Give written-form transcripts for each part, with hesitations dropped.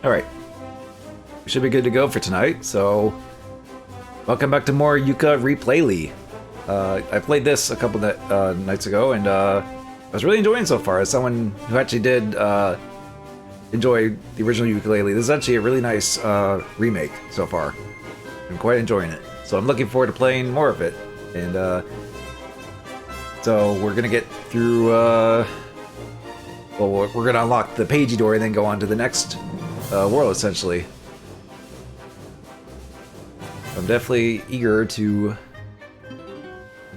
Alright. We should be good to go for tonight, so... Welcome back to more Yooka-Replaylee. I played this a couple nights ago, and I was really enjoying it so far. As someone who actually did enjoy the original Yooka-Laylee, this is actually a really nice remake so far. I'm quite enjoying it. So I'm looking forward to playing more of it. And so we're gonna get through... well, we're gonna unlock the Pagey door and then go on to the next world, essentially. I'm definitely eager to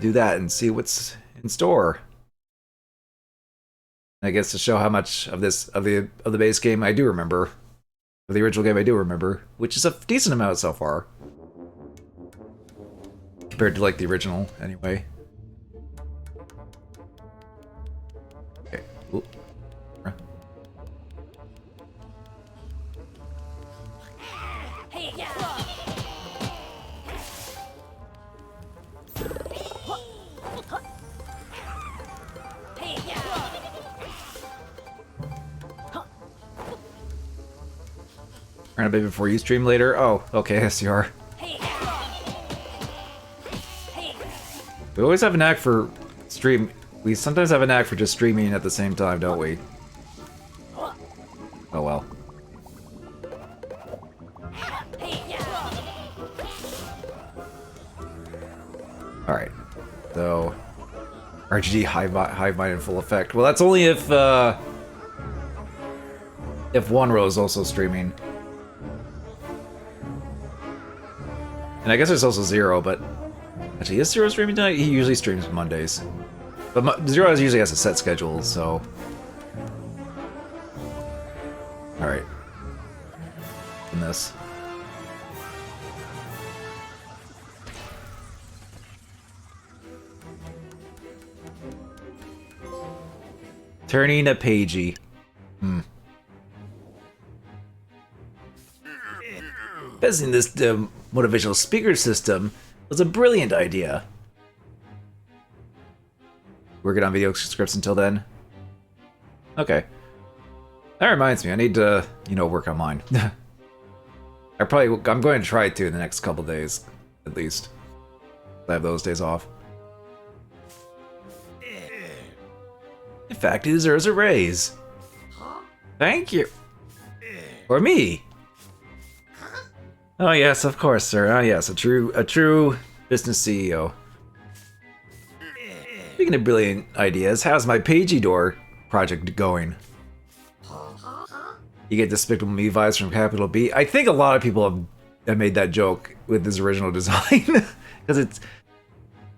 do that and see what's in store. I guess to show how much of the base game I do remember, of the original game I do remember, which is a decent amount so far, compared to like the original, anyway. Okay. Ooh. Run a bit before you stream later? Oh, okay, yes you are. We always have a knack for we sometimes have a knack for just streaming at the same time, don't we? Oh well. Alright, so... RGD hive mind in full effect. Well, that's only if one row is also streaming. And I guess there's also Zero, but... Actually, is Zero streaming tonight? He usually streams Mondays. But Zero usually has a set schedule, so... Alright. In this. Turning a pagey. Investing in this motivational speaker system was a brilliant idea. Working on video scripts until then? Okay. That reminds me, I need to, work on mine. I'm going to try to in the next couple days, at least. I have those days off. In fact, it deserves a raise. Thank you. Or me. Oh yes, of course, sir. Oh yes, a true business CEO. Speaking of brilliant ideas, how's my Pagey door project going? You get Despicable Me vibes from Capital B. I think a lot of people have made that joke with this original design, because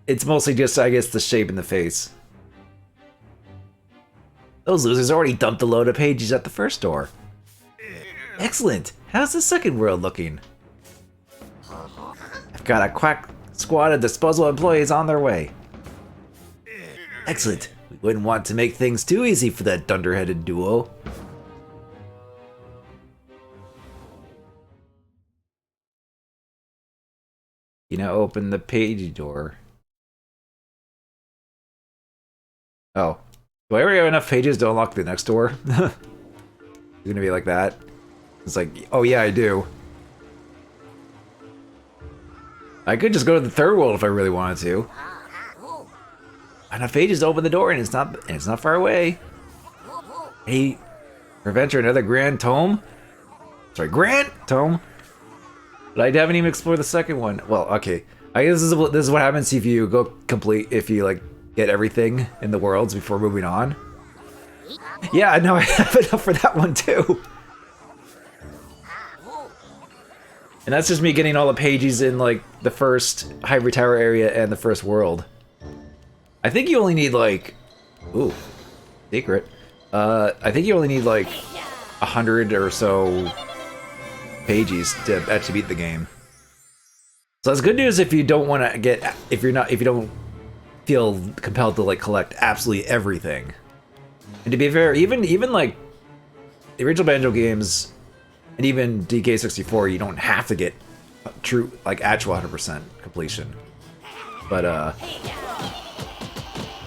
it's mostly just, I guess, the shape and the face. Those losers already dumped a load of pages at the first door. Excellent. How's the second world looking? I've got a quack squad of disposable employees on their way. Excellent. We wouldn't want to make things too easy for that dunderheaded duo. You now open the page door. Oh. Do I already have enough pages to unlock the next door? It's gonna be like that. It's like, oh yeah, I do. I could just go to the third world if I really wanted to. Enough pages to open the door, and it's not far away. Hey, adventure another Grand Tome? Sorry, Grand Tome. But I haven't even explored the second one. Well, okay. I guess this is what happens if you go complete, if you like get everything in the worlds before moving on. Yeah, no, I have enough for that one too. And that's just me getting all the pages in like the first Ivory Tower area and the first world. I think you only need like, ooh, secret. I think you only need like 100 or so pages to actually beat the game. So that's good news if you don't want to get, if you don't feel compelled to like collect absolutely everything. And to be fair, even like the original Banjo games and even DK64, you don't have to get true, like actual 100% completion. But I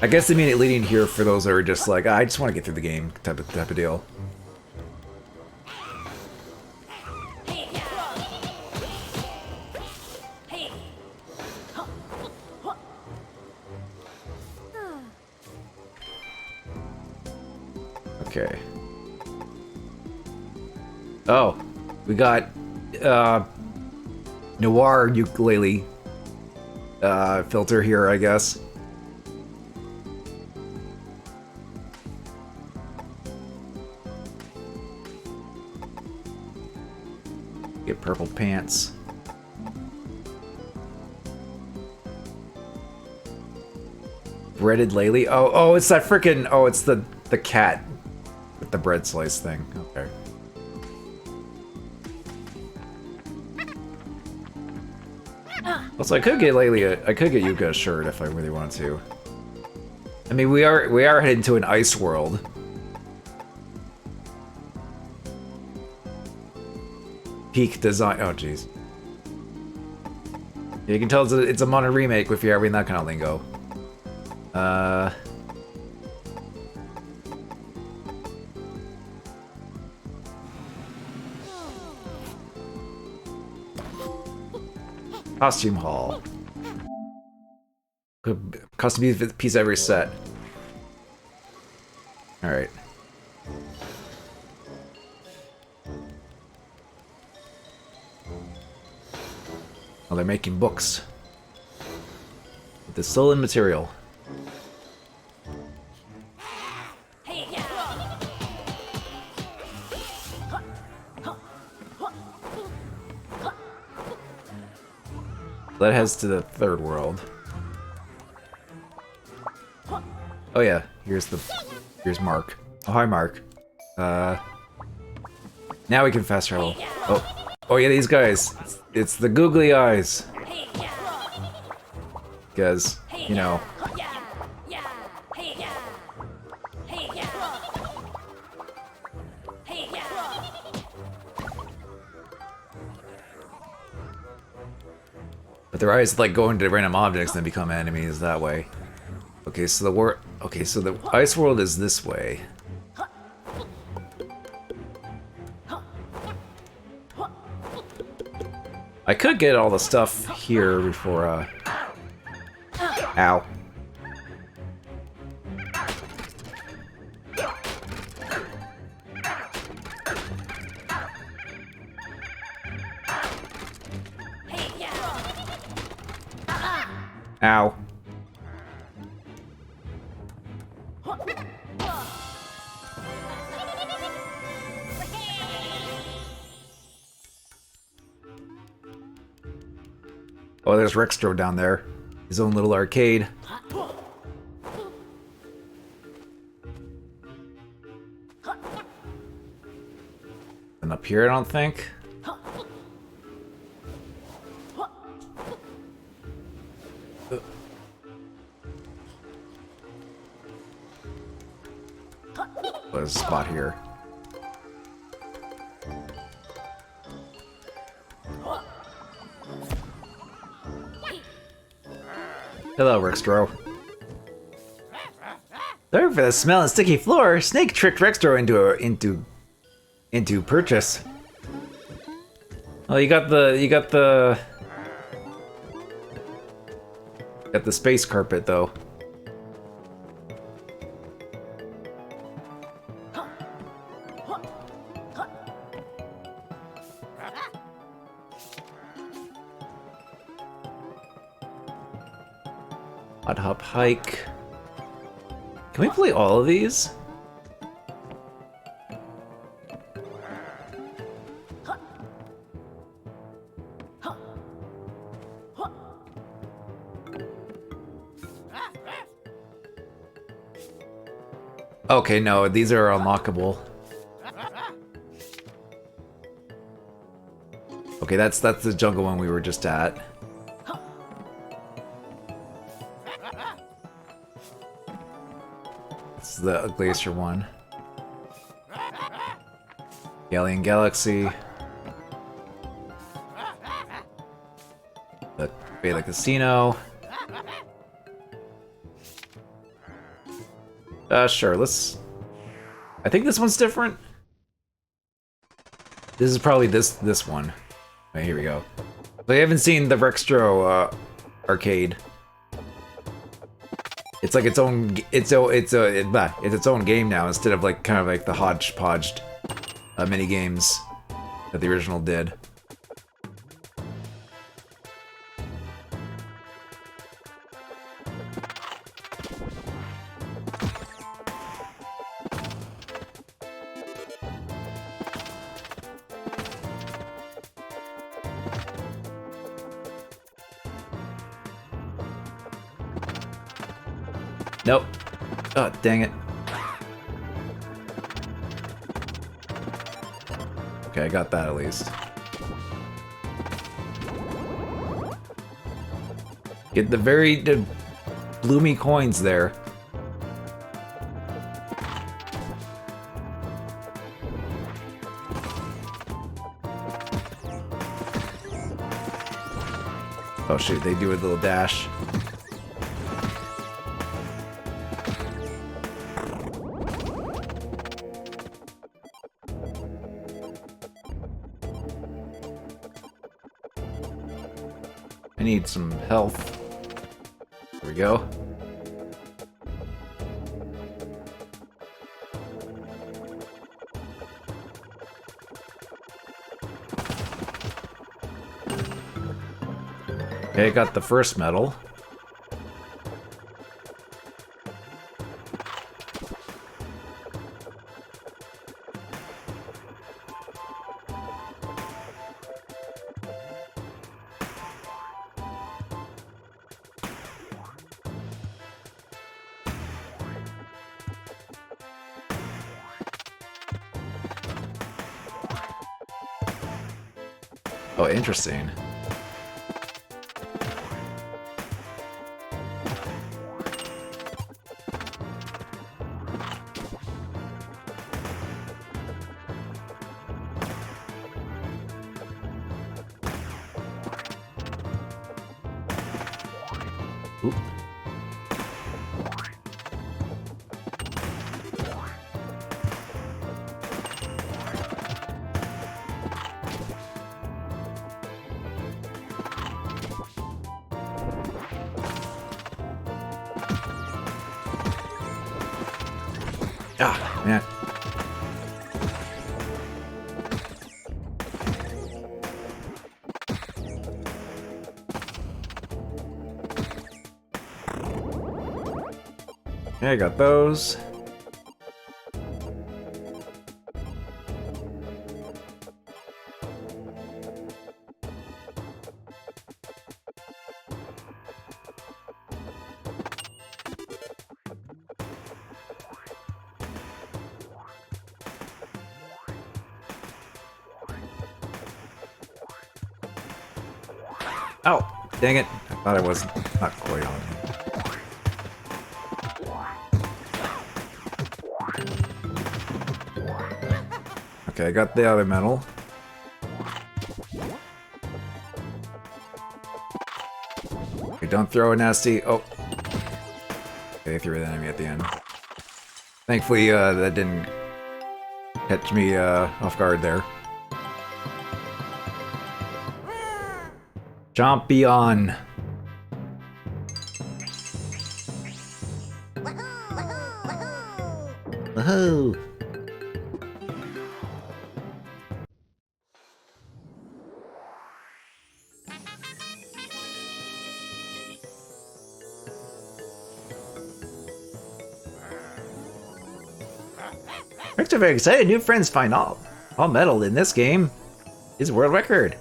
guess the immediate leading here for those that are just like, I just want to get through the game type of deal. Oh, we got Noir Yooka-Laylee filter here, I guess. Get purple pants. Breaded Laylee. Oh, it's that frickin'. Oh, it's the cat with the bread slice thing. Okay. Also, I could get Laylee. I could get Yooka a shirt if I really wanted to. I mean, we are heading to an ice world. Peak design. Oh, jeez. Yeah, you can tell it's a modern remake if you're having that kind of lingo. Costume Hall. Custom piece every set. Alright. Oh, they're making books. With the stolen material. That heads to the third world. Oh yeah, here's Mark. Oh, hi Mark. Now we can fast travel. Oh yeah, these guys. It's the googly eyes. Because, you know. But their eyes like go into random objects and then become enemies that way. Okay, so the ice world is this way. I could get all the stuff here before ow. Ow. Oh, there's Rextro down there. His own little arcade. And up here, I don't think. There's a spot here. Hello, Rextro. Sorry for the smell and sticky floor. Snake tricked Rextro into purchase. Oh, you got the space carpet though. Hot Hop Hike. Can we play all of these? Okay, no, these are unlockable. Okay, that's the jungle one we were just at. This is the Glacier one. Alien Galaxy. The Beta Casino. Sure, let's... I think this one's different. This is probably this one. Right, here we go. So I haven't seen the Rextro arcade. It's like its own it's its own game now instead of like kind of like the hodgepodge mini games that the original did. Nope. Oh, dang it. Okay, I got that at least. Get the very bloomy coins there. Oh shoot, they do a little dash. I need some health. There we go. Okay, got the first medal. Oh, interesting. Oop. Ah, man. Yeah, I got those. Oh, dang it. I thought I was not quite on. Okay, I got the other medal. Okay, don't throw a nasty... Oh. Okay, I threw an enemy at the end. Thankfully, that didn't catch me off guard there. Champion. Woohoo! Rick's are very excited. New friends find all medal in this game is world record.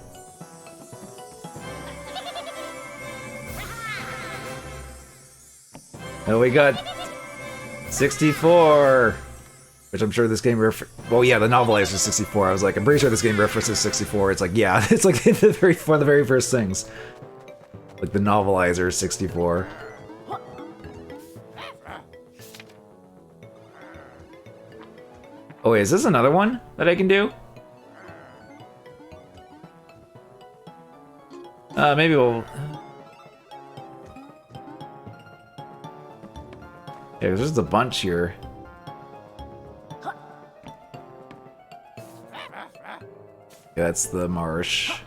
Oh, we got 64, which I'm sure this game well, yeah, the novelizer is 64. I was like, I'm pretty sure this game references 64. It's like, yeah, it's like one of the very first things. Like the novelizer is 64. Oh wait, is this another one that I can do? Maybe we'll... Yeah, there's just a bunch here. Yeah, that's the marsh.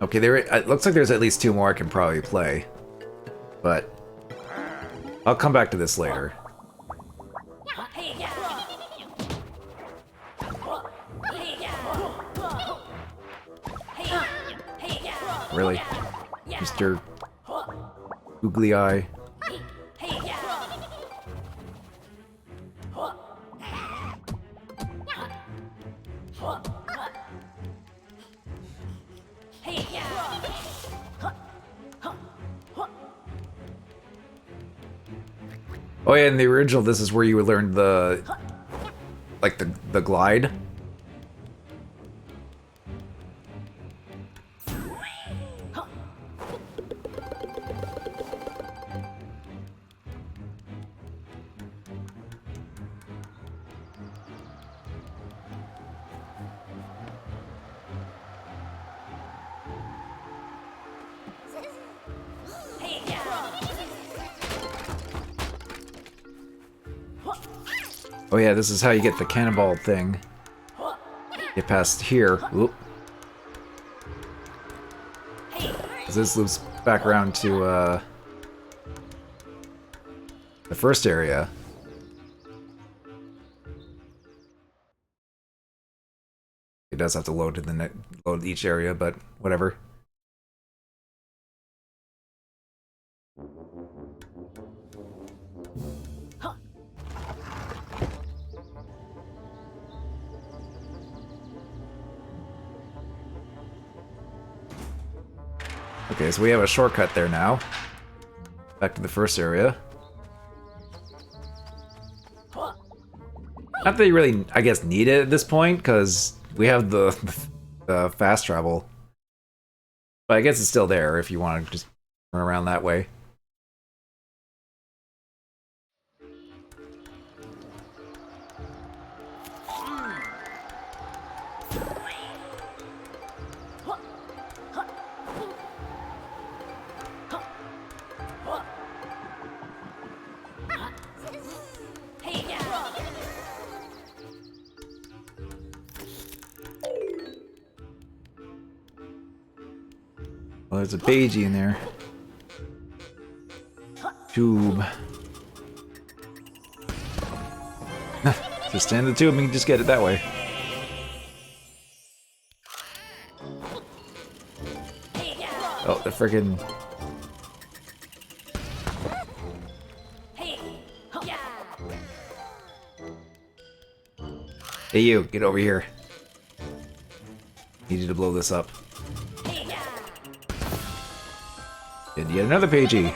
Okay, it looks like there's at least 2 more I can probably play. But I'll come back to this later. Really? Mr. Googly Eye. Oh yeah, in the original, this is where you learned the, like the glide. Oh yeah, this is how you get the cannonball thing. Get past here. Oop. This loops back around to the first area. It does have to load to the load each area, but whatever. Okay, so we have a shortcut there now. Back to the first area. Not that you really, I guess, need it at this point, because we have the fast travel. But I guess it's still there if you want to just run around that way. Well, there's a Beige in there. Tube. Just stand in the tube and you can just get it that way. Oh, the friggin'... Hey you, get over here. Need you to blow this up. And yet another Pagey.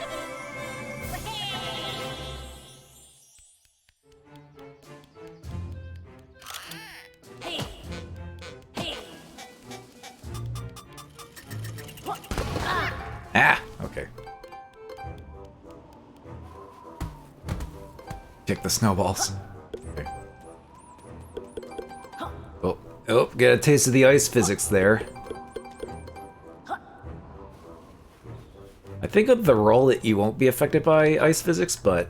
Ah, okay. Kick the snowballs. Okay. Oh, get a taste of the ice physics there. I think of the roll that you won't be affected by ice physics, but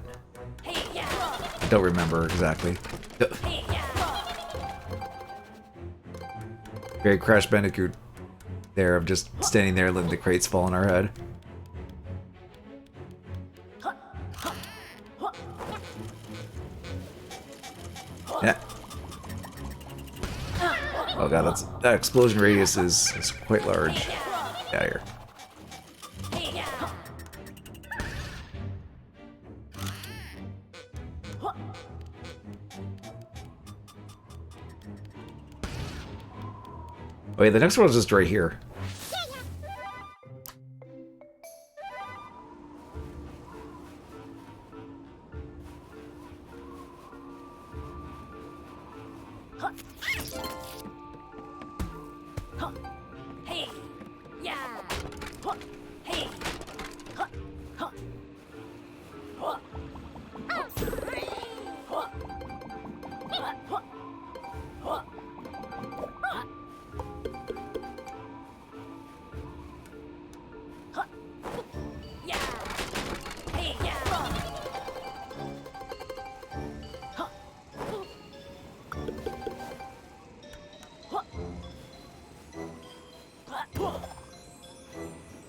I don't remember exactly. Very Crash Bandicoot there of just standing there letting the crates fall on our head. Yeah. Oh god, that explosion radius is quite large. Get out of here. Wait, the next one is just right here.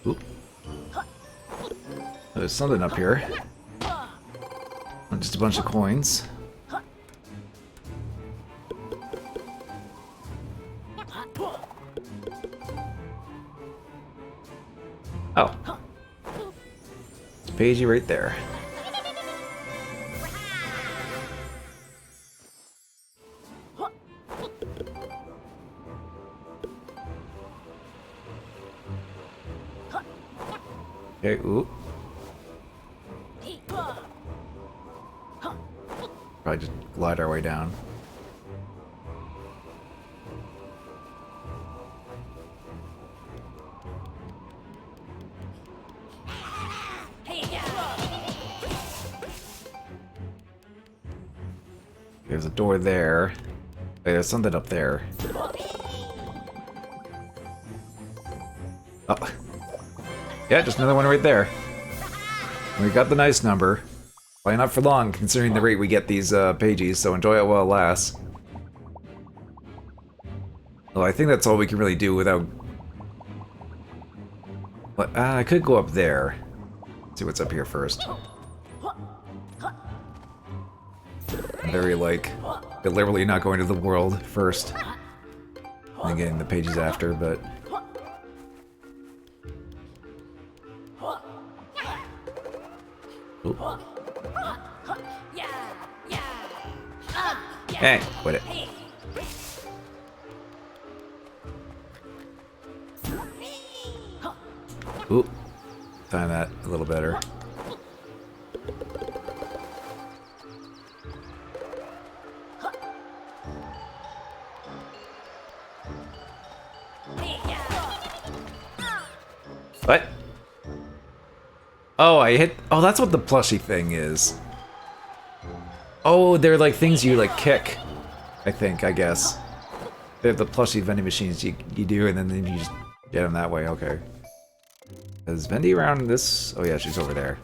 Oop. There's something up here. Just a bunch of coins. Oh. Pagey right there. Okay, ooh. Probably just glide our way down. There's a door there. Wait, there's something up there. Oh. Yeah, just another one right there. We got the nice number. Probably not for long, considering the rate we get these pages, so enjoy it while it lasts. Well, I think that's all we can really do without... But, I could go up there. See what's up here first. I'm very, like, deliberately not going to the world first. And then getting the pages after, but... Ooh. Hey, quit it. Ooh, time that a little better. What? Oh, I hit... Oh, that's what the plushie thing is. Oh, they're like things you like kick. I guess. They're the plushie vending machines you do, and then you just get them that way. Okay. Is Vendy around this? Oh yeah, she's over there.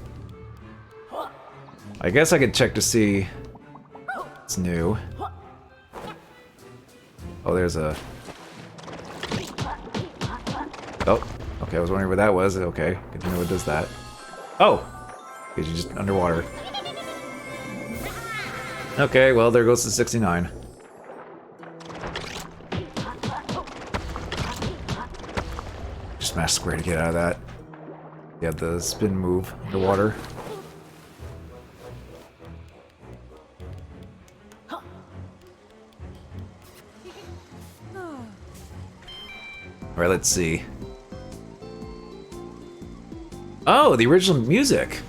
I guess I could check to see what's new. Oh, there's a... Oh, okay, I was wondering what that was. Okay, good to know what does that. Oh! Because you're just underwater. Okay, well, there goes the 69. Just smash square to get out of that. You have the spin move underwater. Alright, let's see. Oh, the original music!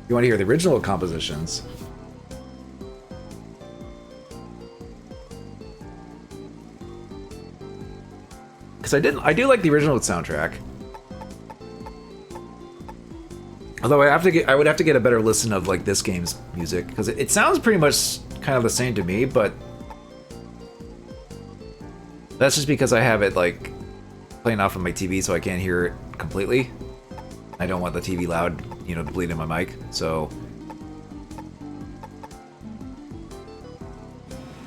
You want to hear the original compositions? Because I do like the original soundtrack. Although I would have to get a better listen of like this game's music, because it sounds pretty much kind of the same to me, but that's just because I have it like playing off of my TV, so I can't hear it completely. I don't want the TV loud, you know, to bleed in my mic, so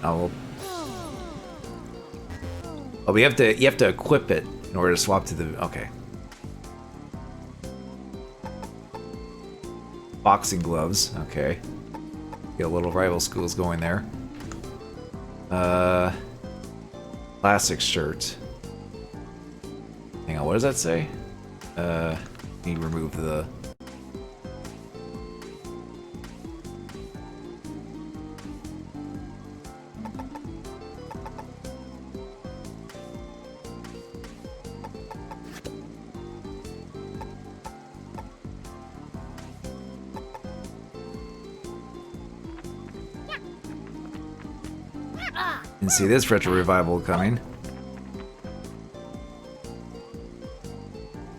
I'll... Oh, you have to equip it in order to swap to the... Okay. Boxing gloves, okay. Get a little rival schools going there. Classic shirt. Hang on, what does that say? Need to remove the... Didn't see this retro revival coming.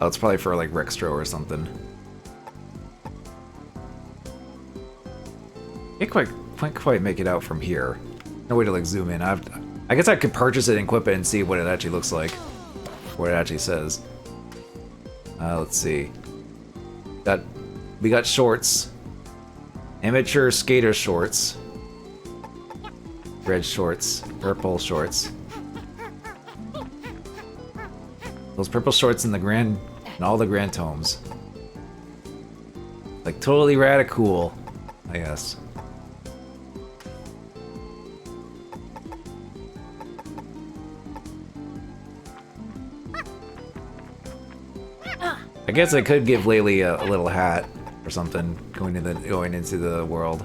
Oh, it's probably for like Rextro or something. Can't quite make it out from here. No way to like zoom in. I guess I could purchase it and equip it and see what it actually looks like. What it actually says. Let's see. We got shorts. Amateur skater shorts. Red shorts. Purple shorts. Those purple shorts in all the Grand Tomes. Like totally radical. I guess. I guess I could give Laylee a little hat or something going into the world.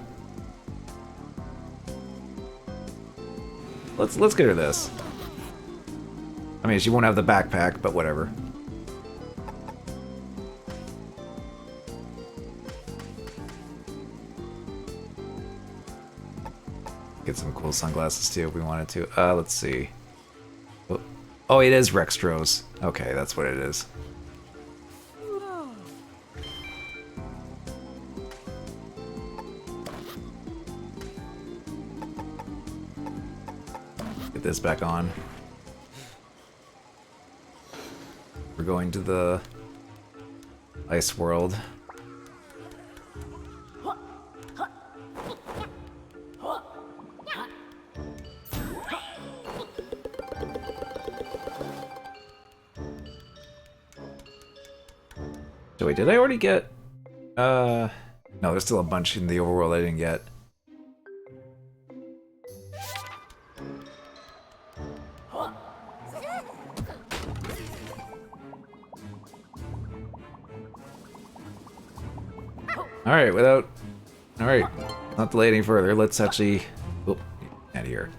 Let's get her this. I mean, she won't have the backpack, but whatever. Get some cool sunglasses too if we wanted to. Let's see. Oh, it is Rextros. Okay, that's what it is. Get this back on. We're going to the ice world. So wait, did I already get... No, there's still a bunch in the overworld I didn't get. Alright, Alright, not delay any further, let's actually... Oh, out of here.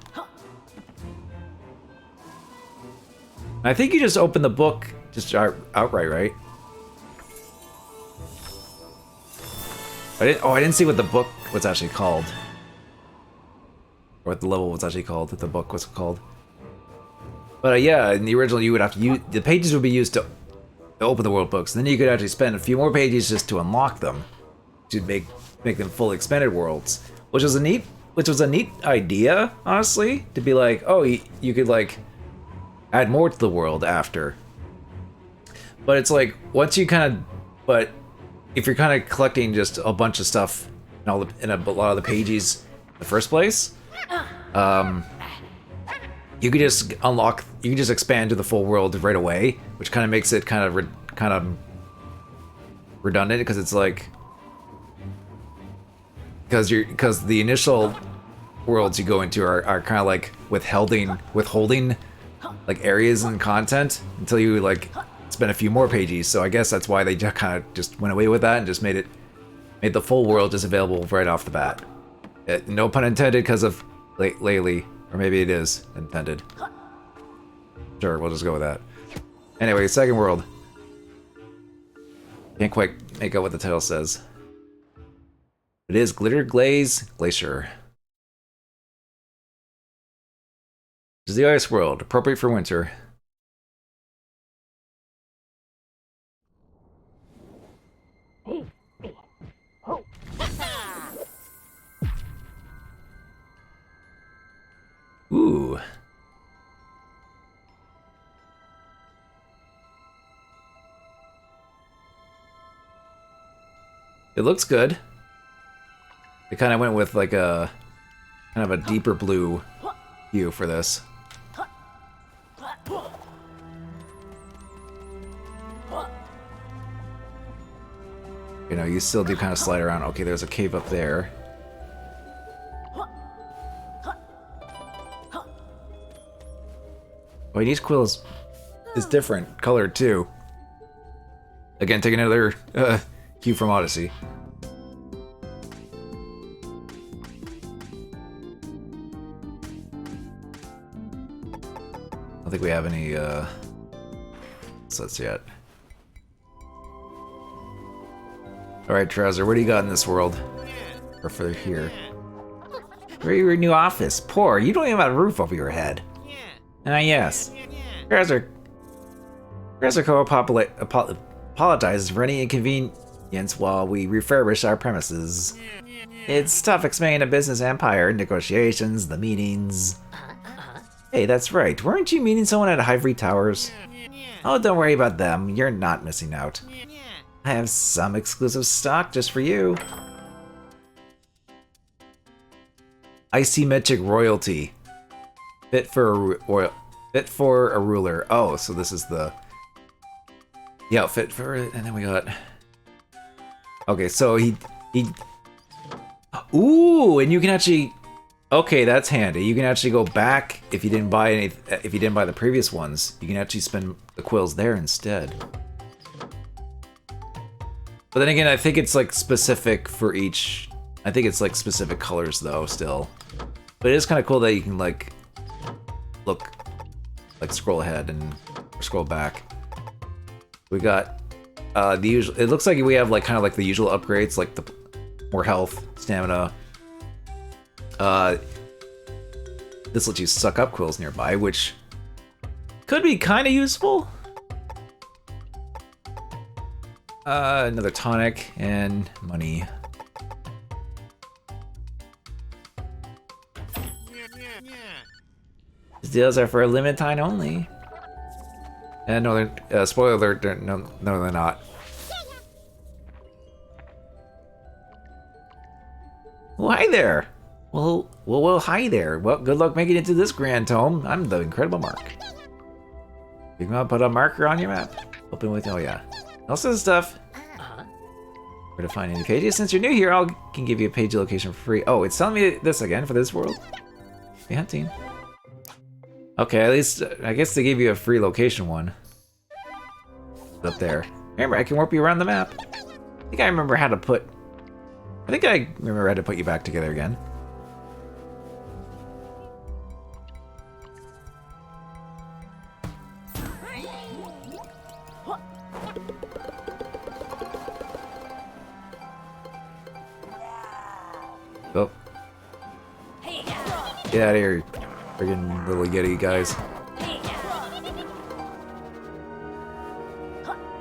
I think you just open the book just outright, right? I didn't see what the book was actually called. Or what the level was actually called, what the book was called. But yeah, in the original you would have to use... The pages would be used to open the world books, and then you could actually spend a few more pages just to unlock them. To make them fully expanded worlds. Which was a neat idea, honestly. To be like, oh, you could like add more to the world after. But it's like, once you kind of... But... If you're kind of collecting just a bunch of stuff in a lot of the pages in the first place, you could just you can just expand to the full world right away, which kind of makes it kind of redundant because it's like because the initial worlds you go into are kind of like withholding like areas and content until you like spend a few more pages, so I guess that's why they just kind of just went away with that and just made the full world just available right off the bat. No pun intended because of Laylee, or maybe it is intended. Sure, we'll just go with that. Anyway, second world. Can't quite make out what the title says. It is Glitter Glaze Glacier. This is the ice world, appropriate for winter. Ooh. It looks good. They kind of went with like a kind of a deeper blue hue for this. You know, you still do kind of slide around. Okay, there's a cave up there. Oh, each quill is different, colored too. Again, taking another cue from Odyssey. I don't think we have any sets yet. Alright, Trouser, what do you got in this world? Or for here? Where are your new office? Poor, you don't even have a roof over your head. Ah, yes. Trouser apologizes for any inconvenience while we refurbish our premises. It's tough explaining a business empire, negotiations, the meetings. Hey, that's right. Weren't you meeting someone at Ivory Towers? Oh, don't worry about them. You're not missing out. I have some exclusive stock just for you. Icy Metric Royalty. Fit for a ruler. Oh, so this is the outfit for it, and then we got. Okay, so he Ooh, and you can actually... Okay, that's handy. You can actually go back if you didn't buy any. If you didn't buy the previous ones, you can actually spend the quills there instead. But then again, I think it's like specific for each. I think it's like specific colors though, still. But it is kind of cool that you can like look, like scroll ahead and scroll back. We got the usual. It looks like we have like kind of like the usual upgrades, like the more health, stamina. This lets you suck up quills nearby, which could be kind of useful. Another tonic and money. These deals are for a limited time only. And no, they're, spoiler alert, no, they're not. Well, hi there. Well, hi there. Well, good luck making it to this grand tome. I'm the Incredible Mark. You can put a marker on your map. Open with, oh yeah. Also stuff. Where to find any pages? Since you're new here, I can give you a page location for free. Oh, it's telling me this again for this world. The hunting. Okay, at least, I guess they gave you a free location one. Up there. Remember, I can warp you around the map. I think I remember how to put you back together again. Oh. Get out of here, friggin' little Yeti guys.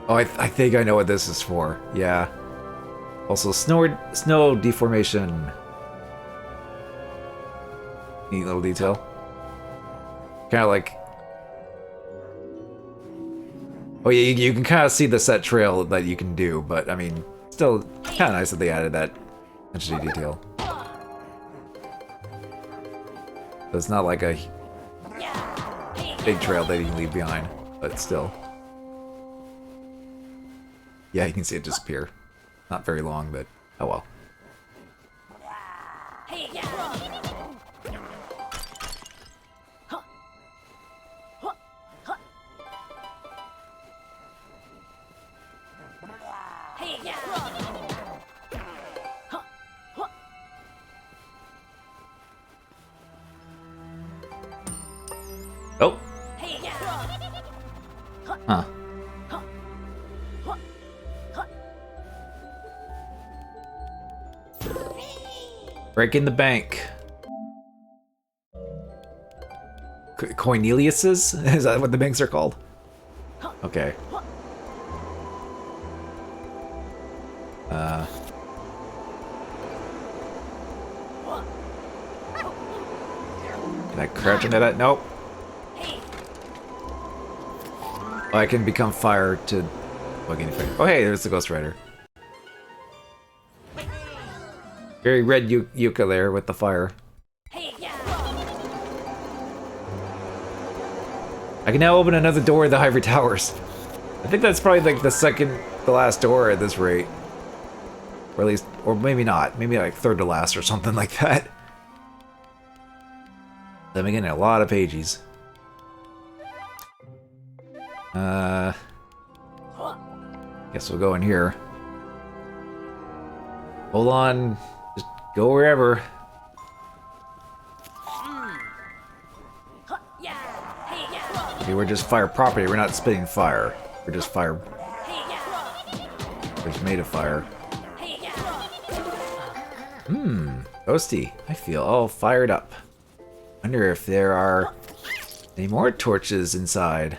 Oh, I think I know what this is for. Yeah. Also, snow deformation. Neat little detail. Kind of like... Oh yeah, you can kind of see the set trail that you can do, but I mean, still kind of nice that they added that attention to detail. So it's not like a big trail that you can leave behind, but still. Yeah, you can see it disappear. Not very long, but oh well. Oh. Huh. Breaking the bank. Cornelius's? Is that what the banks are called? Okay. Can I crouch into that? Nope. Oh, I can become fire to bug anything. Oh hey, there's the Ghost Rider. Very red Yooka there with the fire. I can now open another door at the Ivory Towers. I think that's probably like the last door at this rate. Or at least, or maybe not. Maybe like third to last or something like that. Then we get a lot of pages. Guess we'll go in here. Hold on. Just go wherever. Okay, we're just fire property. We're not spitting fire. We're just fire. We're just made of fire. Ghosty. I feel all fired up. Wonder if there are any more torches inside.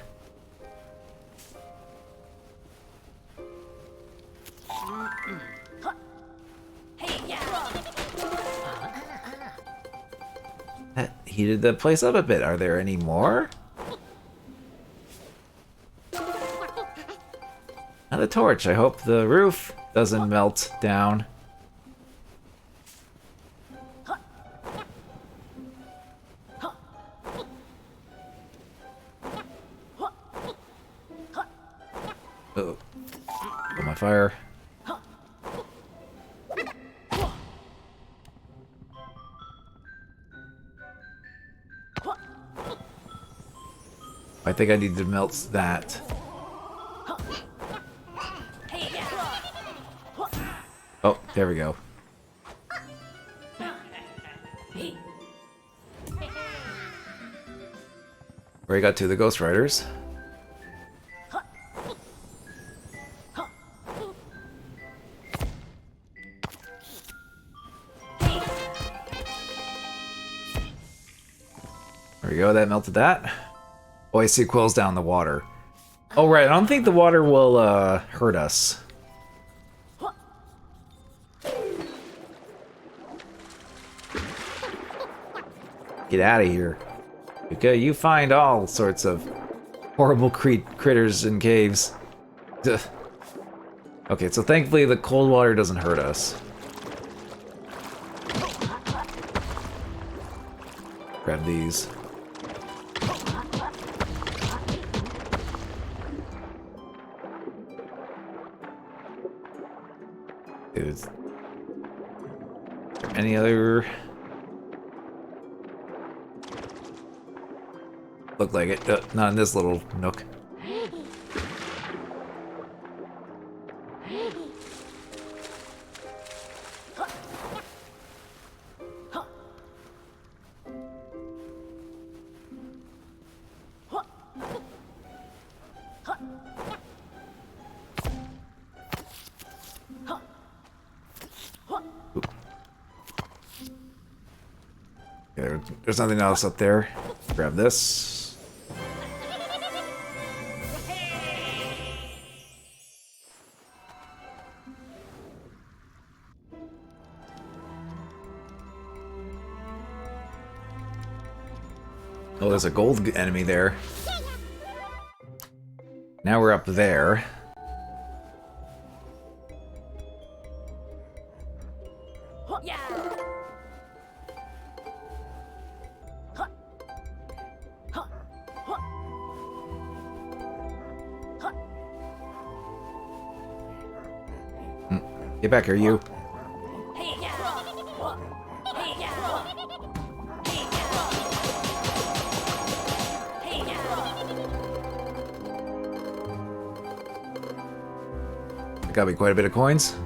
That heated the place up a bit. Are there any more? Not a torch. I hope the roof doesn't melt down. Uh-oh. Got my fire. I think I need to melt that. Oh, there we go. Where you got to? The Ghost Riders. There we go, that melted that. Oh, I see quills down the water. Oh, right, I don't think the water will hurt us. Get out of here. Okay, you find all sorts of horrible critters in caves. Ugh. Okay, so thankfully the cold water doesn't hurt us. Grab these. Is there any other? Look like it. Not in this little nook. There's nothing else up there. Grab this. Oh, there's a gold enemy there. Now we're up there. Get back here, you. That got me quite a bit of coins.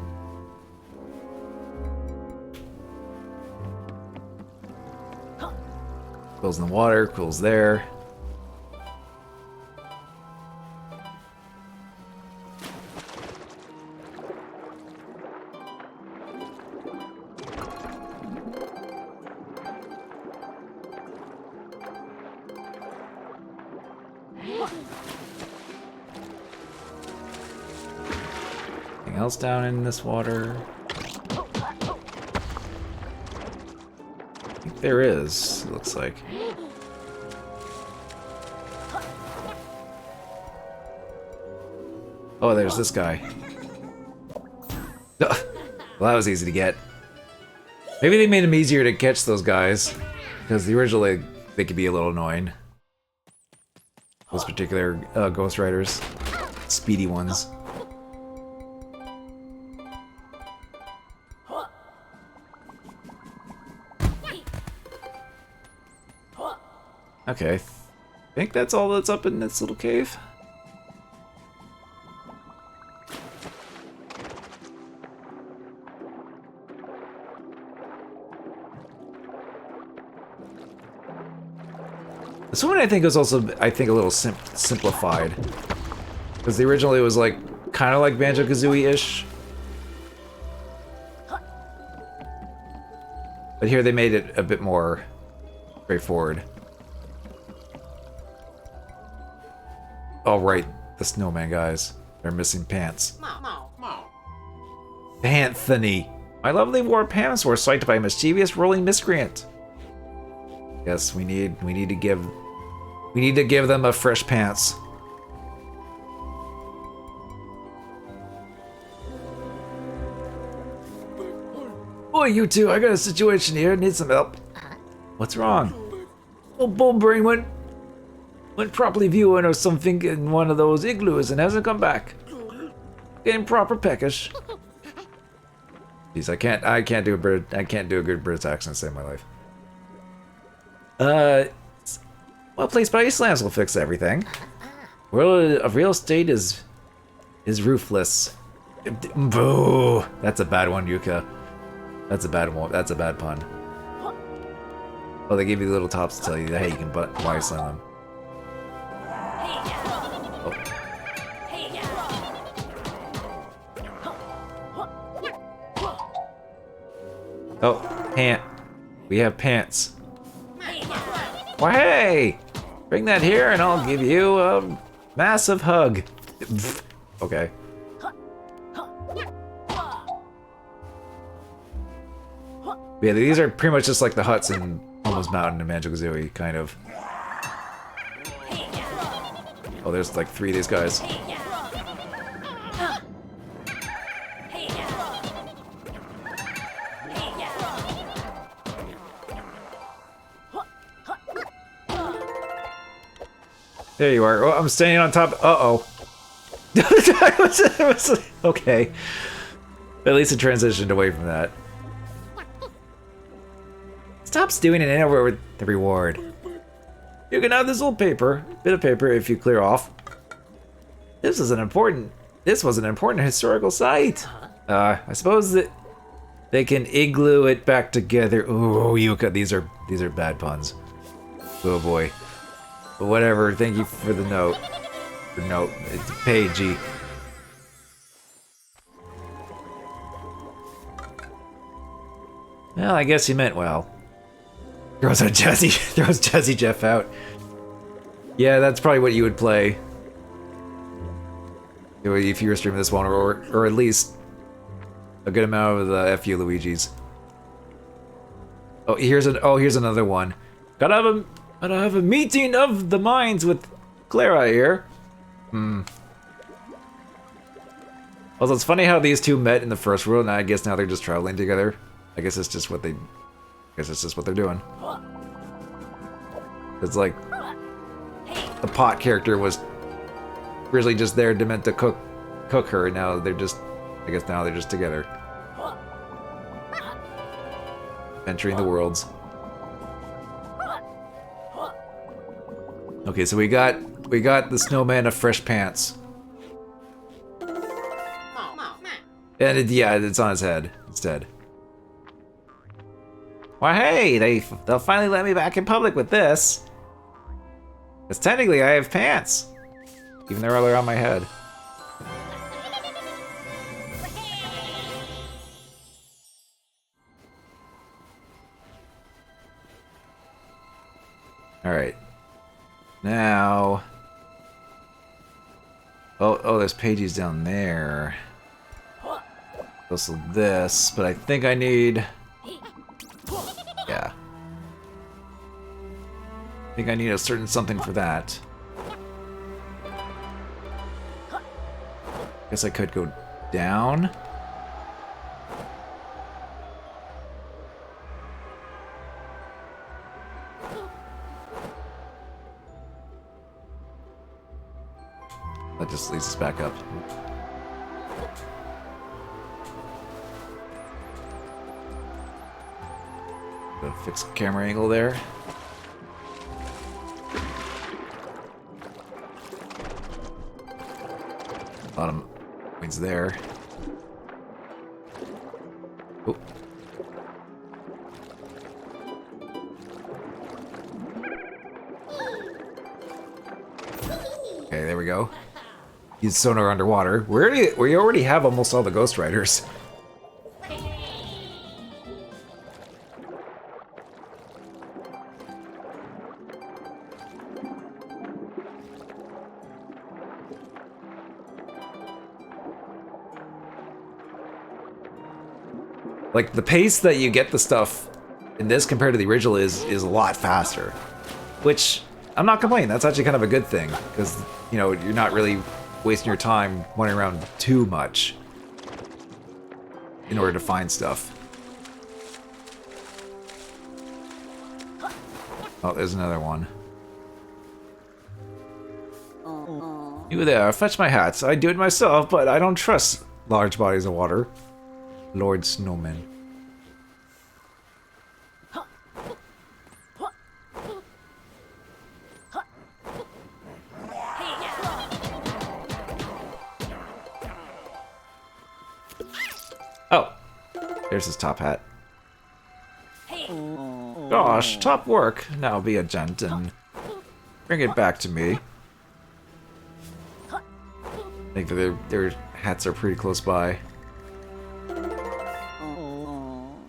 Quills in the water, quills there. Anything else down in this water? I think there is, it looks like. Oh, there's this guy. Well, that was easy to get. Maybe they made them easier to catch those guys, because originally they could be a little annoying. Those particular Ghost Riders. Speedy ones. Okay, I think that's all that's up in this little cave. This one I think was also, a little simplified. Because the originally was like, kind of like Banjo-Kazooie-ish. But here they made it a bit more straightforward. Oh right, the snowman guys. They're missing pants. Panthony! My lovely war pants were psyched by a mischievous rolling miscreant. Yes, we need to give them a fresh pants. Boy, you two, I got a situation here. Need some help. What's wrong? Old Bullbrain went properly viewing or something in one of those igloos and hasn't come back. Getting proper peckish. Jeez, I can't do a good British accent to save my life. Well placed by slams will fix everything. World of real estate is ruthless. Boo! That's a bad one, Yuka. That's a bad one. That's a bad pun. Oh, they gave you the little tops to tell you that, hey, you can wire slam them. Oh, pant. We have pants. Well, hey! Bring that here and I'll give you a massive hug. Okay. Yeah, these are pretty much just like the huts in Almost Mountain and Banjo-Kazooie, kind of. Oh, there's like 3 of these guys. There you are. Oh, I'm standing on top. Uh-oh. Okay. At least it transitioned away from that. Stops doing it anywhere with the reward. You can have this little bit of paper if you clear off. This was an important historical site. I suppose that they can igloo it back together. Ooh, Yuka, these are bad puns. Oh boy. But whatever, thank you for the note. Or note, it's pagey. Well, I guess he meant well. Throws Jazzy Jeff out. Yeah, that's probably what you would play if you were streaming this one, or at least a good amount of the FU Luigi's. Oh, here's another one. Gotta have a meeting of the minds with Clara here. Also, it's funny how these two met in the first world, and I guess now they're just traveling together. I guess it's just what they're doing. It's like the pot character was originally just there meant to cook her, and now they're just, I guess now they're just together. Entering the worlds. Okay, so we got the snowman of fresh pants. And it's on his head instead. Well, hey, they'll finally let me back in public with this. Because technically I have pants. Even though they're on my head. Alright. Now... Oh, there's pages down there. Also this, but I think I need... Yeah. I think I need a certain something for that. Guess I could go down. That just leads us back up. Gotta fix the camera angle there. Bottom points there. Oh. Okay, there we go. Use sonar underwater. We already have almost all the Ghost Riders. Like, the pace that you get the stuff in this compared to the original is a lot faster. Which, I'm not complaining, that's actually kind of a good thing. Because, you know, you're not really wasting your time wandering around too much in order to find stuff. Oh, there's another one. You there, fetch my hats. I do it myself, but I don't trust large bodies of water. Lord Snowman. There's his top hat. Gosh, top work. Now be a gent and bring it back to me. I think that their hats are pretty close by.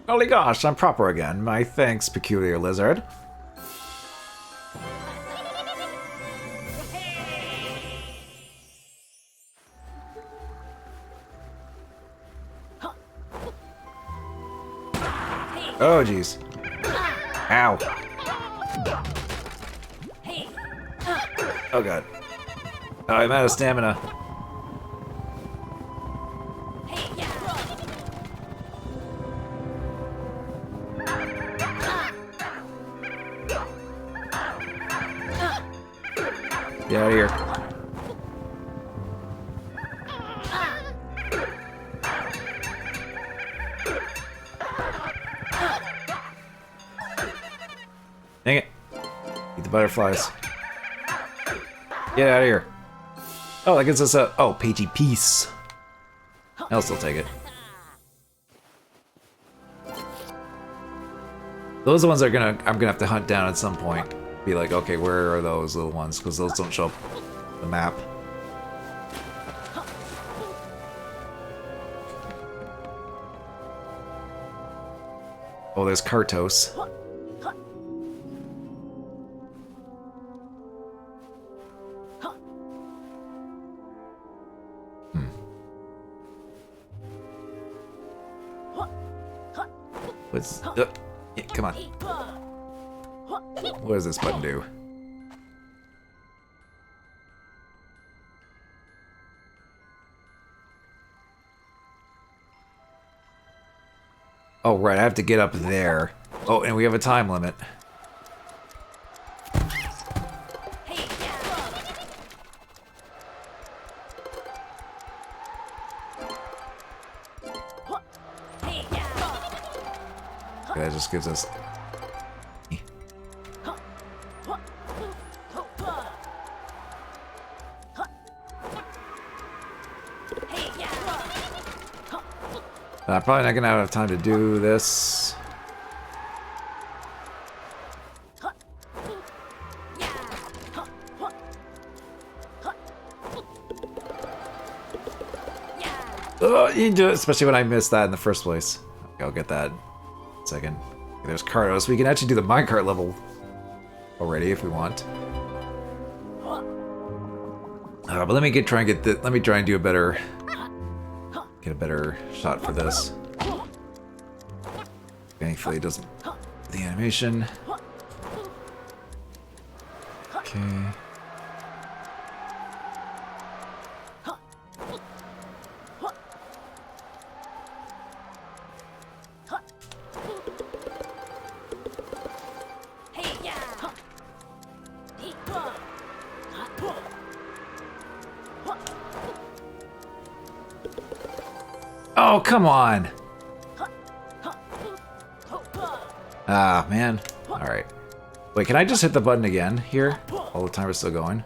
Holy gosh, I'm proper again. My thanks, peculiar lizard. Oh, jeez. Ow. Oh, God. Oh, I'm out of stamina. Get out of here. Dang it. Eat the butterflies. Get out of here. Oh, that gives us a... Oh, Pagey Piece. I'll still take it. Those are the ones that I'm gonna have to hunt down at some point. Be like, okay, where are those little ones? Because those don't show up on the map. Oh, there's Kartos. What's... yeah, come on. What does this button do? Oh, right, I have to get up there. Oh, and we have a time limit. Okay, that just gives us... probably not gonna have time to do this. Oh, you can do it, especially when I missed that in the first place. Okay, I'll get that in a second. Okay, there's Kartos. We can actually do the minecart level already if we want. But let me try and do a better. Get a better shot for this. Thankfully it doesn't... The animation. Okay. Oh, come on! Ah, man. Alright. Wait, can I just hit the button again here? While the timer's still going?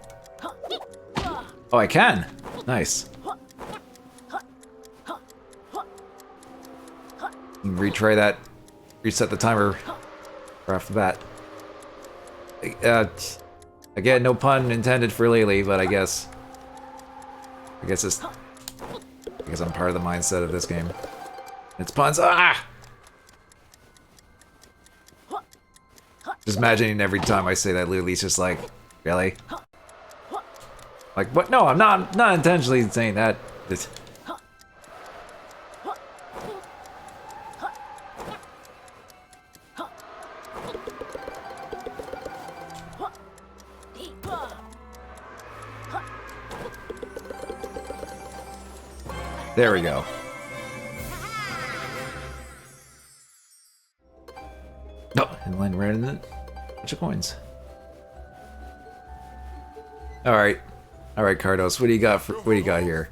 Oh, I can! Nice. Retry that. Reset the timer right off the bat. Again, no pun intended for Laylee, but I guess it's... Because I'm part of the mindset of this game. It's puns. Ah! Just imagining every time I say that, Laylee's just like, really? Like, what? No, I'm not intentionally saying that. It's... There we go. Oh, and land right in it. Bunch of coins. Alright. Alright, Kartos, what do you got here?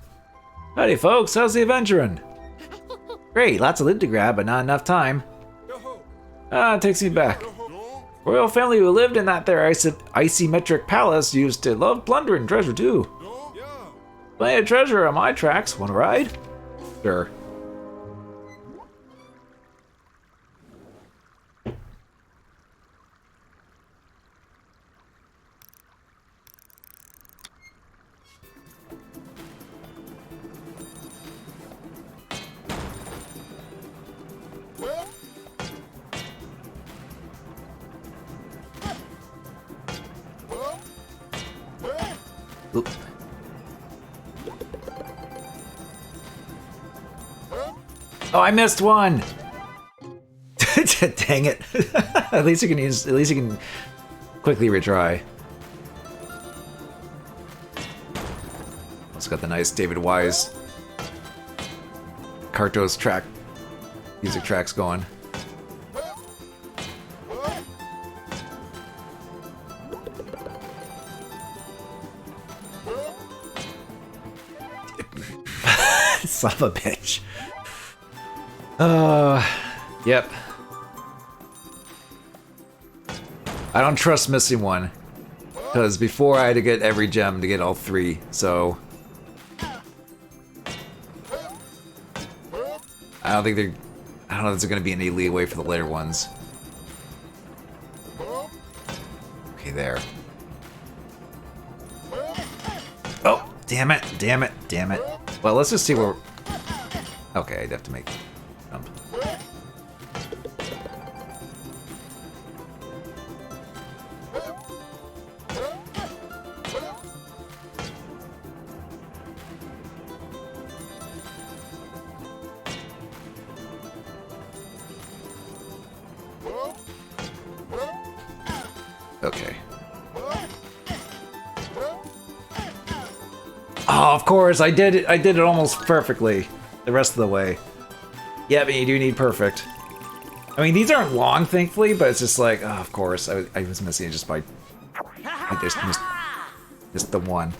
Howdy folks, how's the adventuring? Great, lots of loot to grab, but not enough time. Ah, it takes me back. Royal family who lived in that there icy-metric palace used to love plunder and treasure too. Plenty of treasure on my tracks. Want to ride? Sure. Oop. Oh, I missed one. Dang it. At least you can quickly retry. Also got the nice David Wise Cartos track music tracks going. Son of a bitch. Yep. I don't trust missing one. Because before I had to get every gem to get all three, so... I don't know if there's gonna be any leeway for the later ones. Okay, there. Oh, damn it, damn it, damn it. Well, let's just see where... Okay, I'd have to make a jump. Okay. Oh, of course, I did it almost perfectly the rest of the way. Yeah, but you do need perfect. I mean, these aren't long, thankfully, but it's just like, oh, of course, I was missing it just by... I just missed the one.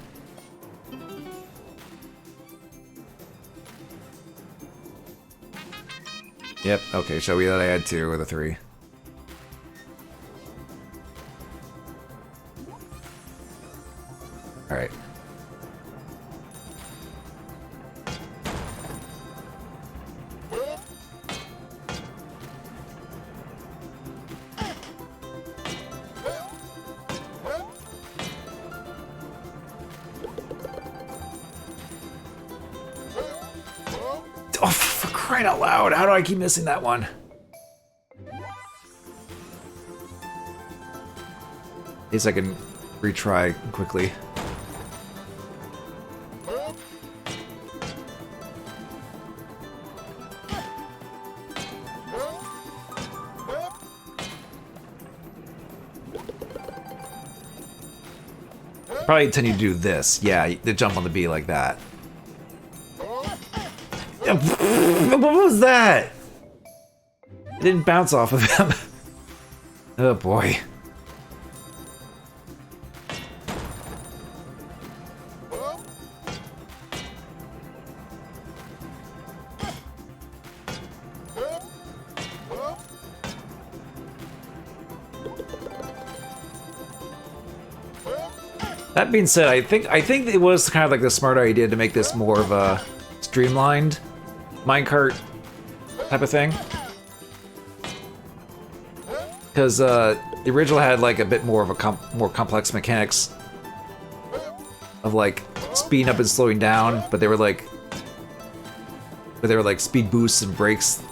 Yep, okay, show me that I had 2 or the 3. Alright. Oh, for crying out loud, how do I keep missing that one? At least I can retry quickly. Probably intending to do this. Yeah, the jump on the bee like that. What was that? It didn't bounce off of him. Oh boy. That being said, I think it was kind of like the smart idea to make this more of a streamlined minecart type of thing. Because the original had like a bit more of a more complex mechanics of like speeding up and slowing down, but they were like speed boosts and brakes.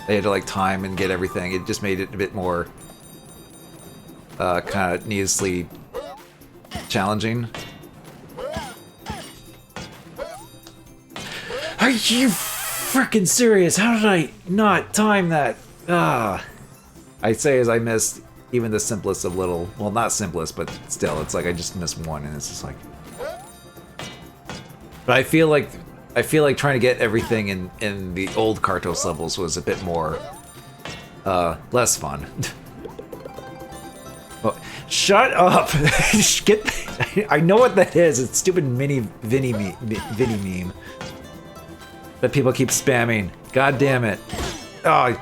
They had to like time and get everything. It just made it a bit more kind of needlessly challenging. Are you freaking serious? How did I not time that? I say as I missed even the simplest of little, well, not simplest, but still, it's like I just missed one, and it's just like. But I feel like trying to get everything in the old Kartos levels was a bit more less fun. Oh, shut up! I know what that is. It's stupid Vinny meme that people keep spamming. God damn it! Oh,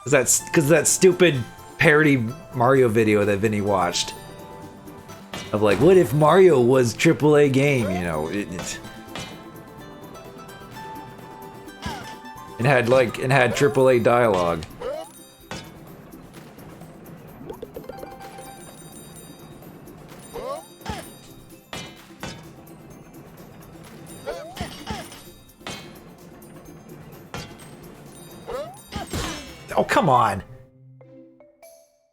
because that stupid parody Mario video that Vinny watched of like, what if Mario was AAA game? You know, it had AAA dialogue. Oh, come on.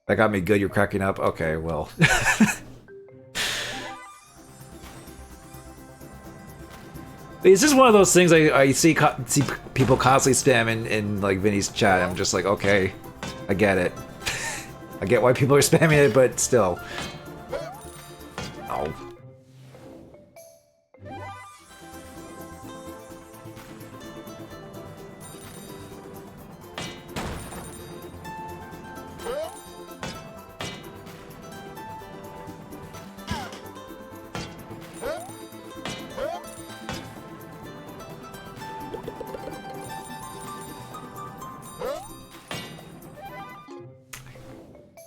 That got me good, you're cracking up? Okay, well. It's just one of those things I see people constantly spam in like Vinny's chat. I'm just like, okay, I get it. I get why people are spamming it, but still. Oh.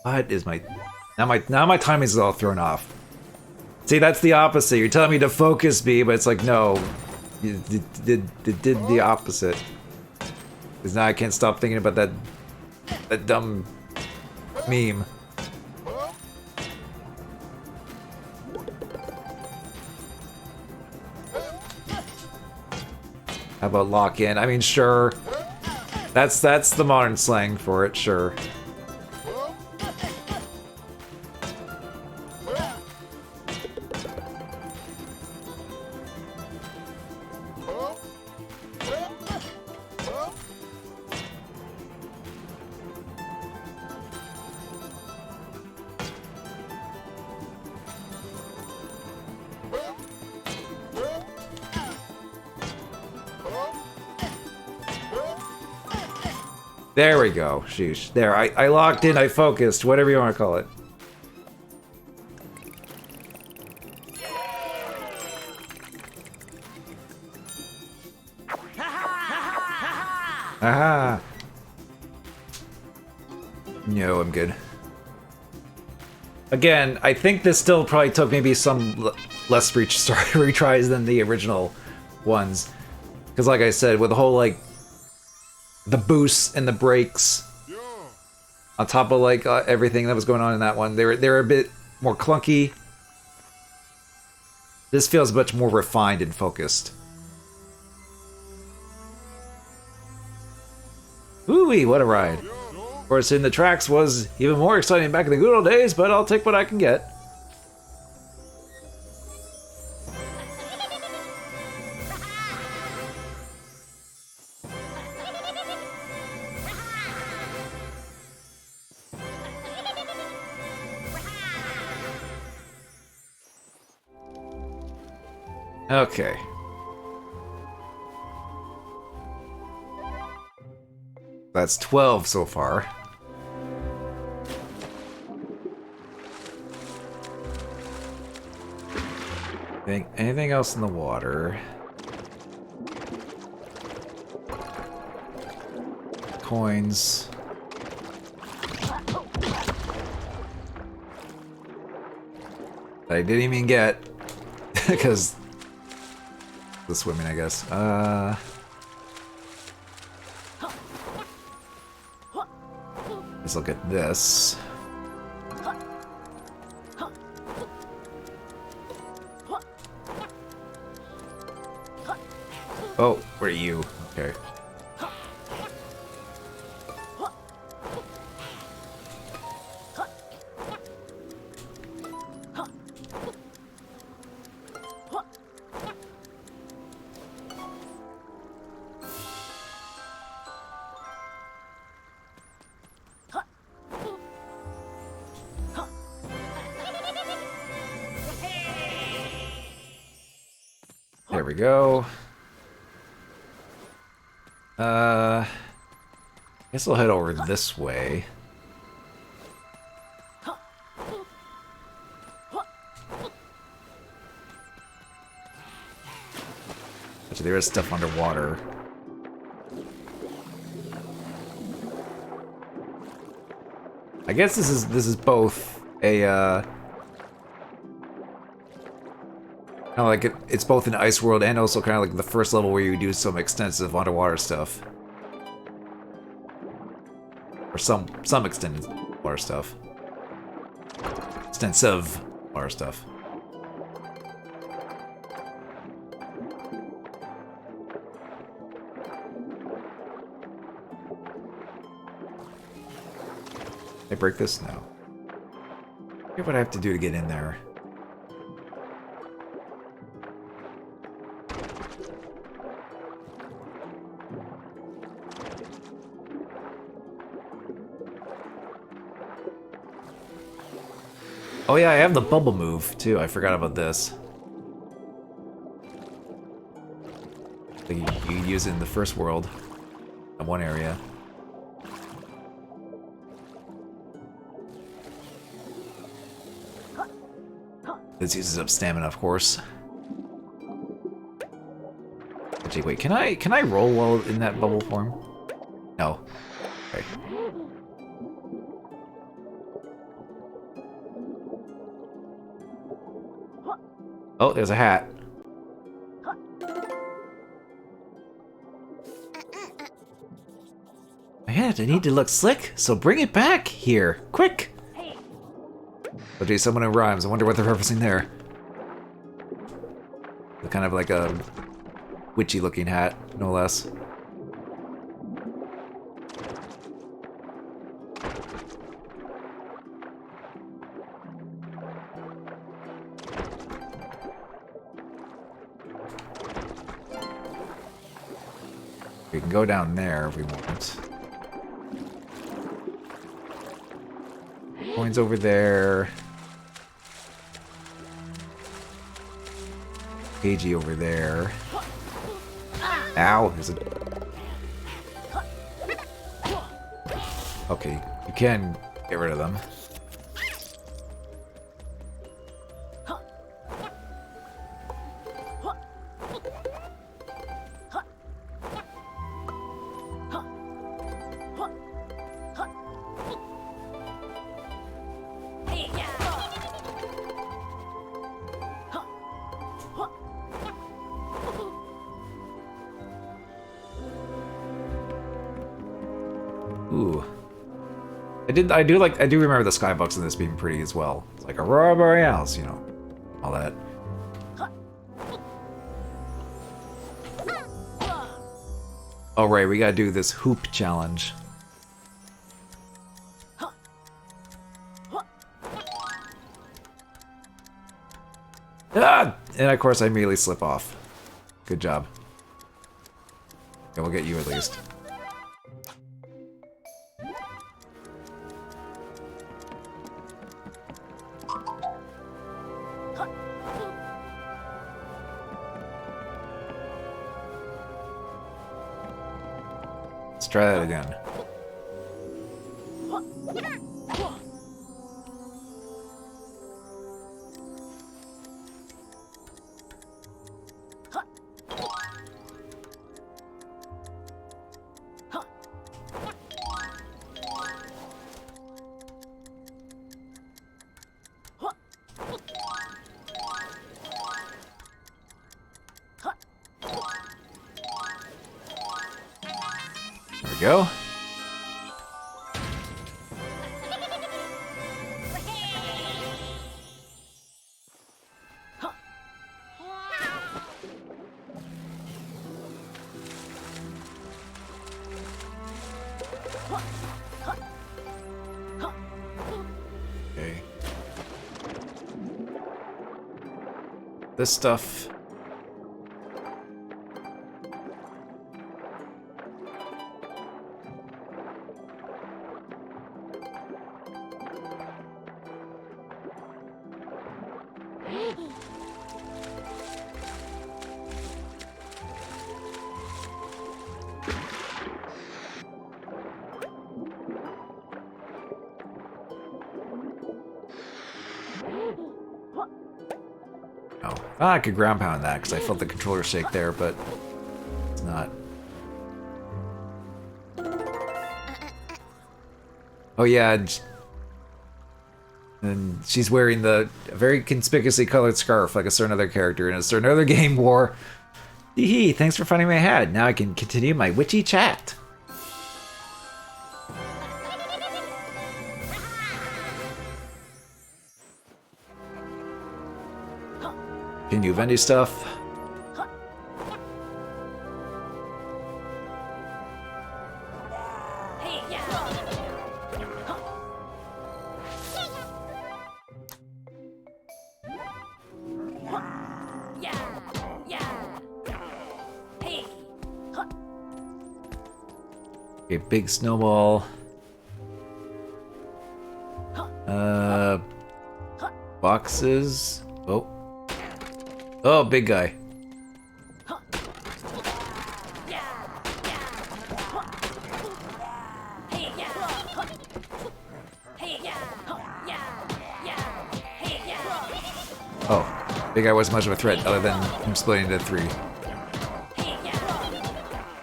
What is my now my timing is all thrown off. See, that's the opposite. You're telling me to focus me, but it's like no, you did the opposite. Because now I can't stop thinking about that dumb meme. How about lock in? I mean, sure. That's the modern slang for it, sure. There we go. Sheesh. There, I locked in, I focused, whatever you want to call it. Aha! No, I'm good. Again, I think this still probably took maybe some less retries than the original ones. Because like I said, with the whole like the boosts and the brakes on top of like everything that was going on in that one, they're a bit more clunky. This feels much more refined and focused. Ooh-wee, what a ride. Of course, in the tracks was even more exciting back in the good old days, but I'll take what I can get. Okay. That's 12 so far. Anything else in the water? Coins. That I didn't even get because the swimming, I guess. Let's look at this. Oh, where are you? Okay. There we go. Guess I'll head over this way. Actually, there is stuff underwater. I guess this is both a kind of like it's both an ice world and also kind of like the first level where you do some extensive underwater stuff. Or some extended water stuff. Extensive water stuff. Did I break this? No. What do I have to do to get in there? Oh yeah, I have the bubble move too. I forgot about this. You use it in the first world, in one area. This uses up stamina, of course. Actually, wait, can I roll while in that bubble form? No. Okay. Oh, there's a hat. My hat, I need to look slick, so bring it back here, quick! Oh geez, someone who rhymes. I wonder what they're referencing there. It's kind of like a witchy looking hat, no less. We can go down there if we want. Coins over there. Cagey over there. Ow! Is it? Okay, you can get rid of them. Ooh. I do remember the skybox in this being pretty as well. It's like Aurora Borealis, you know, all that. Oh right, we gotta do this hoop challenge. Ah! And of course I immediately slip off. Good job. Okay, we'll get you at least. Let's try that again. There we go. Okay. This stuff. Oh, I could ground pound that because I felt the controller shake there, but it's not. Oh yeah, and she's wearing the very conspicuously colored scarf like a certain other character in a certain other game wore. Hee, thanks for finding my hat. Now I can continue my witchy chat. Can you Vendy stuff? Okay, big snowball. boxes. Oh. Oh, big guy. Oh, big guy wasn't much of a threat other than him splitting into 3.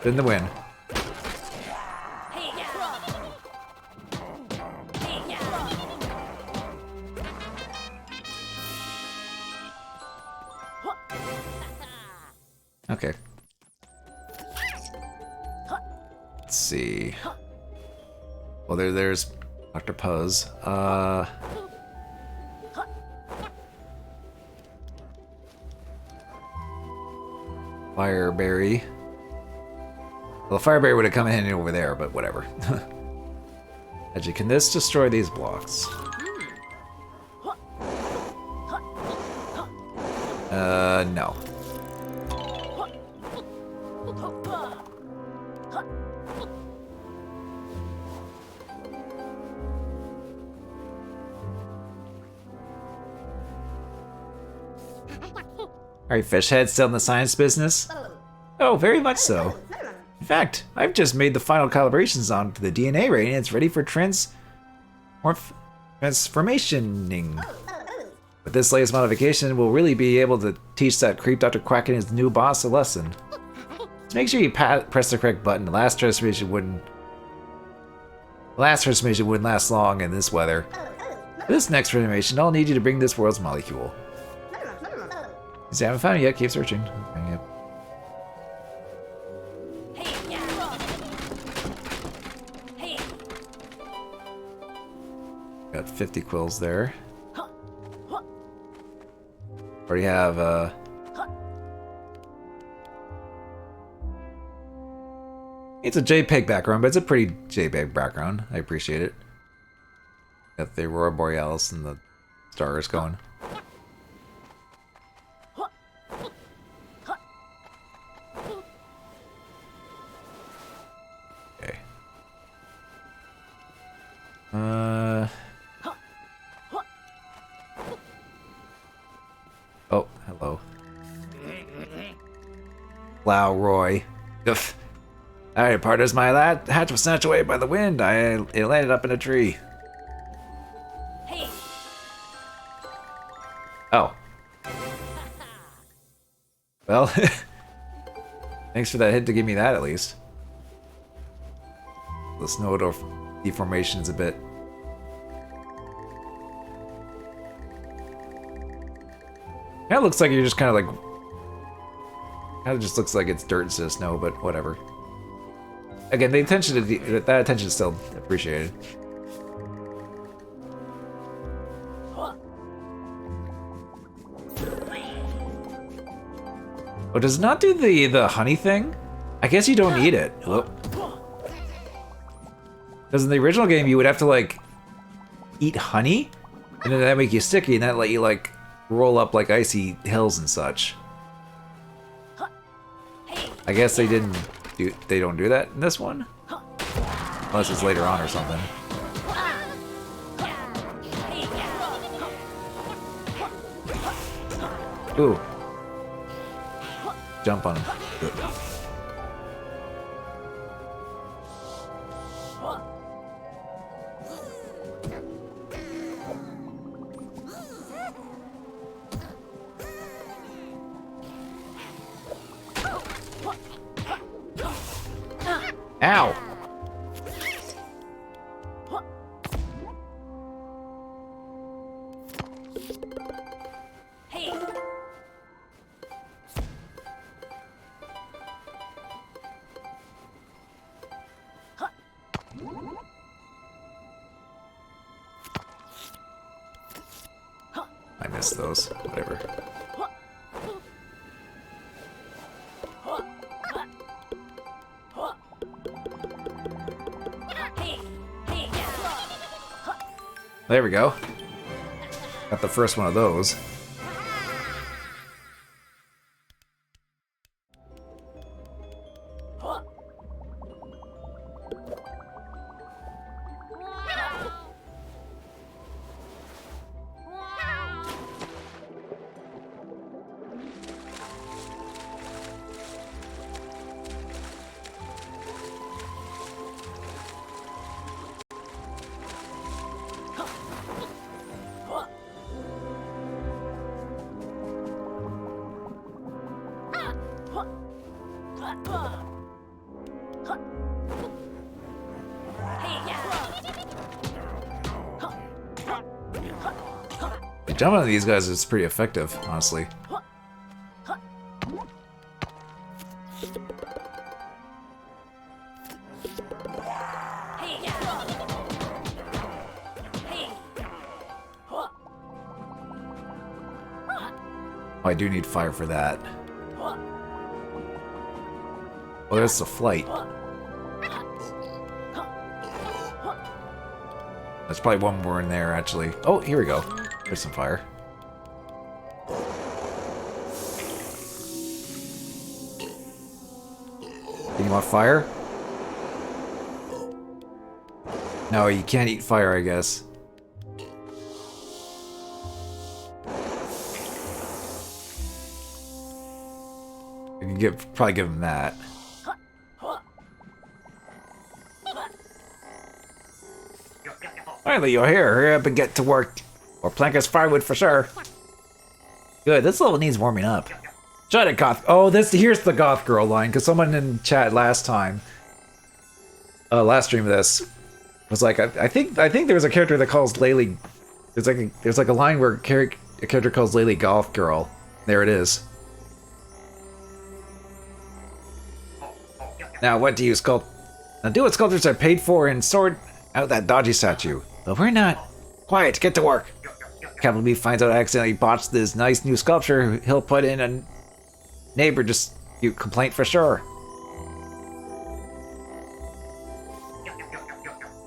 Then the win. Okay. Let's see. Well, there's Dr. Puzz. Fireberry. Well, Fireberry would have come in over there, but whatever. Actually, can this destroy these blocks? No. Are you fishhead still in the science business? Oh, very much so. In fact, I've just made the final calibrations onto the DNA ray and it's ready for transformationing. With this latest modification, we'll really be able to teach that creep Dr. Quack and his new boss a lesson. Just make sure you press the correct button. The last transformation wouldn't last long in this weather. For this next transformation, I'll need you to bring this world's molecule. You haven't found it yet, keep searching. Okay, yep. Got 50 quills there. Already have, it's a JPEG background, but it's a pretty JPEG background. I appreciate it. Got the Aurora Borealis and the stars going. Okay. Oh, hello. Wow, Roy. Oof. Alright, partners, my hatch was snatched away by the wind. It landed up in a tree. Hey. Oh. Well, thanks for that hint to give me that at least. The snow deformation's a bit. Kind of looks like you're just kind of like. Kind of just looks like it's dirt instead of snow, but whatever. Again, the attention to that attention is still appreciated. Oh, does it not do the honey thing? I guess you don't need it. Because in the original game, you would have to like eat honey, and then that make you sticky, and that let you like roll up like icy hills and such. I guess they didn't do. They don't do that in this one, unless it's later on or something. Ooh. Jump on him. Ow! Hey. I missed those. Whatever. There we go. Got the first one of those. Jumping on these guys is pretty effective, honestly. Oh, I do need fire for that. Oh, there's the flight. There's probably one more in there, actually. Oh, here we go. There's some fire. Do you want fire? No, you can't eat fire, I guess. You can probably give him that. Finally, you're here. Hurry up and get to work. Or plank us firewood for sure. Good, this level needs warming up. Shut it, goth. Oh, here's the goth girl line, because someone in chat last time, last stream of this, was like, I think there was a character that calls Laylee. There's like a line where a character calls Laylee goth girl. There it is. Now, what do you sculpt? Now, do what sculptors are paid for and sort out that dodgy statue. But we're not. Quiet, get to work. Capital B finds out I accidentally botched this nice new sculpture. He'll put in a neighbor dispute complaint for sure.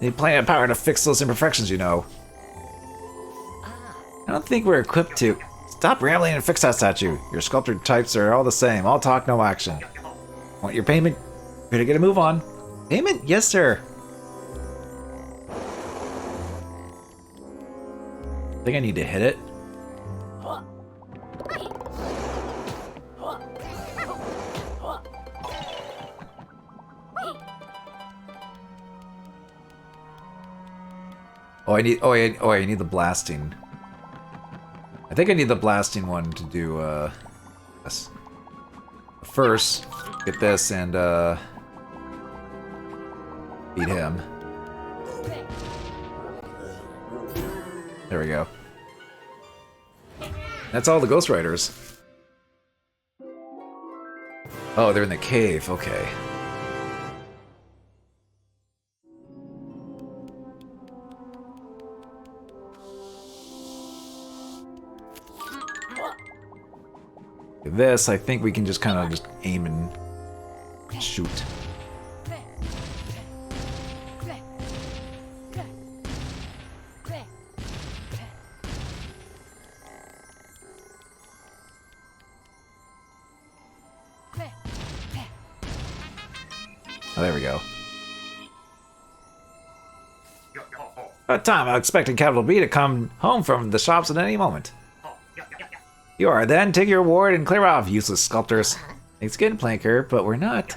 Need plenty of power to fix those imperfections, you know. I don't think we're equipped to. Stop rambling and fix that statue. Your sculptor types are all the same. All talk, no action. Want your payment? Better get a move on. Payment? Yes, sir. I think I need to hit it. Oh, I need the blasting. I think I need the blasting one to do this. First, get this and beat him. There we go. That's all the Ghost Riders. Oh, they're in the cave. Okay. This, I think we can just kind of just aim and shoot. Oh, there we go. About time, I'm expecting Capital B to come home from the shops at any moment. You are, then take your reward and clear off, useless sculptors. Thanks again, Planker, but we're not.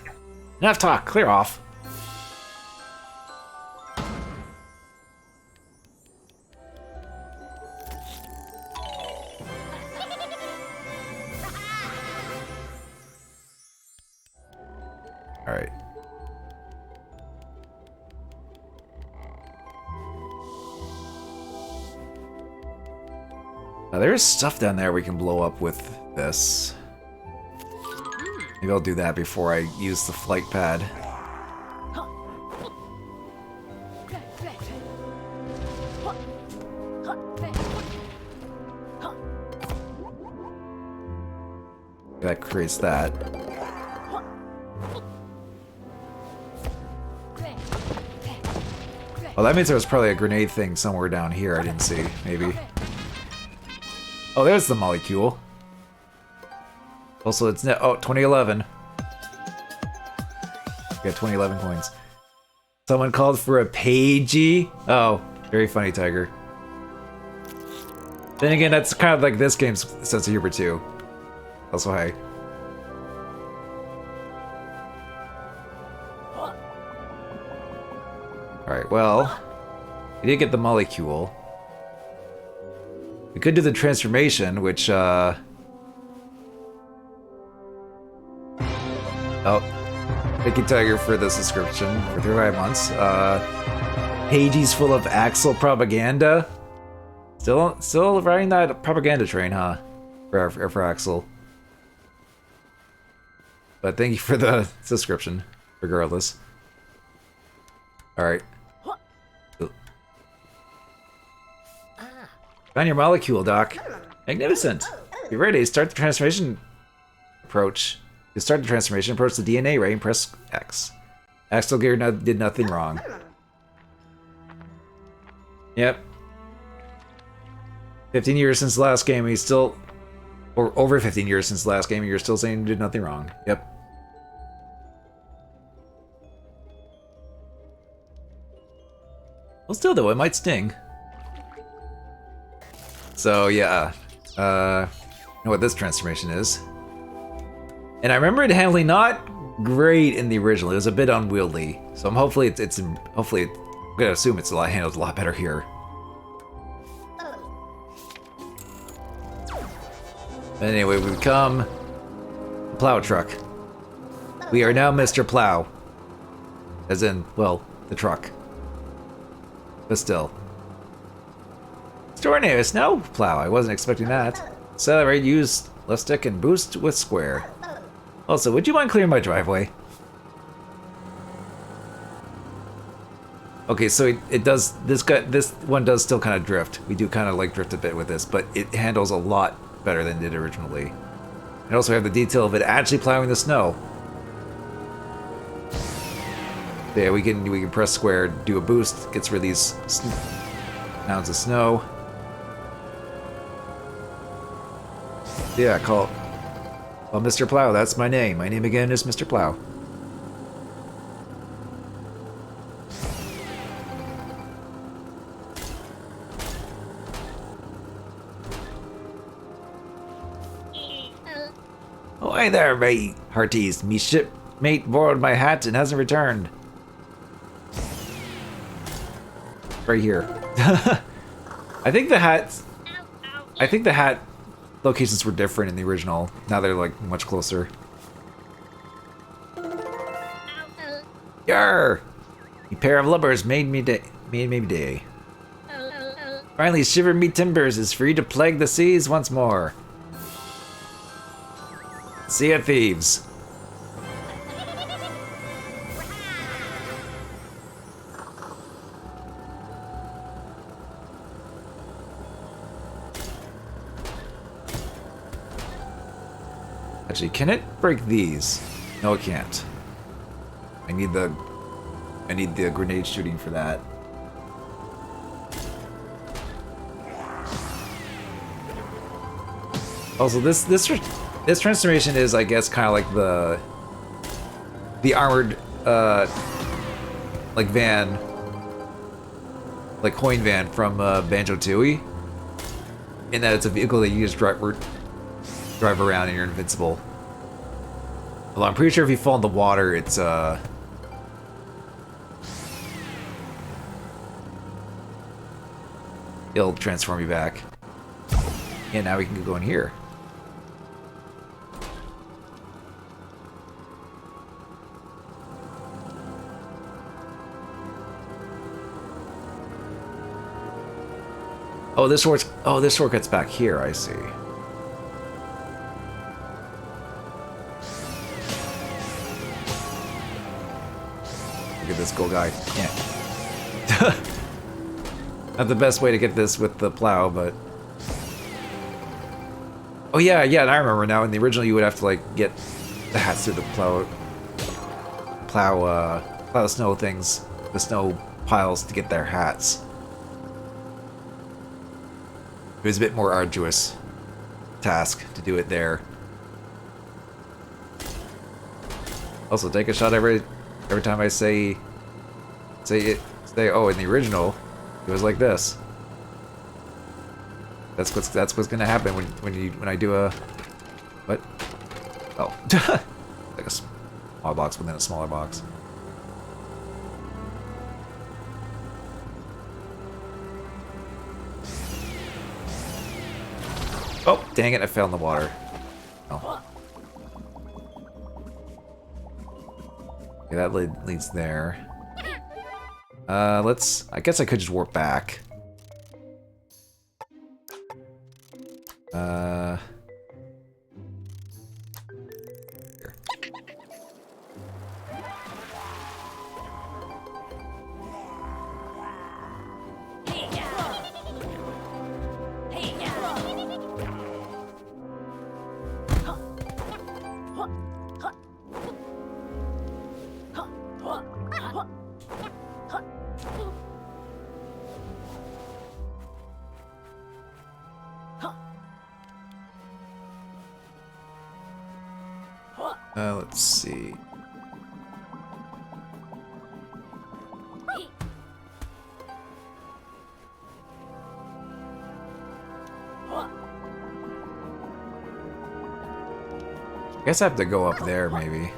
Enough talk, clear off. Alright. Now there's stuff down there we can blow up with this. Maybe I'll do that before I use the flight pad. That creates that. Oh, that means there was probably a grenade thing somewhere down here I didn't see, maybe. Oh, there's the molecule. Also, it's oh, 2011. Got 2011 coins. Someone called for a pagey. Oh, very funny, Tiger. Then again, that's kind of like this game's sense of humor too. Also, hey. Alright, well, we did get the molecule. We could do the transformation, which, oh. Thank you, Tiger, for the subscription for 35 months. Pages full of Axel propaganda. Still riding that propaganda train, huh? For Axel. But thank you for the subscription, regardless. Alright. Found your molecule, Doc. Magnificent. Be ready. Start the transformation approach. To start the transformation, approach the DNA ray and press X. Axel Gear did nothing wrong. Yep. 15 years since the last game, he's still... Or over 15 years since the last game, you're still saying you did nothing wrong. Yep. Well, still though, it might sting. So, yeah. I know what this transformation is. And I remember it handling not great in the original. It was a bit unwieldy. So I'm I'm gonna assume it's handled a lot better here. But anyway, we become a plow truck. We are now Mr. Plow. As in, well, the truck. But still. Extraordinary, snow plow. I wasn't expecting that. Accelerate, use left stick, and boost with square. Also, would you mind clearing my driveway? Okay, so it does. This one does still kind of drift. We do kind of like drift a bit with this, but it handles a lot better than it did originally. And also have the detail of it actually plowing the snow. Yeah, we can press square, do a boost, gets rid of these mounds of snow. Yeah, call. Well, Mr. Plow, that's my name. My name again is Mr. Plow. Oh, hey there, mate. Hearties. Me shipmate borrowed my hat and hasn't returned. Right here. I think the hat locations were different in the original. Now they're like much closer. Yarr! You pair of lubbers made me day. Finally, Shiver Me Timbers is free to plague the seas once more. Sea of Thieves. Actually, can it break these? No, it can't. I need the grenade shooting for that. Also, this transformation is, I guess, kind of like the armored like van, like coin van from Banjo-Tooie, in that it's a vehicle that you just drive around and you're invincible. Although I'm pretty sure if you fall in the water, it's it'll transform you back. Yeah, now we can go in here. Oh, this shortcut's back here, I see. Look at this cool guy. Yeah. Not the best way to get this with the plow, but... Oh yeah, and I remember now. In the original, you would have to like get the hats through the plow the snow things, the snow piles to get their hats. It was a bit more arduous task to do it there. Also, take a shot every time I say oh, in the original, it was like this. That's what's gonna happen when I do a what? Oh, like a small box within a smaller box. Oh, dang it! I fell in the water. Oh. Okay, that leads there. I guess I could just warp back. Here. Let's see. I guess I have to go up there, maybe.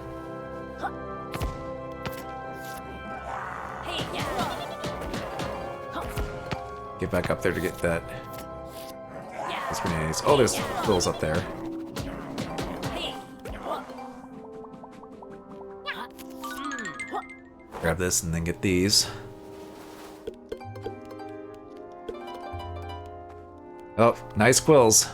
Get back up there to get that. Those grenades. Oh, there's bills up there. Grab this and then get these. Oh, nice quills.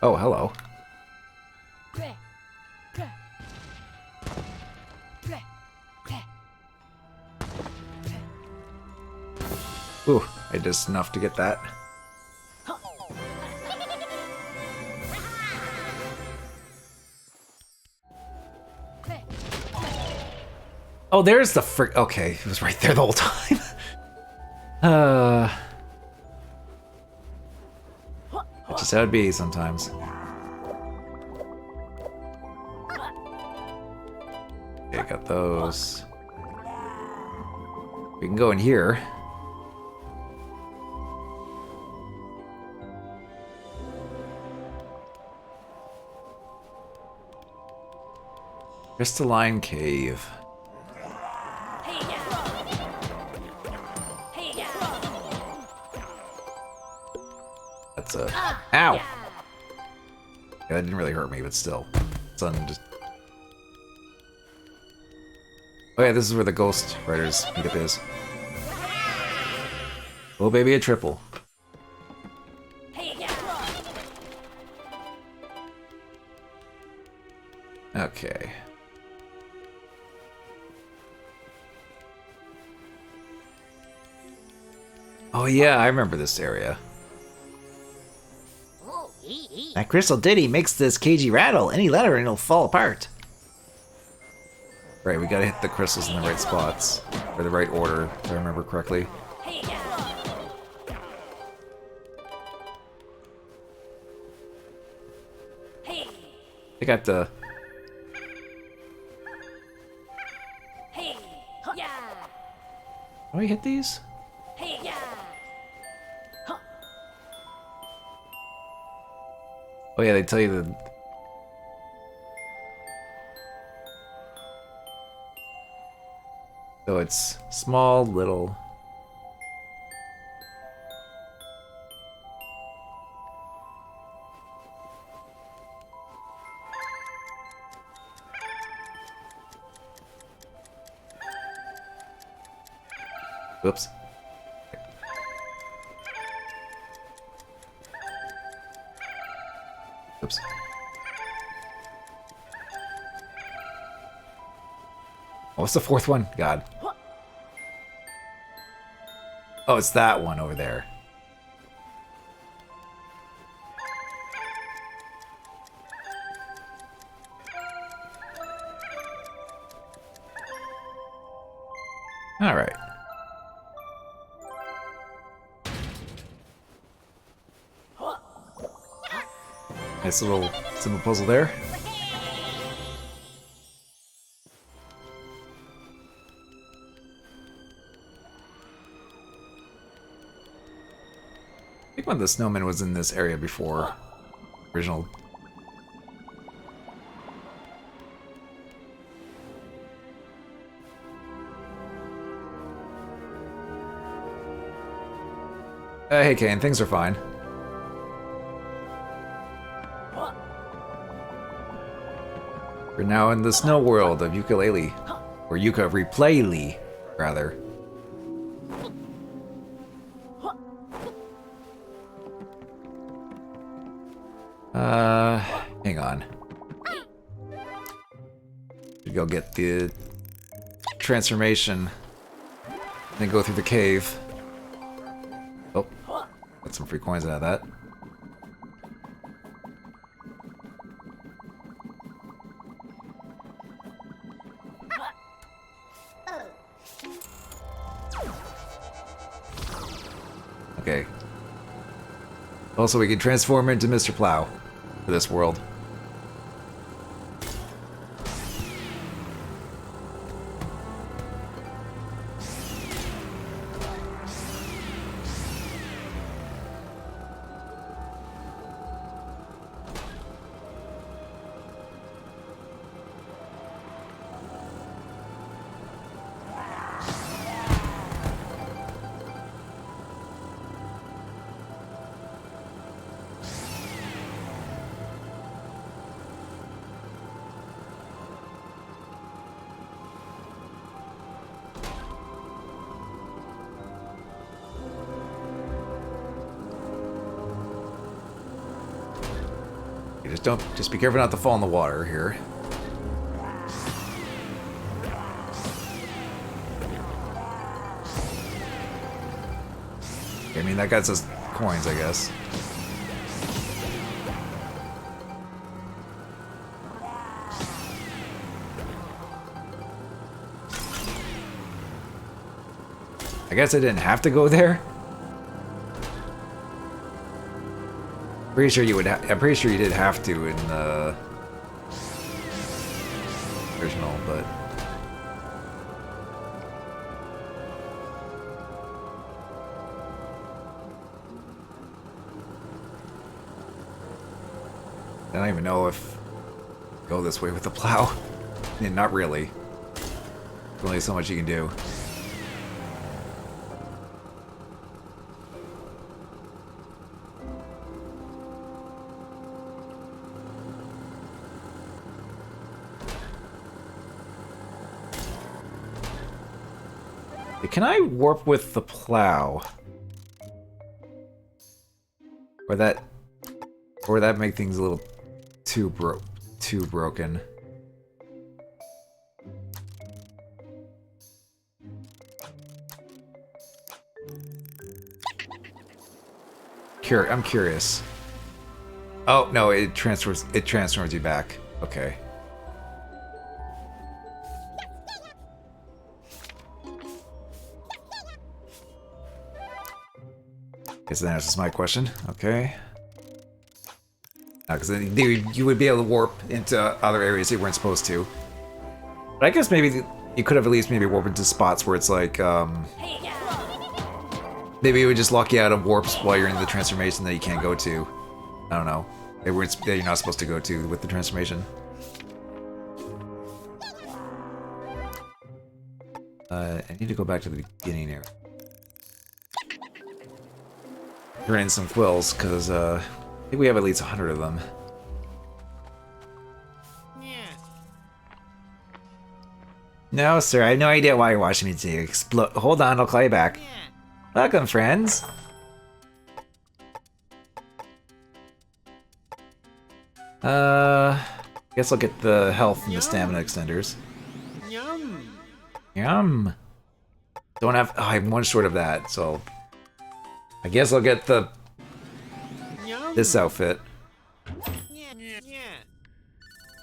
Oh, hello. Ooh, I just enough to get that. Oh, there's the frick. Okay, it was right there the whole time. That's just how it be sometimes. Okay, got those. We can go in here. Crystalline Cave. That's a... Ow! Yeah, that didn't really hurt me, but still. Sun just... Oh yeah, this is where the Ghost Riders meetup is. Oh baby, a triple. Okay. Oh yeah, I remember this area. That crystal ditty makes this cagey rattle. Any letter and it'll fall apart. Right, we gotta hit the crystals in the right spots. Or the right order, if I remember correctly. I got the... How do I hit these? Oh yeah, they tell you the... So it's small, little... Whoops. Oops. What's the fourth one? God. Oh, it's that one over there. All right. Nice little simple puzzle there. I think one of the snowmen was in this area before. Original. Hey Kane, things are fine. We're now in the snow world of Yooka-Laylee. Or Yooka-Replaylee, rather. Hang on. We go get the transformation, then go through the cave. Oh, got some free coins out of that. Okay. Also, we can transform into Mr. Plow for this world. Just be careful not to fall in the water here. I mean, that gets us coins, I guess. I guess I didn't have to go there. Pretty sure you would. I'm pretty sure you did have to in the original, but I don't even know if go this way with the plow. Yeah, not really. There's only so much you can do. Can I warp with the plow? Or that make things a little too broken? I'm curious. Oh no, it transfers you back. Okay. Guess that answers my question. Okay. Because then you would be able to warp into other areas you weren't supposed to. But I guess maybe you could have at least maybe warped into spots where it's like, maybe it would just lock you out of warps while you're in the transformation that you can't go to. I don't know. Where that you're not supposed to go to with the transformation. I need to go back to the beginning area. Turn in some quills, because I think we have at least 100 of them. No, sir, I have no idea why you're watching me today. Hold on, I'll call you back. Welcome, friends. Guess I'll get the health and the stamina extenders. Yum. Yum. Don't have. Oh, I'm one short of that, so I guess I'll get this outfit.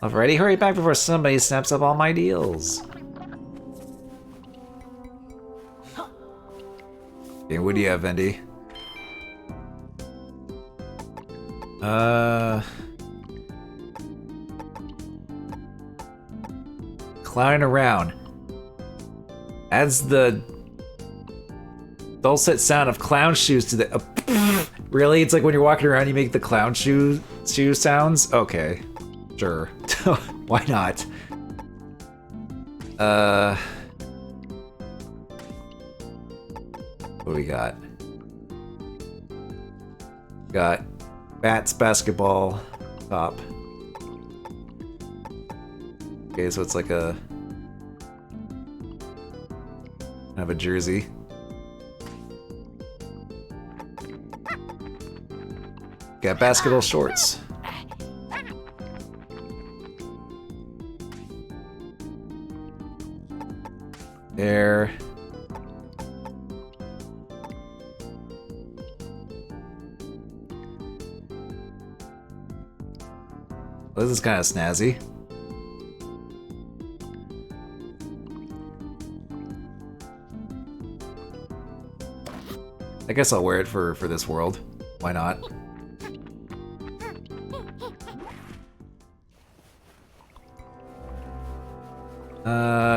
Alrighty, hurry back before somebody snaps up all my deals. Okay, what do you have, Vendy? Clowning around. Adds the dulcet sound of clown shoes to the... really? It's like when you're walking around you make the clown shoe sounds? Okay. Sure. Why not? What do we got? Got bats, basketball, top. Okay, so it's like a kind of a jersey. Got basketball shorts. There. Well, this is kind of snazzy. I guess I'll wear it for this world. Why not?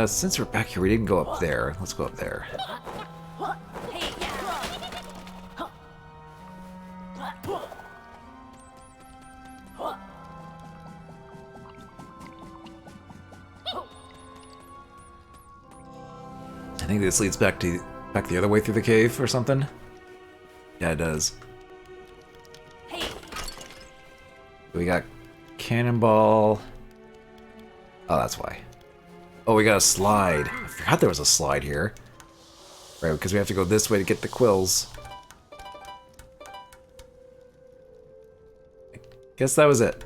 Since we're back here, we didn't go up there. Let's go up there. I think this leads back the other way through the cave or something. Yeah, it does. We got cannonball. Oh, that's why. Oh, we got a slide. I forgot there was a slide here. Right, because we have to go this way to get the quills. I guess that was it.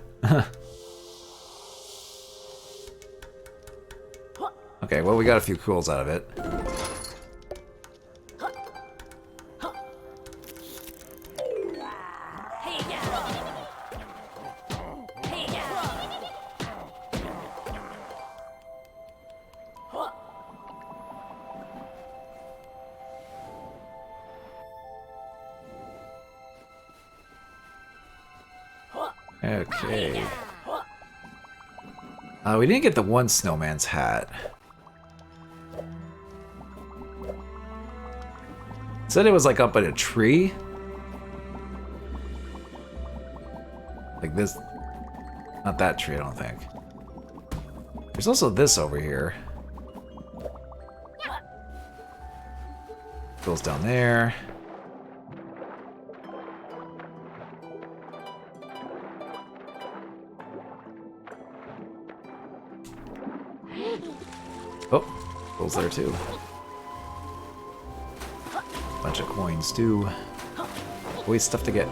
Okay, well, we got a few quills out of it. Okay. We didn't get the one snowman's hat. It said it was like up in a tree. Like this. Not that tree, I don't think. There's also this over here. Goes down there. Oh, goes there too. Bunch of coins too. Always stuff to get.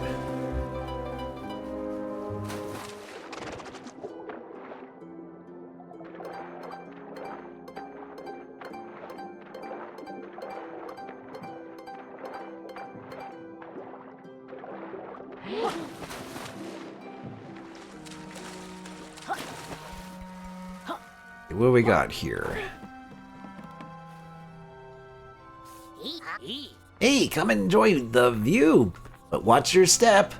What do we got here? Hey, come enjoy the view, but watch your step.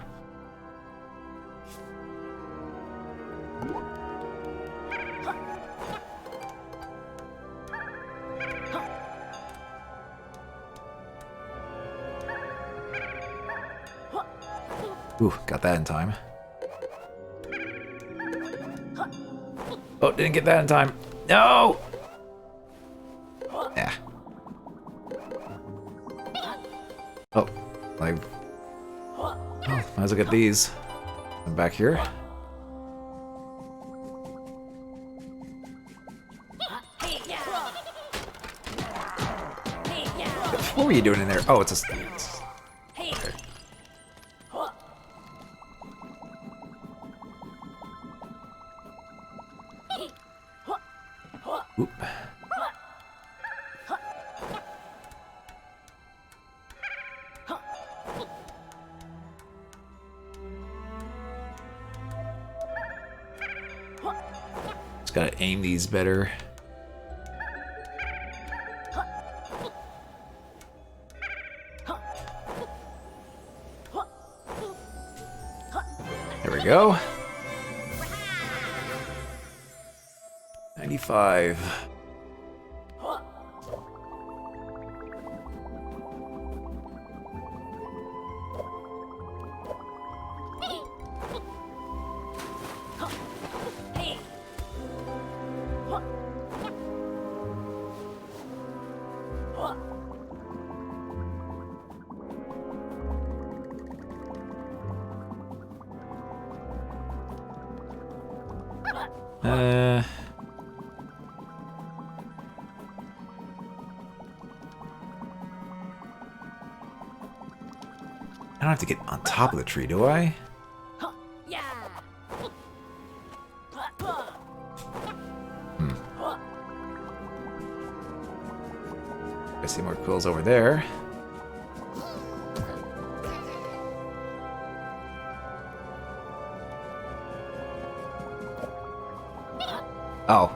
Ooh, got that in time. Oh, didn't get that in time. No! Yeah. Oh, might as well get these. I'm back here. What were you doing in there? Oh, it's a... Okay. Oop. Just gotta aim these better. There we go. 95. I don't have to get on top of the tree, do I? I see more quills over there. Oh.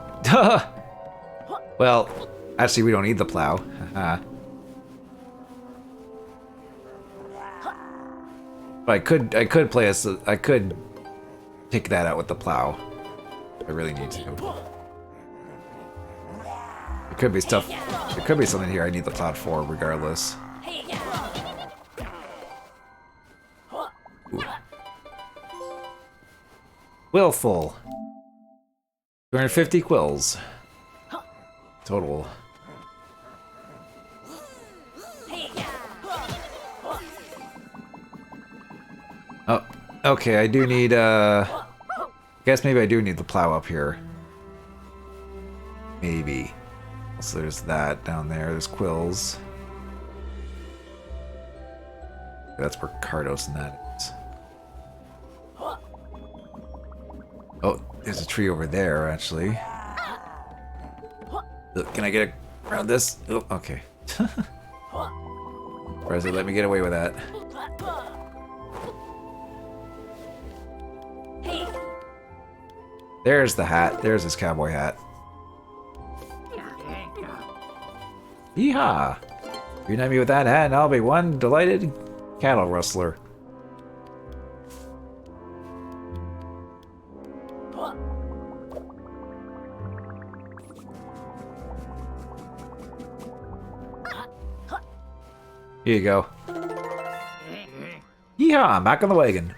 Well, actually we don't need the plow. But I could play as I could take that out with the plow. I really need to. There could be stuff. There could be something here I need the plow for, regardless. Ooh. Willful. 250 quills. Total. Oh, okay, I do need, I guess maybe I do need the plow up here. Maybe. So there's that down there, there's quills. That's where Cardos and that is. Oh, there's a tree over there, actually. Look, can I get around this? Oh, okay. Or does it let me get away with that? There's the hat. There's his cowboy hat. Yeehaw! Unite me with that hat and I'll be one delighted cattle rustler. Here you go. Yeehaw! I'm back on the wagon.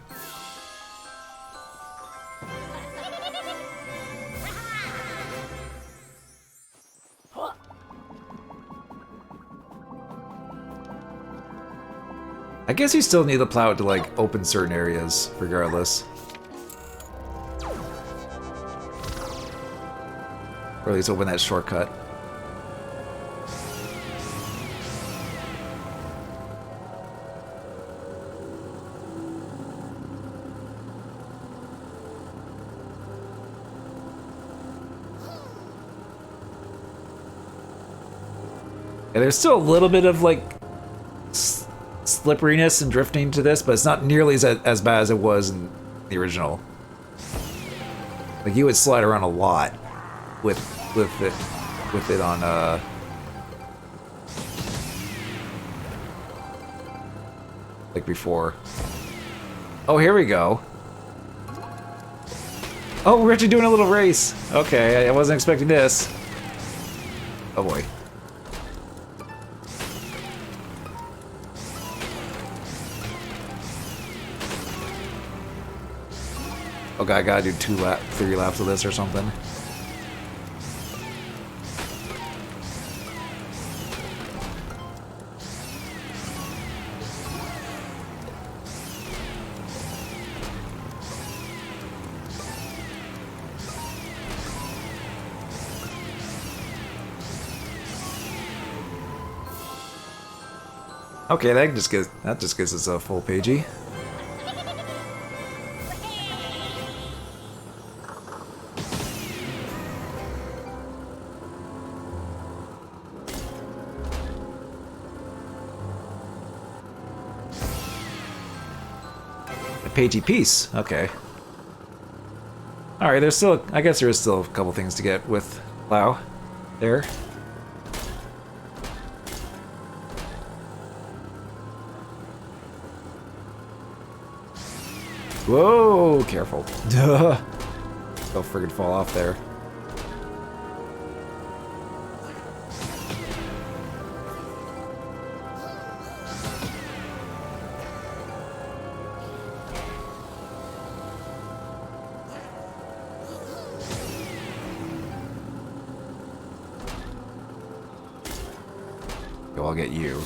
I guess you still need the plow to, like, open certain areas, regardless. Or at least open that shortcut. Yeah, there's still a little bit of, like, slipperiness and drifting to this, but it's not nearly as bad as it was in the original. Like, you would slide around a lot with it on like before. Oh, here we go. Oh, we're actually doing a little race. Okay, I wasn't expecting this. Oh boy. Okay, I gotta do 3 laps of this or something. Okay, that just gives us a full pagey. Pagey piece. Okay. Alright, there's still, I guess there is still a couple things to get with plow there. Whoa, careful. Duh. Don't friggin' fall off there. I'll get you.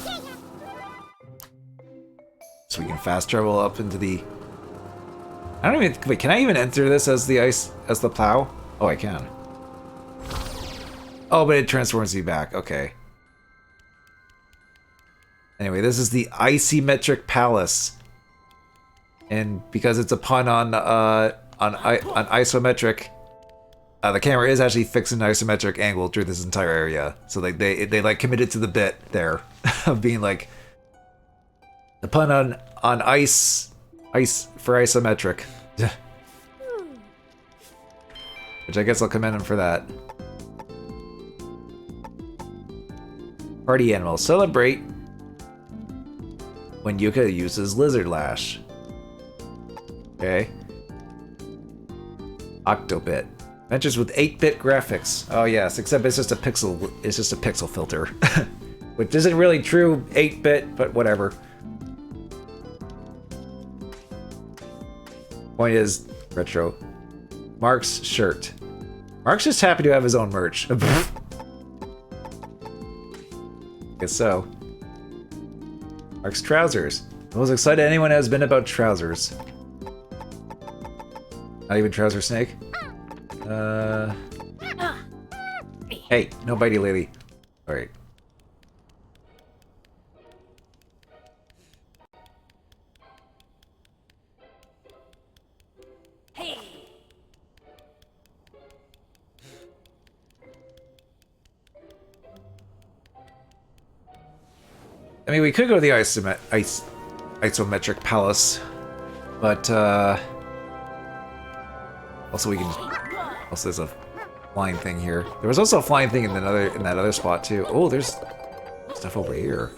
So we can fast travel up into the... I don't even... Wait, can I even enter this as the ice... as the plow? Oh, I can. Oh, but it transforms me back. Okay. Anyway, this is the Isometric Palace. And because it's a pun on isometric, the camera is actually fixed in an isometric angle through this entire area. So like they like committed to the bit there of being like the pun on ice for isometric. Which I guess I'll commend him for that. Party animals celebrate when Yooka uses Lizard Lash. Okay. Octobit. Adventures with 8-bit graphics. Oh yes, except it's just a pixel filter. Which isn't really true 8-bit, but whatever. Point is, retro. Mark's shirt. Mark's just happy to have his own merch. Guess so. Mark's trousers. The most excited anyone has been about trousers. Not even Trouser Snake? Hey, no bitey lady. Alright. Hey. I mean, we could go to the Isometric Palace, but, also we can... Also, there's a flying thing here. There was also a flying thing in that other spot, too. Oh, there's stuff over here.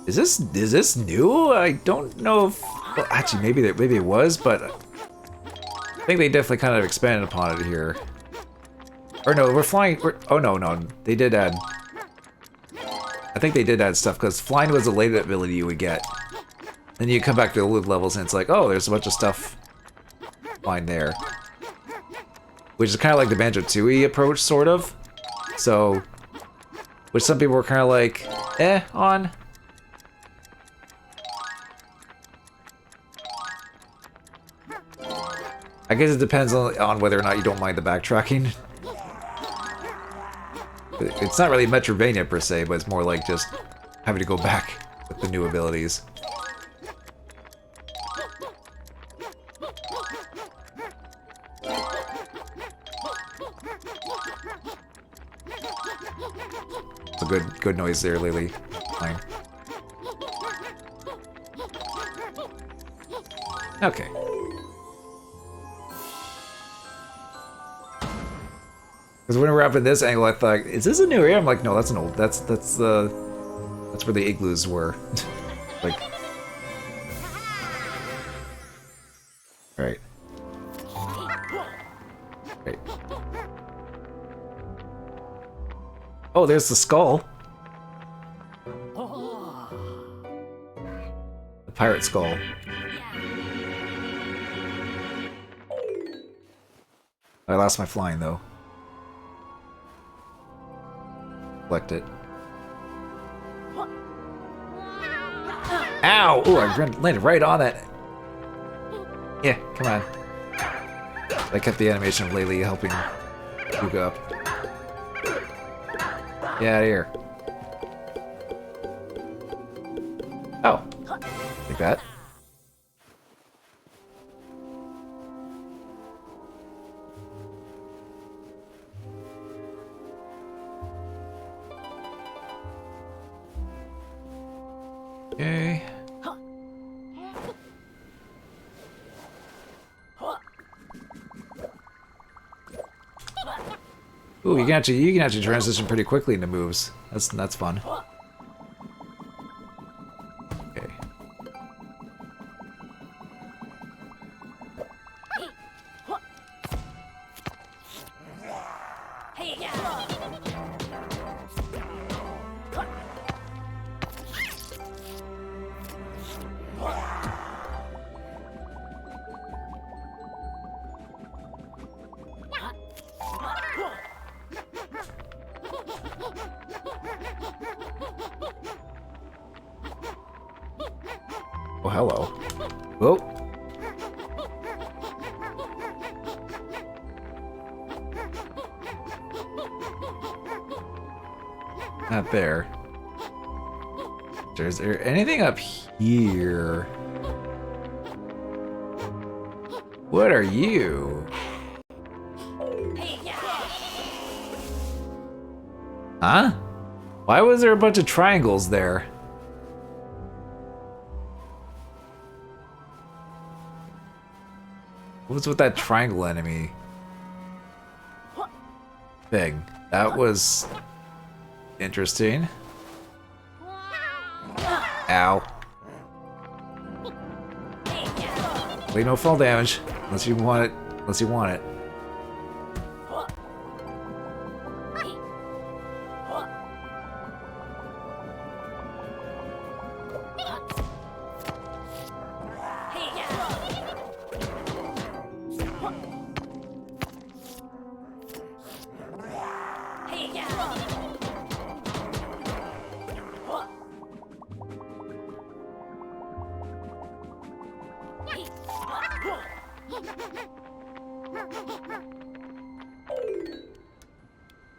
Is this new? I don't know if... Well, actually, maybe it was, but... I think they definitely kind of expanded upon it here. Or no, oh no, they did add... I think they did add stuff, because flying was a later ability you would get. Then you come back to the loop levels and it's like, oh, there's a bunch of stuff flying there. Which is kind of like the Banjo-Tooie approach, sort of. So, which some people were kind of like, on. I guess it depends on whether or not you don't mind the backtracking. It's not really Metroidvania per se, but it's more like just having to go back with the new abilities. A good noise there, Lily. Fine. Okay. Because when we were up in this angle, I thought, is this a new area? I'm like, no, that's an old. That's where the igloos were. Like, right. Right. Oh, there's the skull. The pirate skull. I lost my flying though. Collect it. Ow! Ooh, I landed right on that. Yeah, come on. I kept the animation of Laylee helping Yooka up. Get out of here. Oh. Like that. Okay. Ooh, you can actually transition pretty quickly into moves. That's fun. Okay. Oh, hello. Oh. Not there. Is there anything up here? What are you? Huh? Why was there a bunch of triangles there? What's with that triangle enemy thing? That was interesting. Ow. Wait, no fall damage. Unless you want it. Unless you want it.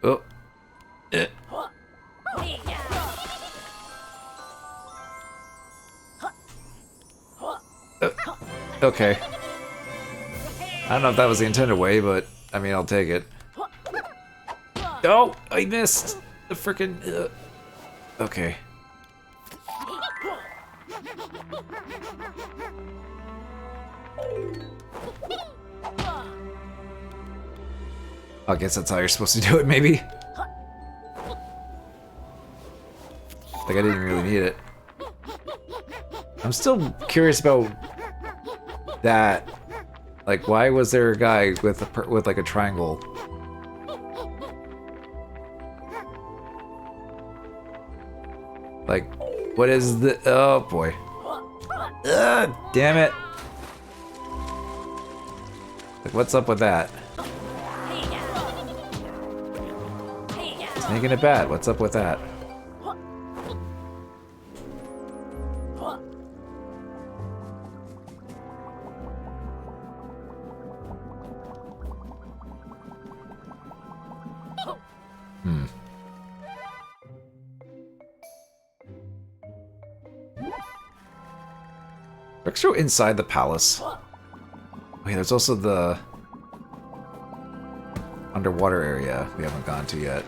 Oh. Okay. I don't know if that was the intended way, but I mean, I'll take it. Oh, I missed the frickin'. Okay. I guess that's how you're supposed to do it, maybe. Like, I didn't really need it. I'm still curious about that. Like, why was there a guy with like a triangle? Like, what is the? Oh boy! Ugh, damn it! Like, what's up with that? It's making it bad. What's up with that? Let's go inside the palace. Wait, there's also the underwater area we haven't gone to yet.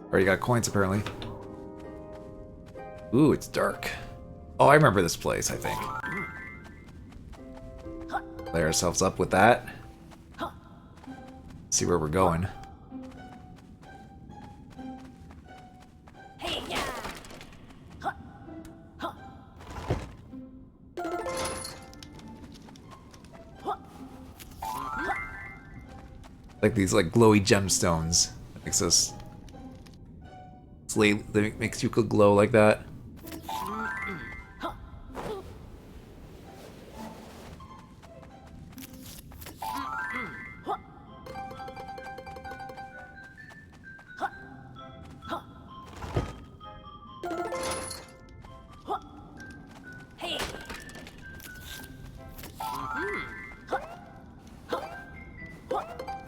Already got coins, apparently. Ooh, it's dark. Oh, I remember this place, I think. Play ourselves up with that. See where we're going. Like these like glowy gemstones. That makes us that makes Yooka glow like that.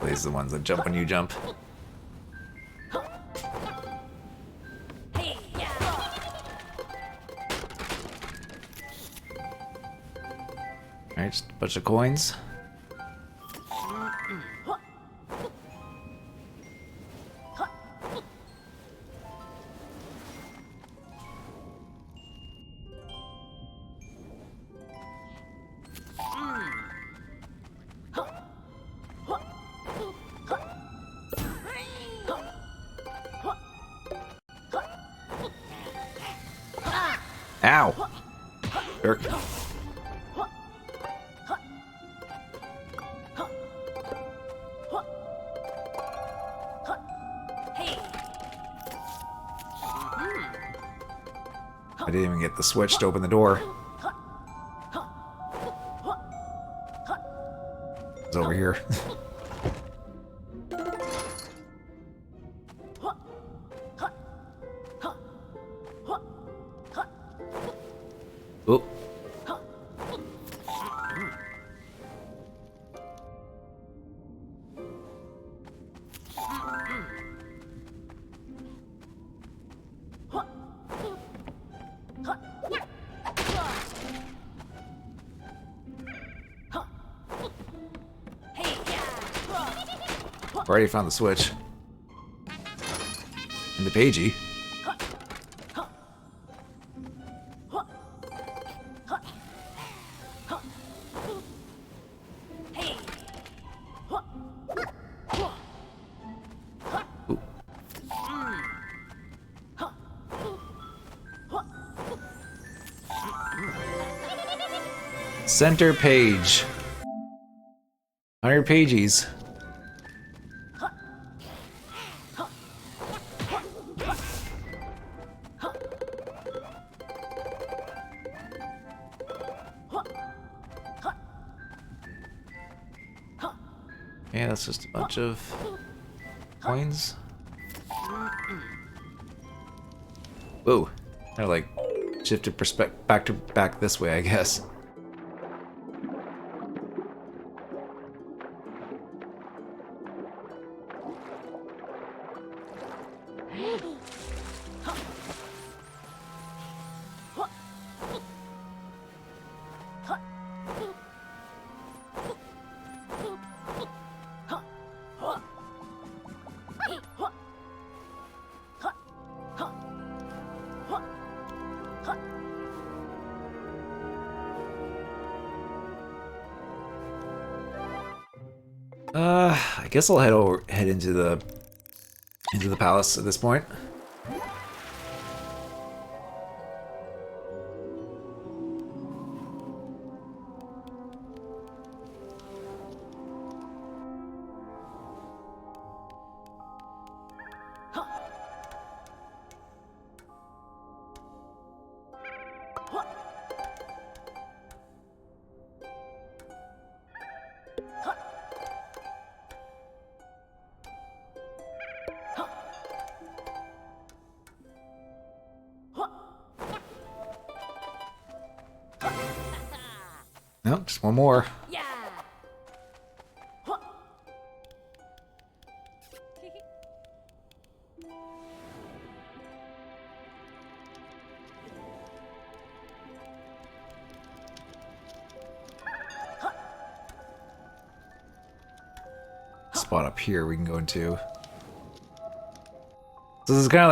These are the ones that jump when you jump. Alright, just a bunch of coins. Ow! Jerk. I didn't even get the switch to open the door. It's over here. Oh. Already found the switch. And the pagey. Ooh. Center page. 100 pages. Yeah, that's just a bunch of coins. Whoa. I like shifted perspective back this way, I guess. I guess I'll head into the palace at this point. Nope, just one more. Yeah. Spot up here we can go into. So this is kind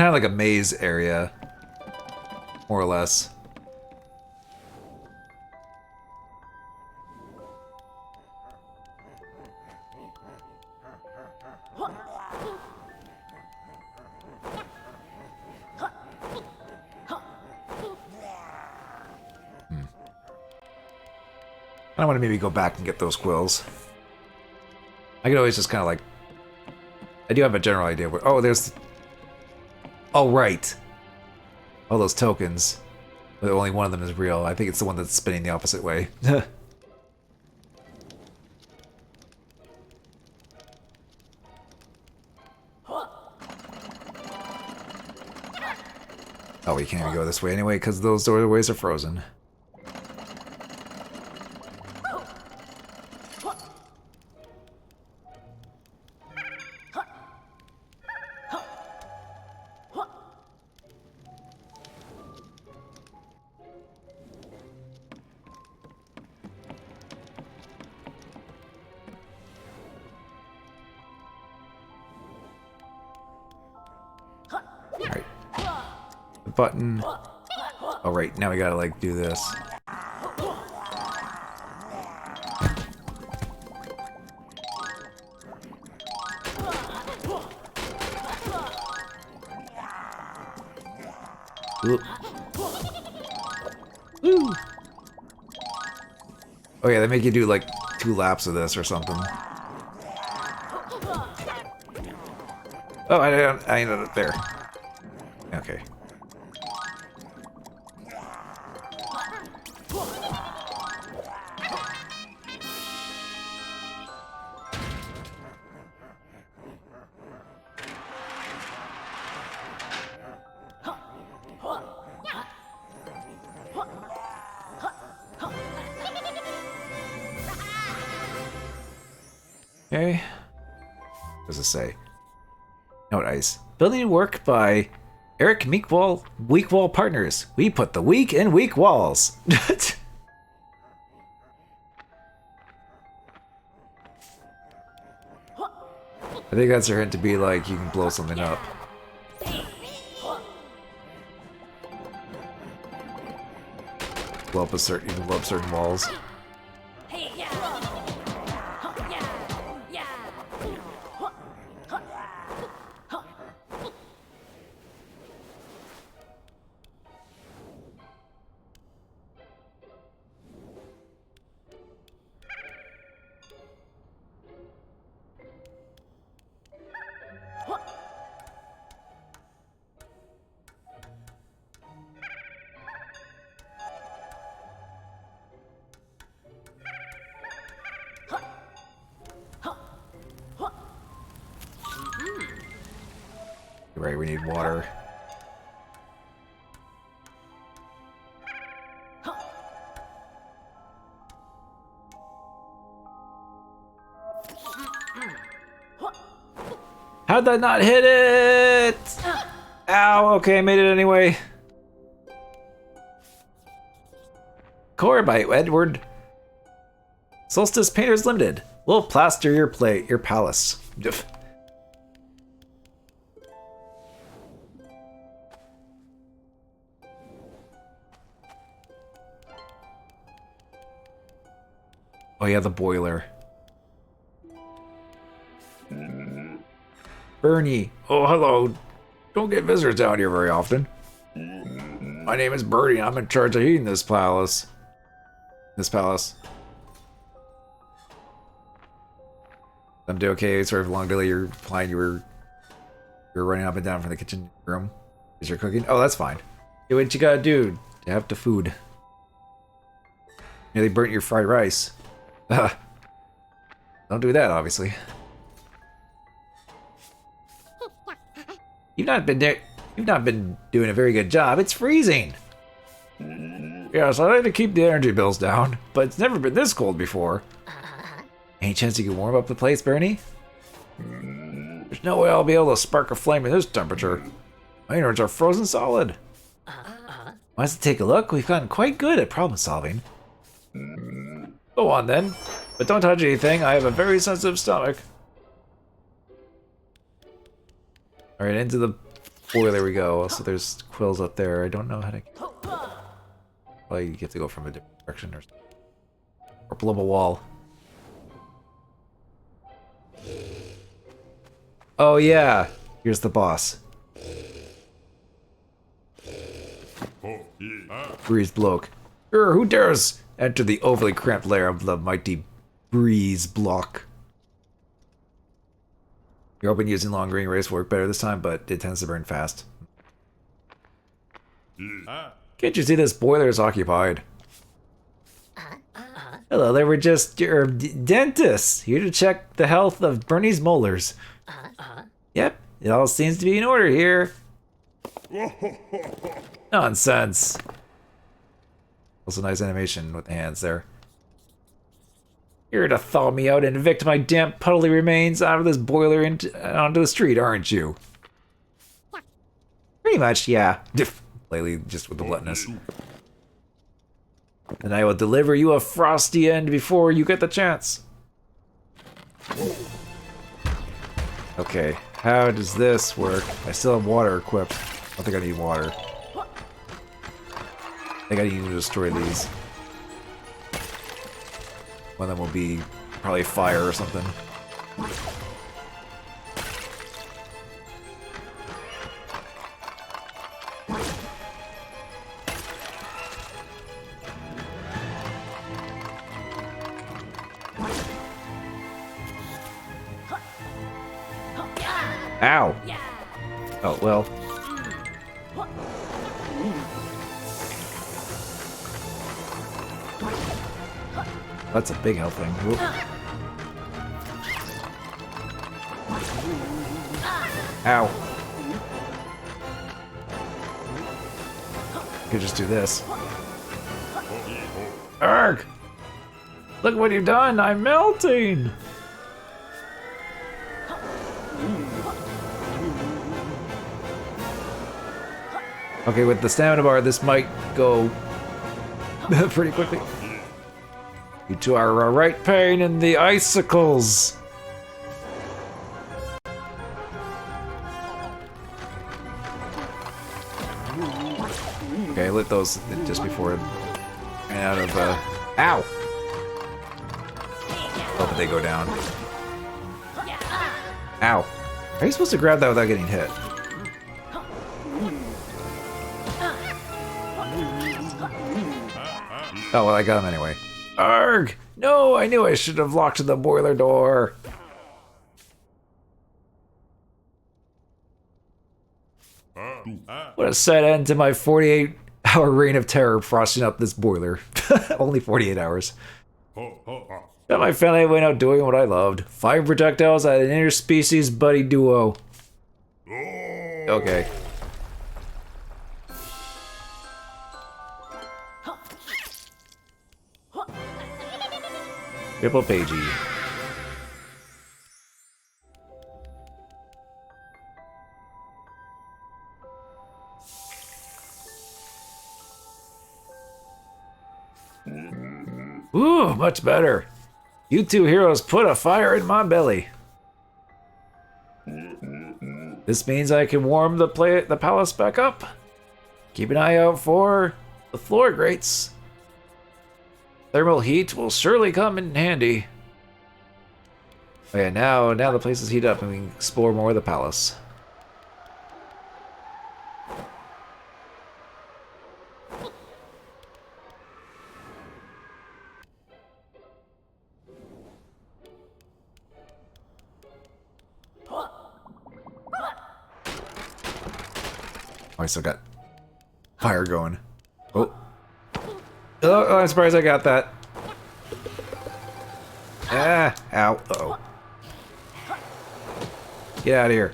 of like a maze area, more or less. I want to maybe go back and get those quills. I could always just kind of like... I do have a general idea where... Oh, there's... Oh, right. All those tokens. But only one of them is real. I think it's the one that's spinning the opposite way. Oh, we can't even go this way anyway because those doorways are frozen. Button. Oh, right, now we gotta like do this. Ooh. Woo. Oh yeah, they make you do like 2 laps of this or something. Oh, I ended up there. Okay. Okay. What does it say? Note ice. Building work by Eric Meekwall, Weak Wall Partners. We put the weak in weak walls. I think that's her hint to be like, you can blow something up. Blow up you can blow up certain walls. Right, we need water. How'd that not hit it? Ow, okay, I made it anyway. Core by Edward. Solstice Painters Limited. We'll plaster your palace. Oh yeah, the boiler. Bernie. Oh, hello. Don't get visitors down here very often. My name is Bernie. I'm in charge of heating this palace. I'm doing okay. Sort of long delay. You're fine. You're running up and down from the kitchen room. Is you're cooking? Oh, that's fine. Do what you gotta do to have the food. Nearly burnt your fried rice. Don't do that, obviously. You've not been doing a very good job. It's freezing. Yes, I like to keep the energy bills down, but it's never been this cold before. Any chance you can warm up the place, Bernie? There's no way I'll be able to spark a flame at this temperature. My innards are frozen solid. Why don't you take a look? We've gotten quite good at problem solving. Go on then, but don't touch anything. I have a very sensitive stomach. All right, into the boiler we go. Also, there's quills up there. I don't know how to. Well, you get to go from a different direction or blow up a wall. Oh yeah, here's the boss. Breeze bloke. Who dares enter the overly cramped lair of the mighty Breeze block? You're hoping using long green rays will work better this time, but it tends to burn fast. Can't you see this boiler is occupied? Hello there, we're just your dentists, here to check the health of Bernie's molars. Yep, it all seems to be in order here. Nonsense. Also nice animation with the hands there. You're to thaw me out and evict my damp, puddly remains out of this boiler onto the street, aren't you? Pretty much, yeah. Laylee, just with the bluntness. And I will deliver you a frosty end before you get the chance. Okay, how does this work? I still have water equipped. I don't think I need water. I think I need to destroy these. One of them will be probably fire or something. Ow! Oh, well. That's a big health thing. Whoop. Ow. I could just do this. Arg! Look what you've done! I'm melting! Okay, with the stamina bar, this might go pretty quickly. You two are a right pain in the icicles. Okay, I lit those just before it ran out of, ow! Oh, but they go down. Ow. Are you supposed to grab that without getting hit? Oh, well, I got him anyway. Arg! No, I knew I should have locked the boiler door. What a sad end to my 48-hour reign of terror frosting up this boiler. Only 48 hours. Got my family went out doing what I loved. Firing projectiles at an interspecies buddy duo. Okay. Triple pagey. Ooh, much better. You two heroes put a fire in my belly. This means I can warm the palace back up. Keep an eye out for the floor grates. Thermal heat will surely come in handy. Oh yeah, now the place is heated up and we can explore more of the palace. Oh, I still got fire going. Oh. Oh, I'm surprised I got that. Ah, ow, uh-oh. Get out of here.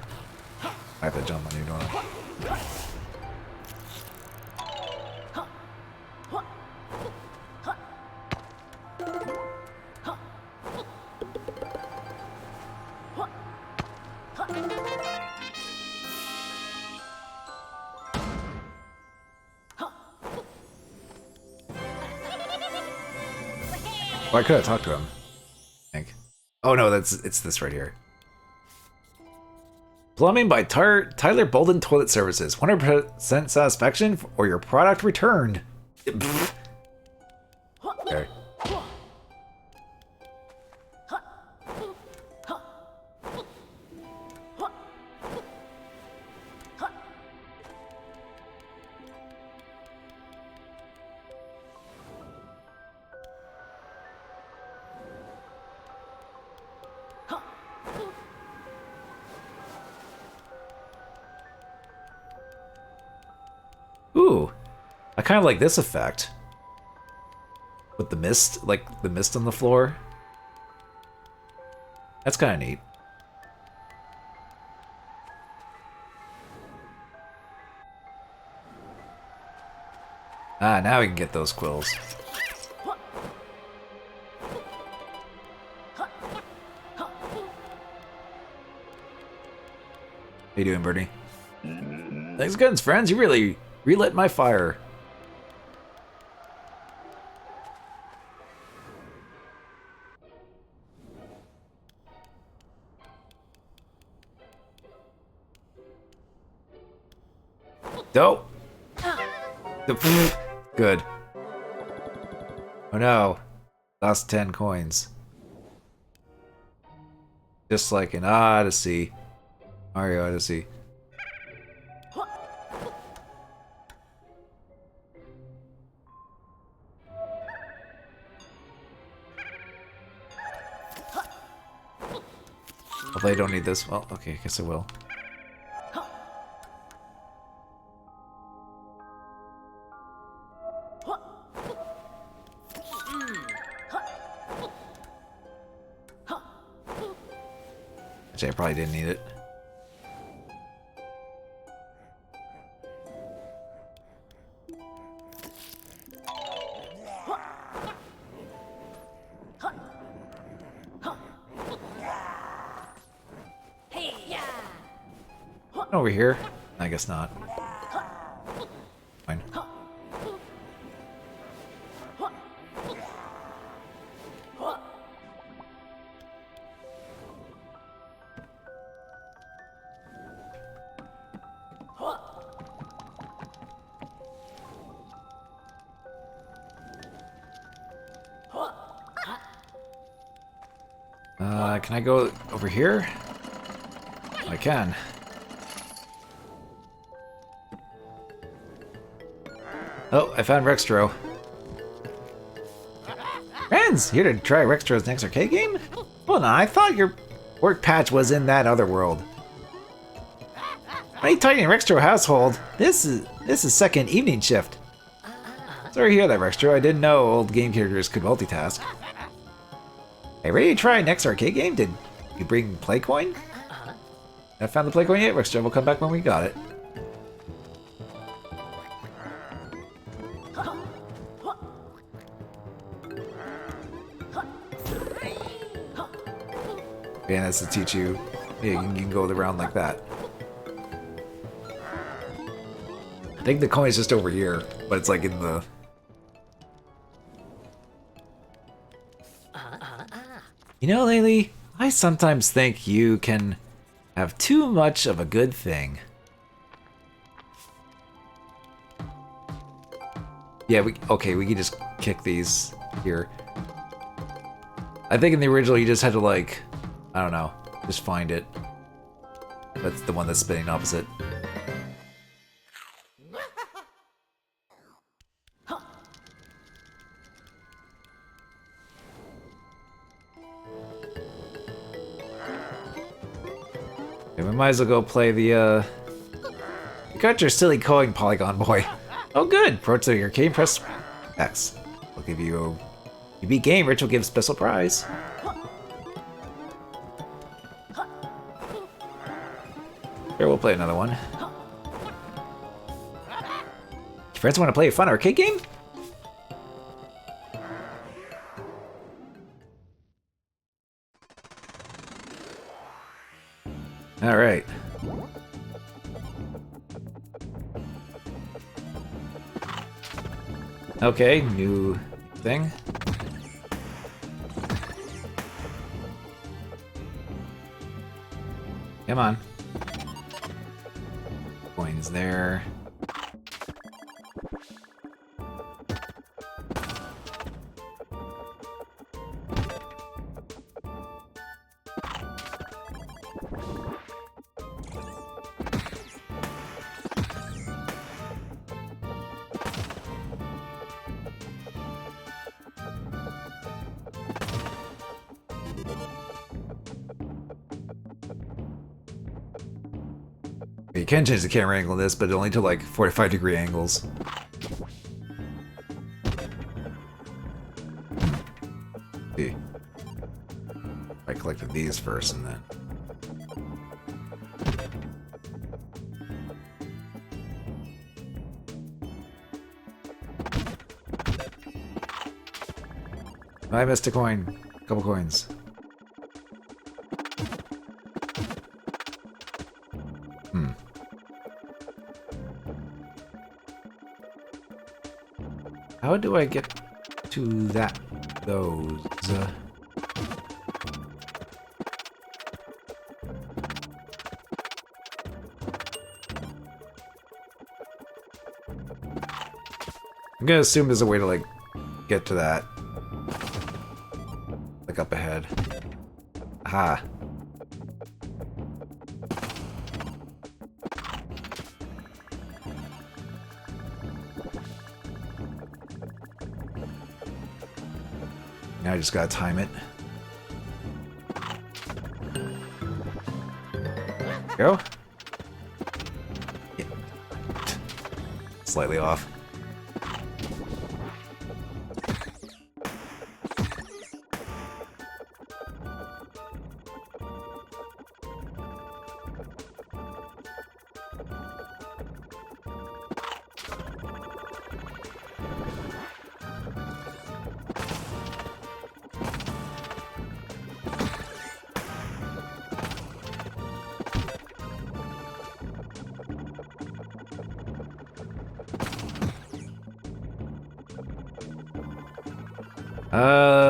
I have to jump on you, don't I? Well, I could have talked to him, I think. Oh no, it's this right here. Plumbing by Tyler Bolden Toilet Services. 100% satisfaction or your product returned. Okay. Ooh, I kind of like this effect. With the mist, like the mist on the floor. That's kind of neat. Ah, now we can get those quills. How you doing, Birdie? Thanks guns, friends. You really relit my fire. Dope. Good. Oh no. Lost 10 coins. Just like in Odyssey. Mario Odyssey. Hopefully I don't need this. Well, okay, I guess I will. Actually, I probably didn't need it. Over here? I guess not. Can I go over here? I can. Oh, I found Rextro. Friends, here to try Rextro's next arcade game? Well, no, I thought your work patch was in that other world. Hey, Tiny and Rextro household. This is second evening shift. Sorry to hear that, Rextro. I didn't know old game characters could multitask. Hey, ready to try next arcade game? Did you bring Playcoin? I found the Playcoin yet, Rextro. We'll come back when we got it. And that's to teach you, yeah, you can go around like that. I think the coin is just over here, but it's like in the... You know, Laylee, I sometimes think you can have too much of a good thing. Yeah, we can just kick these here. I think in the original you just had to, like, I don't know, just find it. That's the one that's spinning opposite. Okay, we might as well go play the, You got your silly coin, Polygon Boy. Oh good, approach the arcade, press X. I'll give you You beat game, Rich will give special prize. Here, we'll play another one. Your friends want to play a fun arcade game? Alright. Okay, new thing. Come on. Coins there. You can change the camera angle in this, but only to like 45-degree angles. See. I collected these first and then. I missed a coin. A couple coins. How do I get to those? I'm gonna assume there's a way to, like, get to that. Like, up ahead. Aha. Now I just gotta time it. Go. Yeah. Slightly off.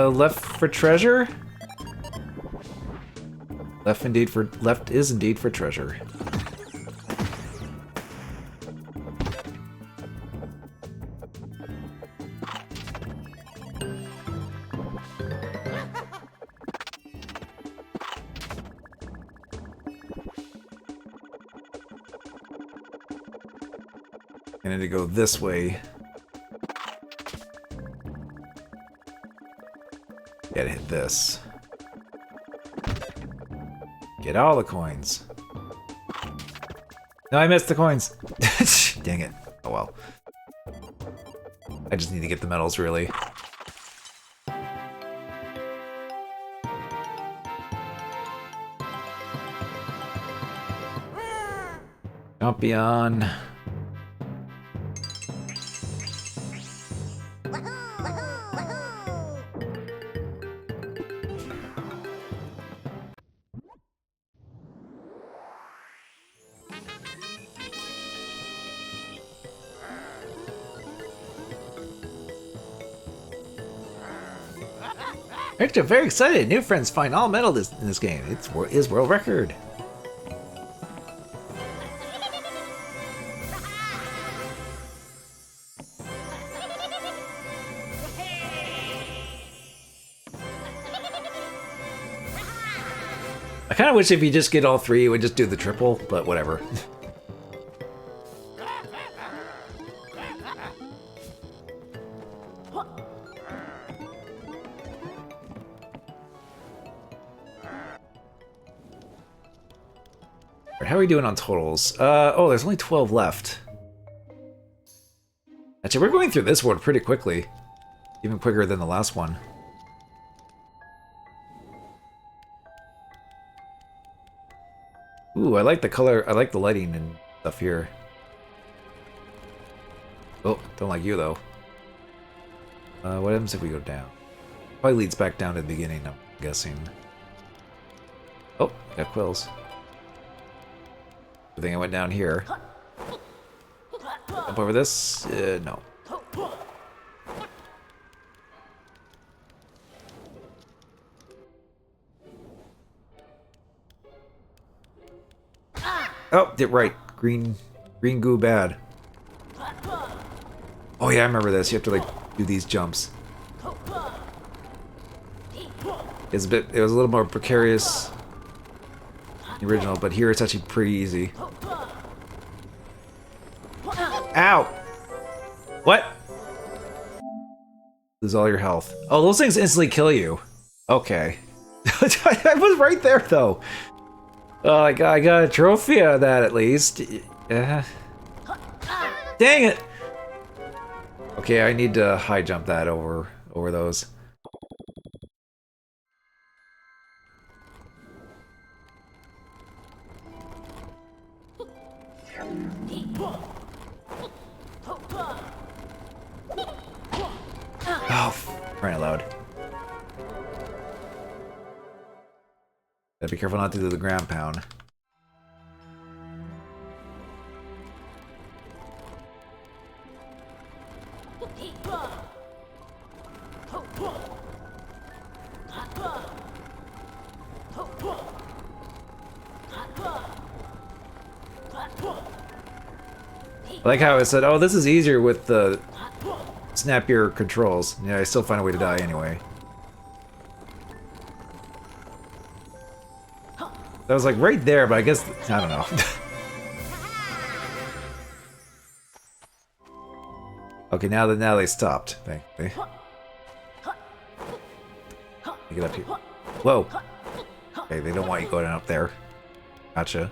Left for treasure? Left is indeed for treasure. I need to go this way. Gotta hit this. Get all the coins. No, I missed the coins. Dang it. Oh well. I just need to get the medals, really. Champion. Actually, I'm very excited. New friends find all medal in this game. It's his world record. I kind of wish if you just get all three, it would just do the triple, but whatever. How are we doing on totals? Oh, there's only 12 left. Actually, we're going through this world pretty quickly. Even quicker than the last one. Ooh, I like the color, I like the lighting and stuff here. Oh, don't like you though. What happens if we go down? Probably leads back down to the beginning, I'm guessing. Oh, got quills. I think I went down here. Up over this? No. Oh, did right. Green goo bad. Oh yeah, I remember this. You have to like do these jumps. It was a little more precarious in the original, but here it's actually pretty easy. Ow! What? Lose all your health. Oh, those things instantly kill you. Okay. I was right there though. Oh, I got a trophy out of that at least. Dang it! Okay, I need to high jump that over those. Oh, crying out loud. Gotta be careful not to do the ground pound. I like how it said, oh, this is easier with the snappier controls. Yeah, I still find a way to die anyway. That was like right there, but I guess, I don't know. Okay, now they stopped, thankfully. Get up here. Whoa! Okay, they don't want you going up there. Gotcha.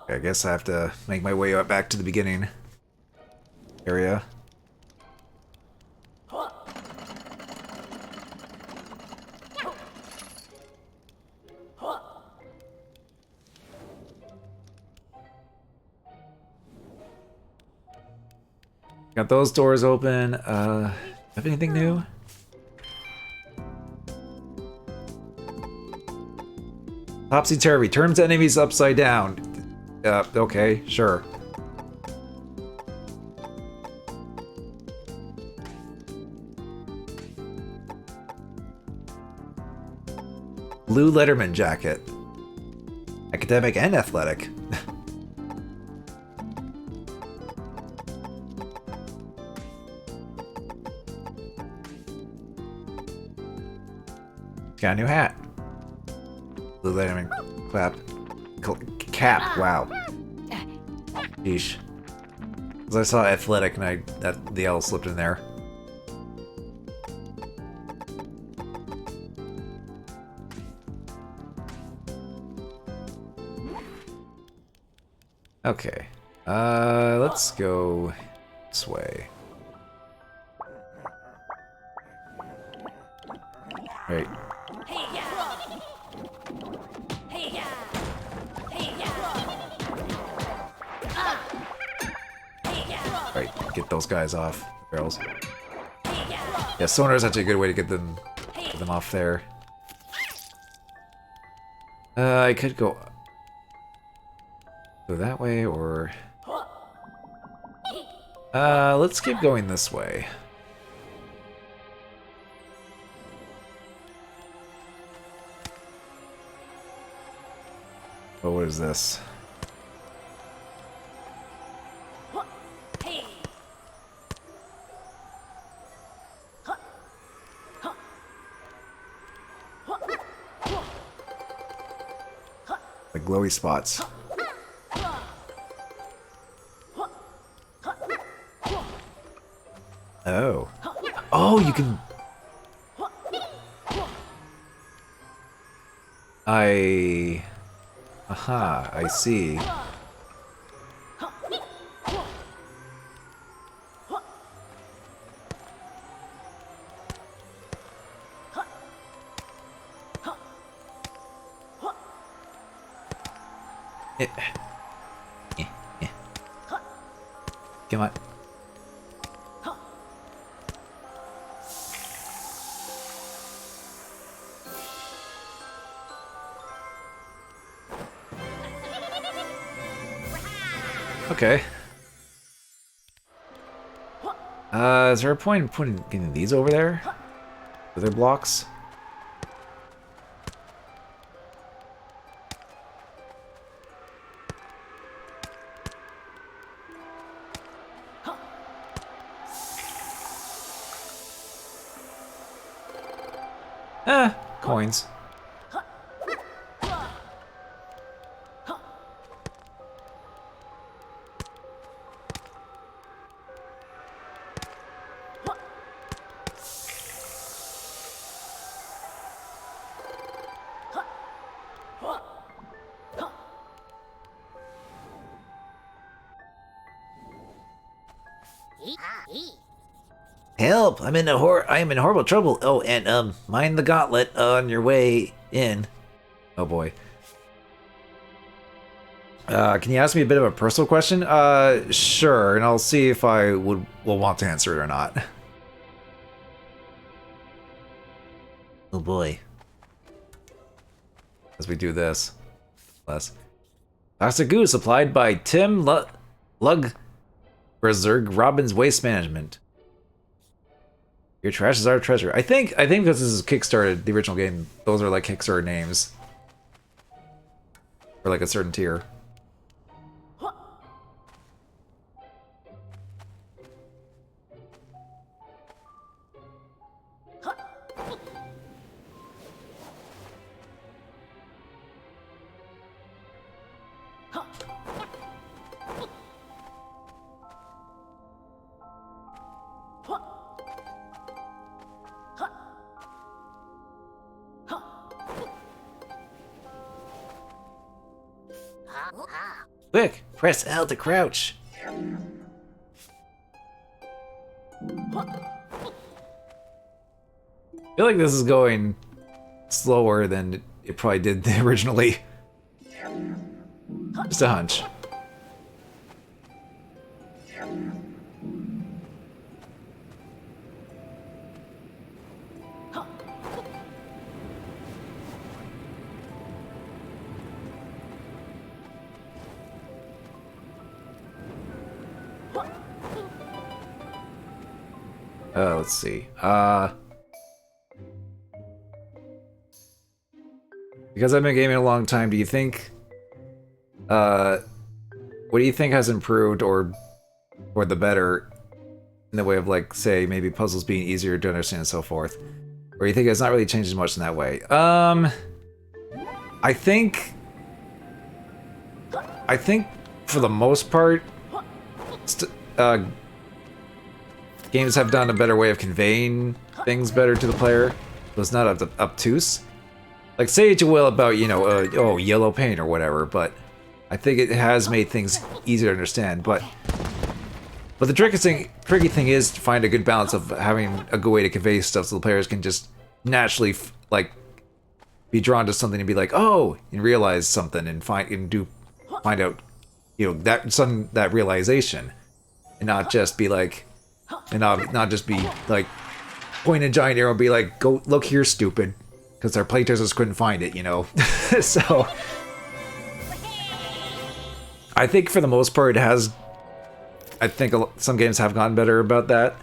Okay, I guess I have to make my way back to the beginning area. Got those doors open. Have anything new? Topsy-turvy. Turns enemies upside down. Okay, sure. Blue Letterman jacket. Academic and athletic. Got a new hat. Blue Letterman cap. Wow. Yeesh. Because I saw athletic and the L slipped in there. Okay. Let's go this way. Right. Right, get those guys off the barrels. Yeah, sonar is actually a good way to get them off there. I could go that way, or let's keep going this way. Oh, what is this? The glowy spots. Oh. Oh, you can... Aha, I see. Come on. Okay. Is there a point in getting these over there? Are there blocks? Coins. Help! I am in horrible trouble. Oh, and mind the gauntlet on your way in. Oh boy. Can you ask me a bit of a personal question? Sure, and I'll see if I will want to answer it or not. Oh boy. As we do this. Less. Toxic goo supplied by Tim Lugberg, Robbins Waste Management. Your trash is our treasure. I think because this is Kickstarted, the original game, those are like Kickstarter names. For like a certain tier. Quick, press L to crouch. I feel like this is going slower than it probably did originally. Just a hunch. Let's see. Because I've been gaming a long time, do you think what do you think has improved or the better in the way of, like, say, maybe puzzles being easier to understand and so forth? Or you think it's not really changed much in that way? I think for the most part, games have done a better way of conveying things better to the player. So it's not obtuse. Like, say what you will about, you know, oh, yellow paint or whatever, but I think it has made things easier to understand. But the tricky thing is to find a good balance of having a good way to convey stuff so the players can just naturally, like, be drawn to something and be like, oh, and realize something and find out, you know, that realization, and not just be like, not just be like, point a giant arrow and be like, go look here, stupid, because our playtesters couldn't find it, you know. So I think for the most part it has. I think some games have gotten better about that.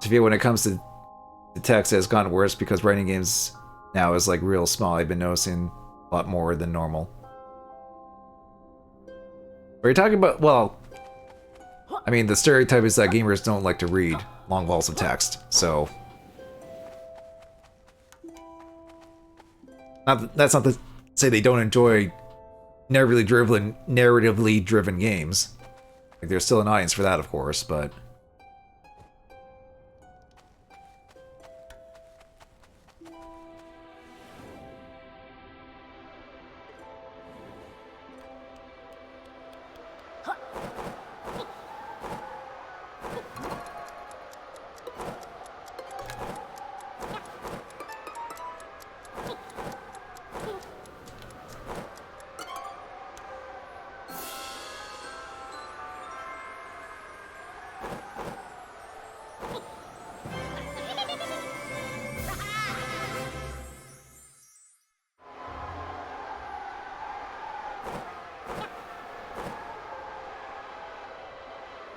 To feel when it comes to the text, it has gotten worse because writing games now is like real small. I've been noticing a lot more than normal. Are you talking about? Well, I mean, the stereotype is that gamers don't like to read long walls of text, so that's not to say they don't enjoy narratively driven games. Like, there's still an audience for that, of course, but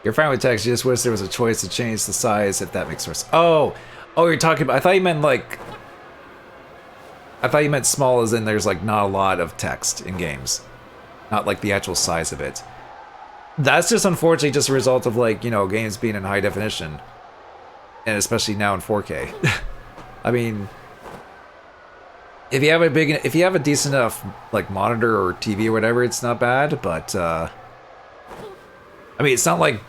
you're fine with text. You just wish there was a choice to change the size, if that makes sense. Oh, you're talking about. I thought you meant like. I thought you meant small, as in there's like not a lot of text in games, not like the actual size of it. That's just unfortunately just a result of, like, you know, games being in high definition, and especially now in 4K. I mean, if you have a decent enough like monitor or TV or whatever, it's not bad. But I mean, it's not like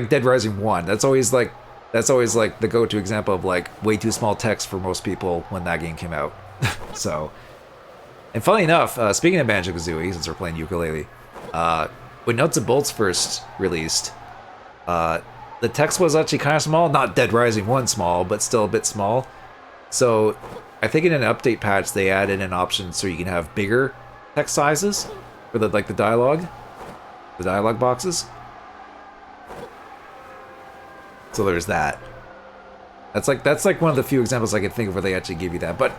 Dead Rising 1. That's always like the go-to example of like way too small text for most people when that game came out. So, and funny enough, speaking of Banjo-Kazooie, since we're playing Yooka-Laylee, when Nuts and Bolts first released, the text was actually kind of small. Not Dead Rising 1 small, but still a bit small. So I think in an update patch they added an option so you can have bigger text sizes for the dialogue boxes. So there's that. That's like one of the few examples I can think of where they actually give you that. But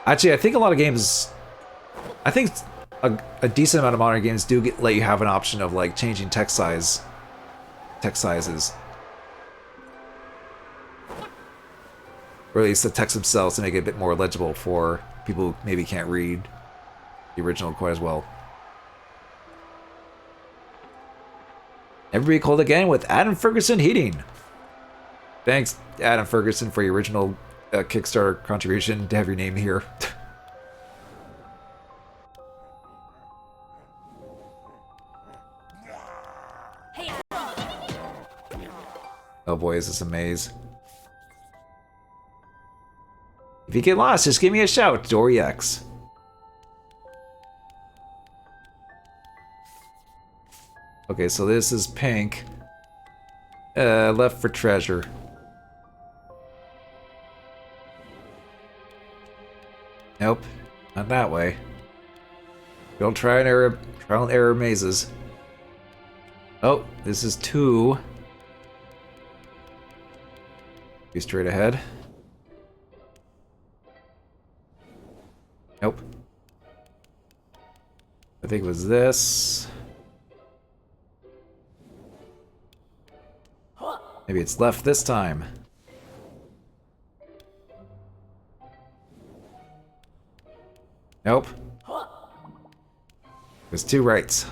actually, I think a lot of games, I think a decent amount of modern games do let you have an option of like changing text sizes, or at least the text themselves, to make it a bit more legible for people who maybe can't read the original quite as well. Everybody called again with Adam Ferguson Heating. Thanks, Adam Ferguson, for your original Kickstarter contribution to have your name here. Oh boy, is this a maze. If you get lost, just give me a shout, Dory X. Okay, so this is pink. Left for treasure. Nope, not that way. Don't try trial and error mazes. Oh, this is 2. Be straight ahead. Nope. I think it was this. Maybe it's left this time. Nope. There's 2 rights.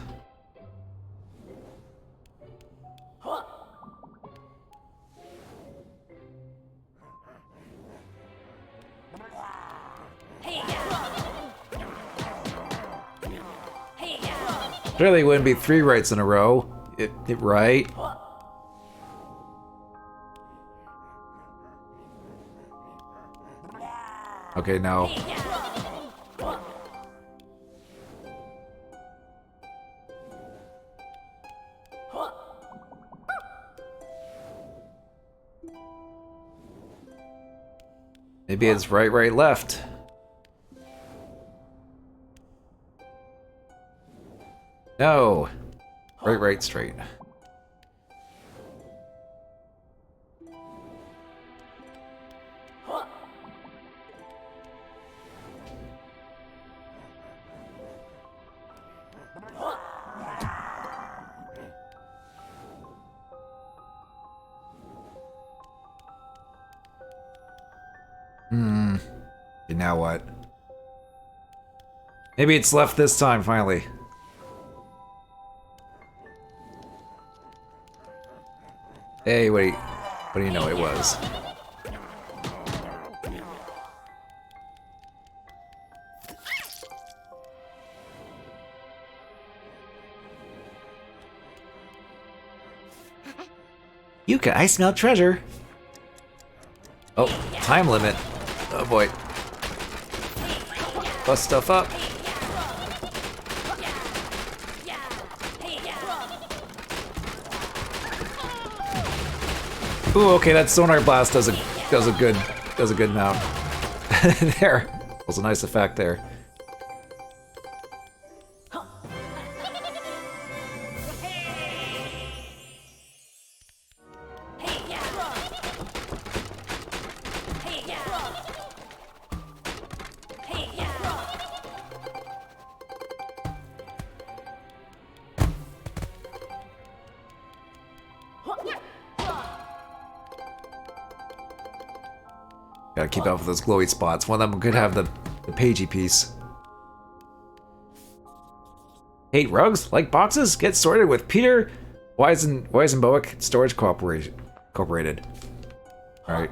Surely it wouldn't be 3 rights in a row. Right? Okay, no. Maybe it's right, right, left. No. Right, right, straight. Okay, now what? Maybe it's left this time, finally. Hey, what do you know it was? Yooka, I smell treasure. Oh, time limit. Oh boy. Bust stuff up. Ooh, okay, that sonar blast does a good amount. There. Was a nice effect there. Gotta keep up with those glowy spots. One of them could have the pagey piece. Hate rugs? Like boxes? Get sorted with Peter Weisenboick Storage Corporated. Alright.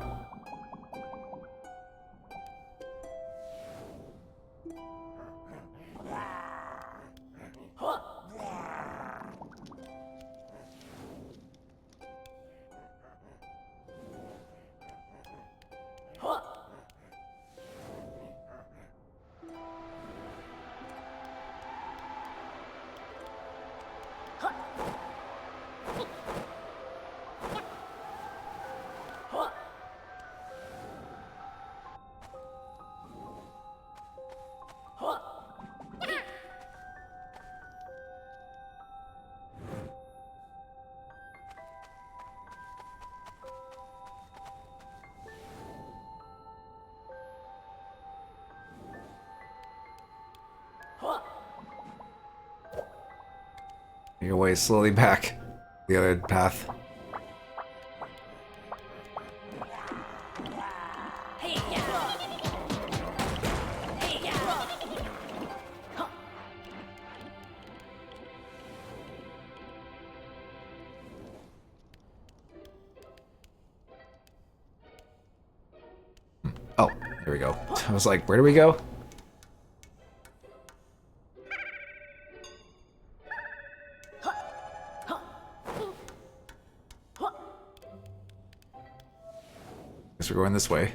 Your way slowly back the other path. Oh, there we go. I was like, where do we go? Guess we're going this way.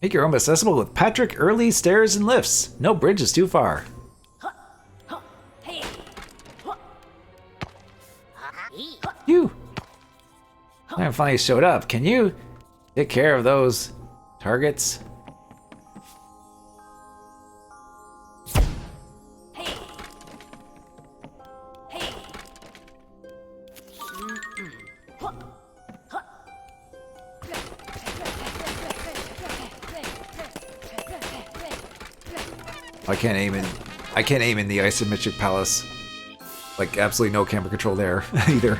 Make your home accessible with Patrick Early stairs and lifts. No bridge is too far. You! I finally showed up. Can you take care of those targets? I can't aim in the isometric palace. Like absolutely no camera control there either.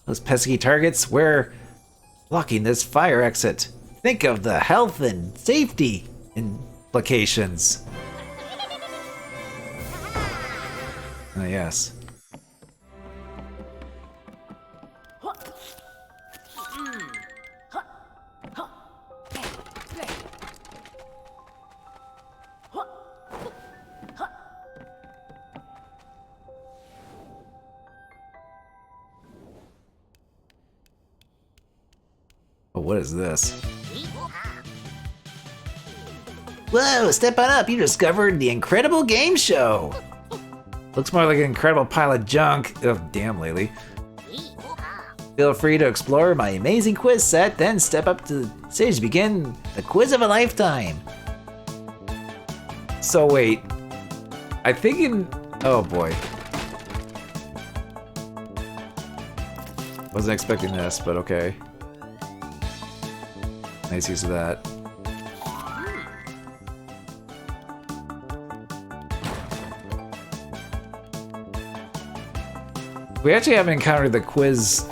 Those pesky targets, we're blocking this fire exit. Think of the health and safety implications. Ah, yes. what is this? Whoa, step on up, you discovered the incredible game show. Looks more like an incredible pile of junk. Oh, damn, Laylee. Feel free to explore my amazing quiz set, then step up to the stage to begin the quiz of a lifetime. So wait, I think in, oh boy. Wasn't expecting this, but okay. Nice use of that. We actually haven't encountered the quiz,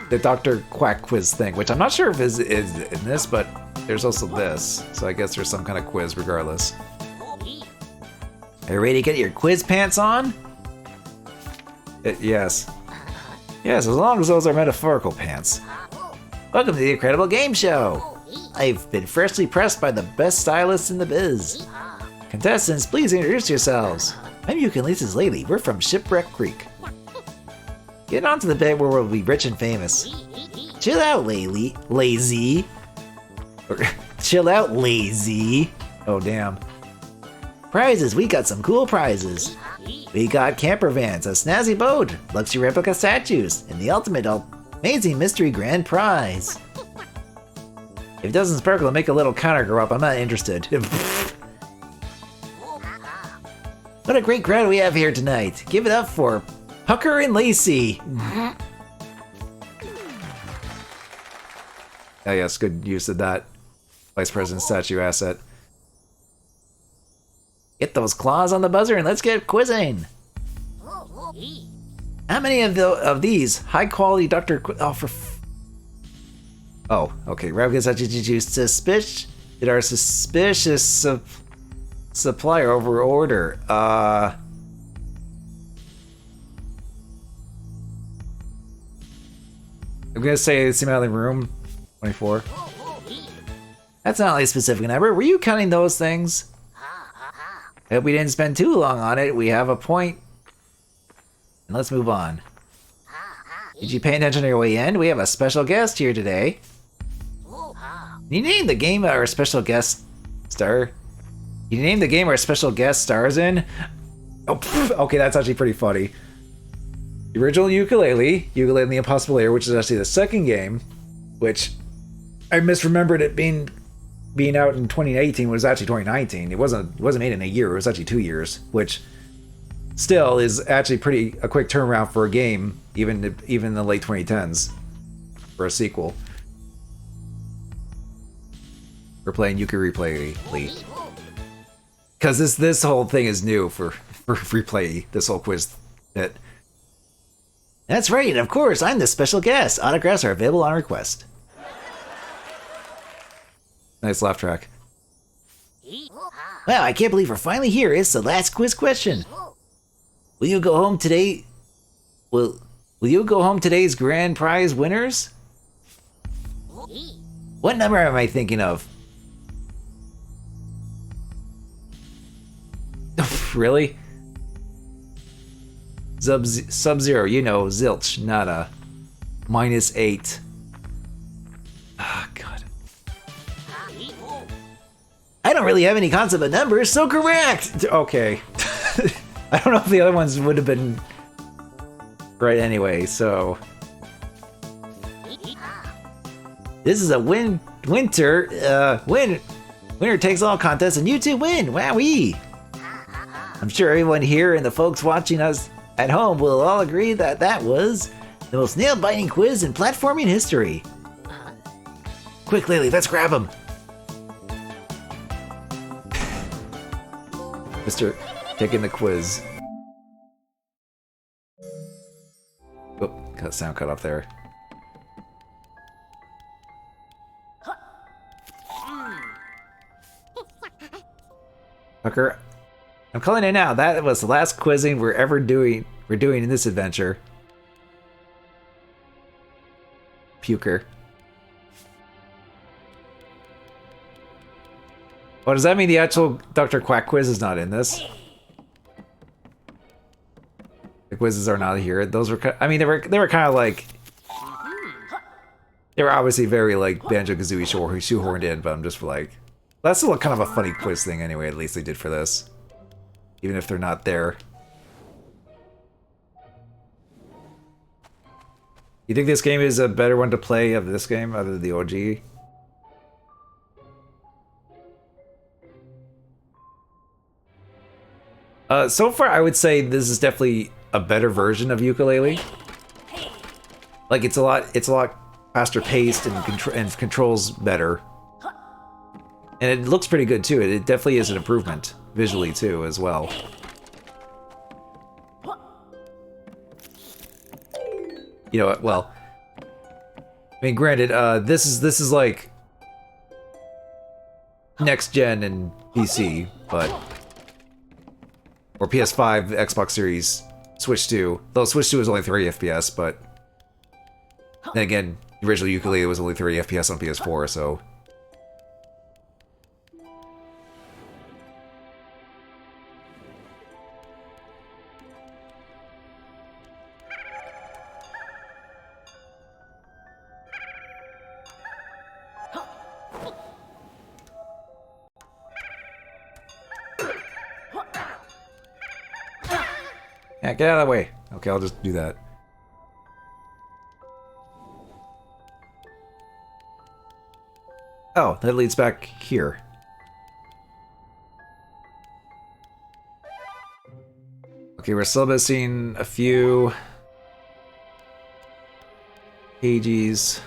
the Dr. Quack quiz thing, which I'm not sure if is in this, but there's also this. So I guess there's some kind of quiz regardless. Are you ready to get your quiz pants on? Yes. Yes, as long as those are metaphorical pants. Welcome to the incredible game show. I've been freshly pressed by the best stylists in the biz. Contestants, please introduce yourselves. I'm Yooka-Laylee. We're from Shipwreck Creek. Get on to the bit where we'll be rich and famous. Chill out, Laylee. Lazy. Chill out, lazy. Oh, damn. Prizes, we got some cool prizes. We got camper vans, a snazzy boat, luxury replica statues, and the ultimate amazing mystery grand prize. If it doesn't sparkle and make a little counter go up, I'm not interested. What a great crowd we have here tonight. Give it up for Pucker and Lacey. Oh yes, good use of that Vice President statue asset. Get those claws on the buzzer and let's get quizzing. How many of these high-quality Dr. Oh, okay. Rabbit suspicious? Did our suspicious supplier over order? I'm gonna say it's out of the room. 24. That's not a specific number. Were you counting those things? I hope we didn't spend too long on it. We have a point. And let's move on. Did you pay attention on your way in? We have a special guest here today. You named the game our special guest star. You named the game our special guest stars in? Oh, okay, that's actually pretty funny. The original Yooka-Laylee, Yooka-Laylee and the Impossible Lair, which is actually the second game, which I misremembered it being out in 2018, was actually 2019. It wasn't made in a year, it was actually 2 years, which still is actually a quick turnaround for a game, even in the late 2010s, for a sequel. We're playing Yooka-Replaylee. Because this whole thing is new for Replay, this whole quiz bit. That's right, of course, I'm the special guest. Autographs are available on request. Nice laugh track. Wow, I can't believe we're finally here. It's the last quiz question. Will you go home today? Will you go home today's grand prize winners? What number am I thinking of? Really? Sub-Zero, you know, zilch, nada. -8. Ah, God. I don't really have any concept of numbers, so correct! Okay. I don't know if the other ones would have been right anyway, so... This is a winner takes all contest and you two win! Wowee! I'm sure everyone here and the folks watching us at home will all agree that that was the most nail-biting quiz in platforming history. Quick, Laylee, let's grab him! Mr. taking the quiz. Oh, got sound cut off there. Tucker, I'm calling it now. That was the last quizzing we're doing in this adventure. Puker. Oh, does that mean the actual Dr. Quack quiz is not in this? The quizzes are not here. Those were, I mean, they were kind of like, They were obviously very like Banjo-Kazooie shoehorned in, but I'm just like, that's still kind of a funny quiz thing anyway. At least they did for this, even if they're not there. You think this game is a better one to play of this game other than the OG? So far, I would say this is definitely a better version of Yooka-Laylee. Like it's a lot faster paced and controls better, and it looks pretty good too. It definitely is an improvement visually too, as well. You know, well, I mean, granted, this is like next gen and PC, but or PS5, Xbox Series, Switch 2. Though Switch 2 is only 30 FPS, but then again, the original Yooka-Laylee was only 30 FPS on PS4, so. Yeah, get out of the way. Okay, I'll just do that. Oh, that leads back here. Okay, we're still missing a few pages.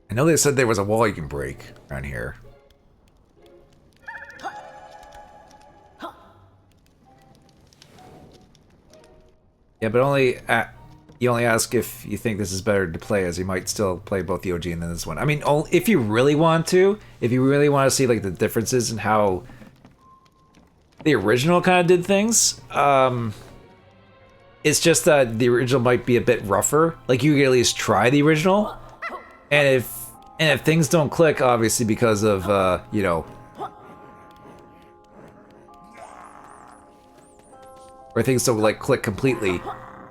I know they said there was a wall you can break around here. Yeah, but you only ask if you think this is better to play, as you might still play both the OG and then this one. I mean, if you really want to, if you really want to see like the differences in how the original kind of did things, it's just that the original might be a bit rougher. Like you can at least try the original, and if things don't click, obviously because of you know, or things don't like click completely,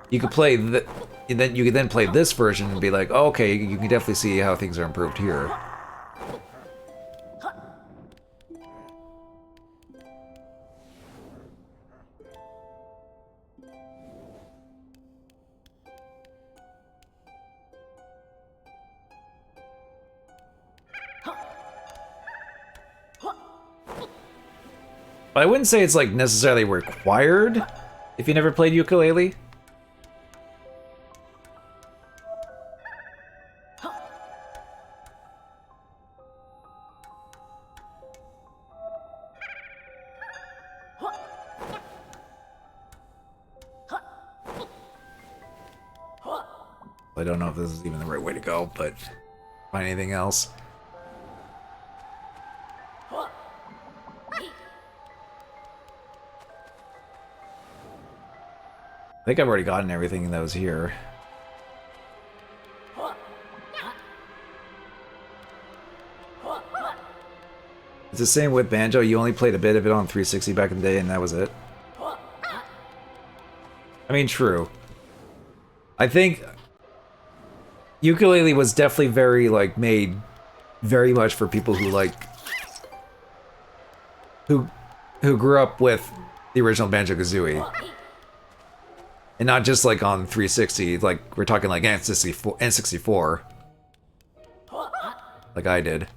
you could play you could then play this version and be like, oh, okay, you can definitely see how things are improved here. But I wouldn't say it's like necessarily required if you never played Yooka-Laylee. I don't know if this is even the right way to go, but find anything else. I think I've already gotten everything that was here. It's the same with Banjo. You only played a bit of it on 360 back in the day, and that was it. I mean, true. I think Yooka-Laylee was definitely very, like, made very much for people who, like, who grew up with the original Banjo-Kazooie. And not just, like, on 360, like, we're talking, like, N64. Like I did.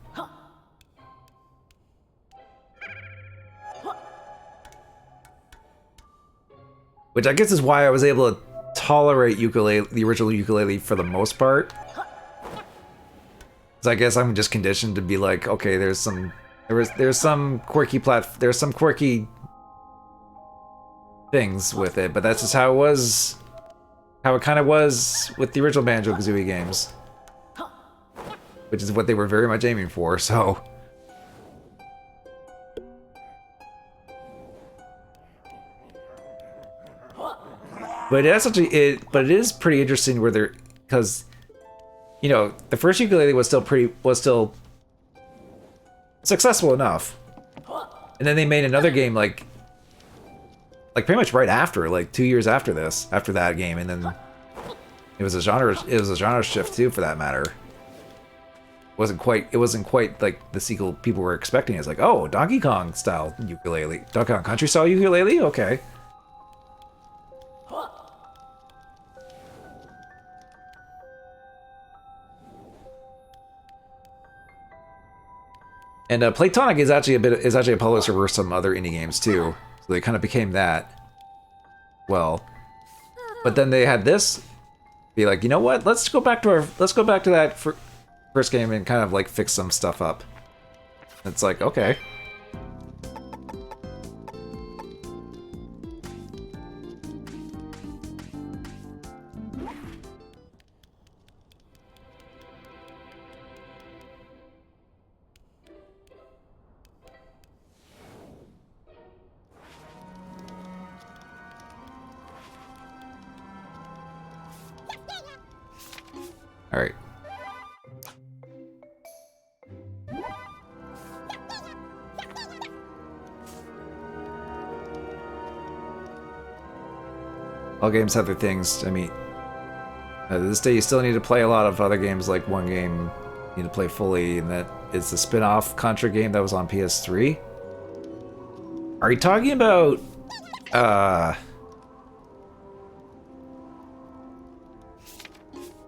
Which I guess is why I was able to tolerate Yooka-Laylee, the original Yooka-Laylee, for the most part. Because I guess I'm just conditioned to be like, okay, there's some quirky things with it, but that's just how it was, how it kind of was with the original Banjo-Kazooie games. Which is what they were very much aiming for, so... But that's actually but it is pretty interesting where they're, because, you know, the first Yooka-Laylee was still successful enough, and then they made another game like pretty much right after, like 2 years after that game, and then it was a genre shift too, for that matter. It wasn't quite like the sequel people were expecting. It's like, oh, Donkey Kong style Yooka-Laylee, Donkey Kong Country style Yooka-Laylee, okay. And Playtonic is actually a publisher for some other indie games too, so they kind of became that. Well, but then they had this be like, you know what? Let's go back to that first game and kind of like fix some stuff up. It's like, okay. All right. All games have their things. I mean, to this day, you still need to play a lot of other games. Like one game you need to play fully, and that is the spin-off Contra game that was on PS3. Are you talking about?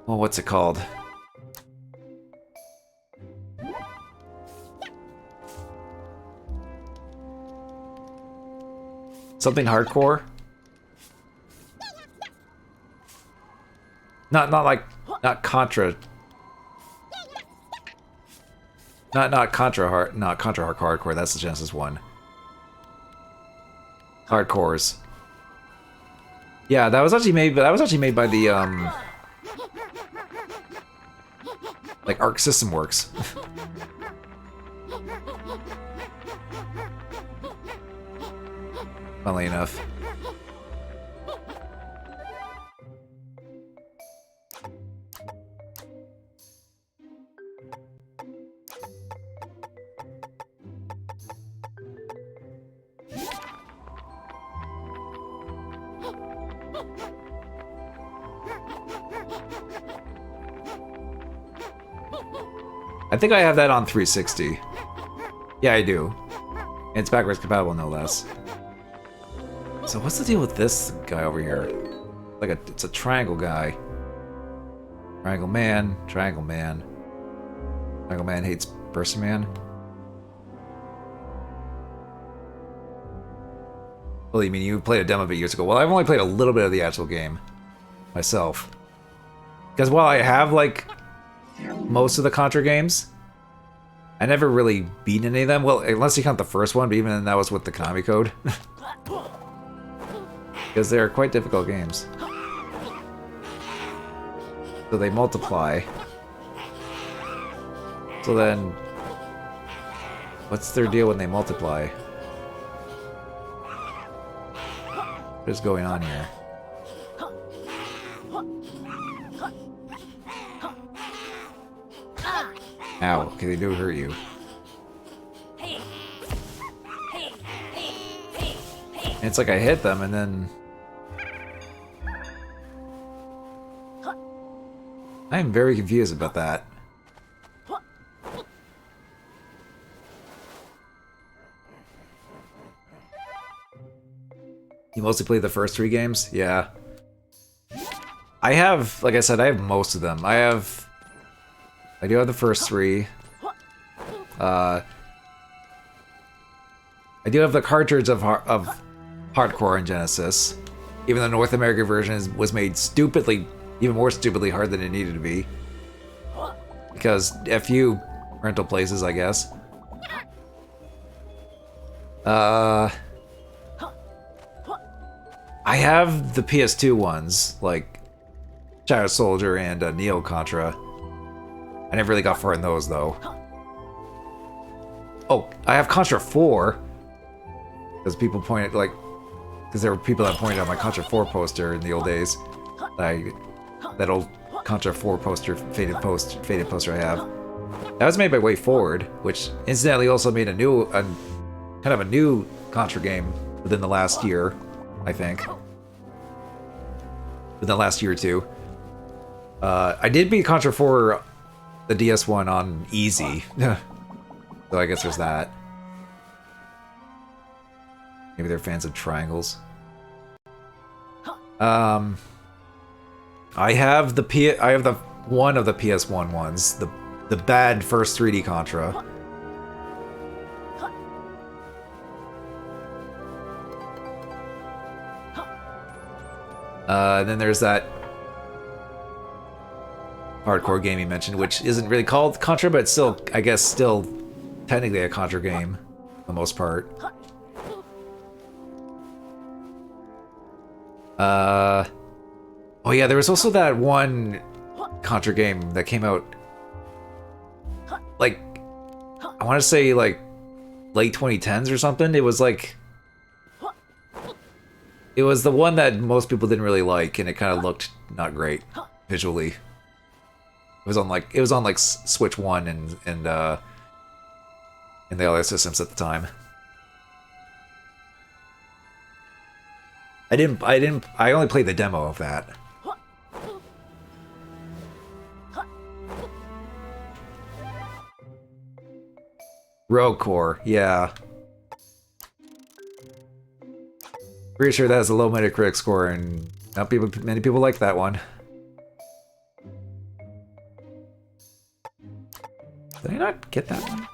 Well, what's it called? Something hardcore? Not Contra. Not Contra hardcore. That's the Genesis one. Hardcores. Yeah, that was actually made by the like Arc System Works. Funnily enough. I think I have that on 360. Yeah, I do. And it's backwards compatible, no less. So what's the deal with this guy over here? It's a triangle guy. Triangle man, triangle man. Triangle man hates person man. Well, you mean you played a demo of it years ago? Well, I've only played a little bit of the actual game myself. Because while I have, like, most of the Contra games, I never really beat any of them. Well, unless you count the first one, but even then that was with the Konami code. Because they're quite difficult games. So they multiply. So then, what's their deal when they multiply? What is going on here? Ow, okay, they do hurt you. And it's like I hit them and then... I am very confused about that. You mostly played the first 3 games? Yeah. I have, like I said, I have most of them. I do have the first 3. I do have the cartridge of Hardcore in Genesis. Even the North American version was made stupidly, even more stupidly hard than it needed to be. Because FU rental places, I guess. I have the PS2 ones, like Shadow Soldier and Neo Contra. I never really got far in those, though. Oh, I have Contra 4. Because people pointed, like... because there were people that pointed out my Contra 4 poster in the old days. That old Contra 4 poster, faded poster I have. That was made by Way Forward, which incidentally also made kind of a new Contra game within the last year, I think. Within the last year or two. I did beat Contra 4, the DS one, on easy. So I guess there's that. Maybe they're fans of triangles. I have the one of the PS1 ones, the bad first 3D Contra. And then there's that hardcore game you mentioned, which isn't really called Contra, but it's still, I guess, still technically a Contra game, for the most part. Oh yeah, there was also that one Contra game that came out, like, I want to say, like, late 2010s or something. It was like... It was the one that most people didn't really like, and it kind of looked not great visually. It was on like Switch 1 and the other systems at the time. I only played the demo of that. Rogue Core, yeah. Pretty sure that has a low Metacritic score, and not many people like that one. Did I not get that one?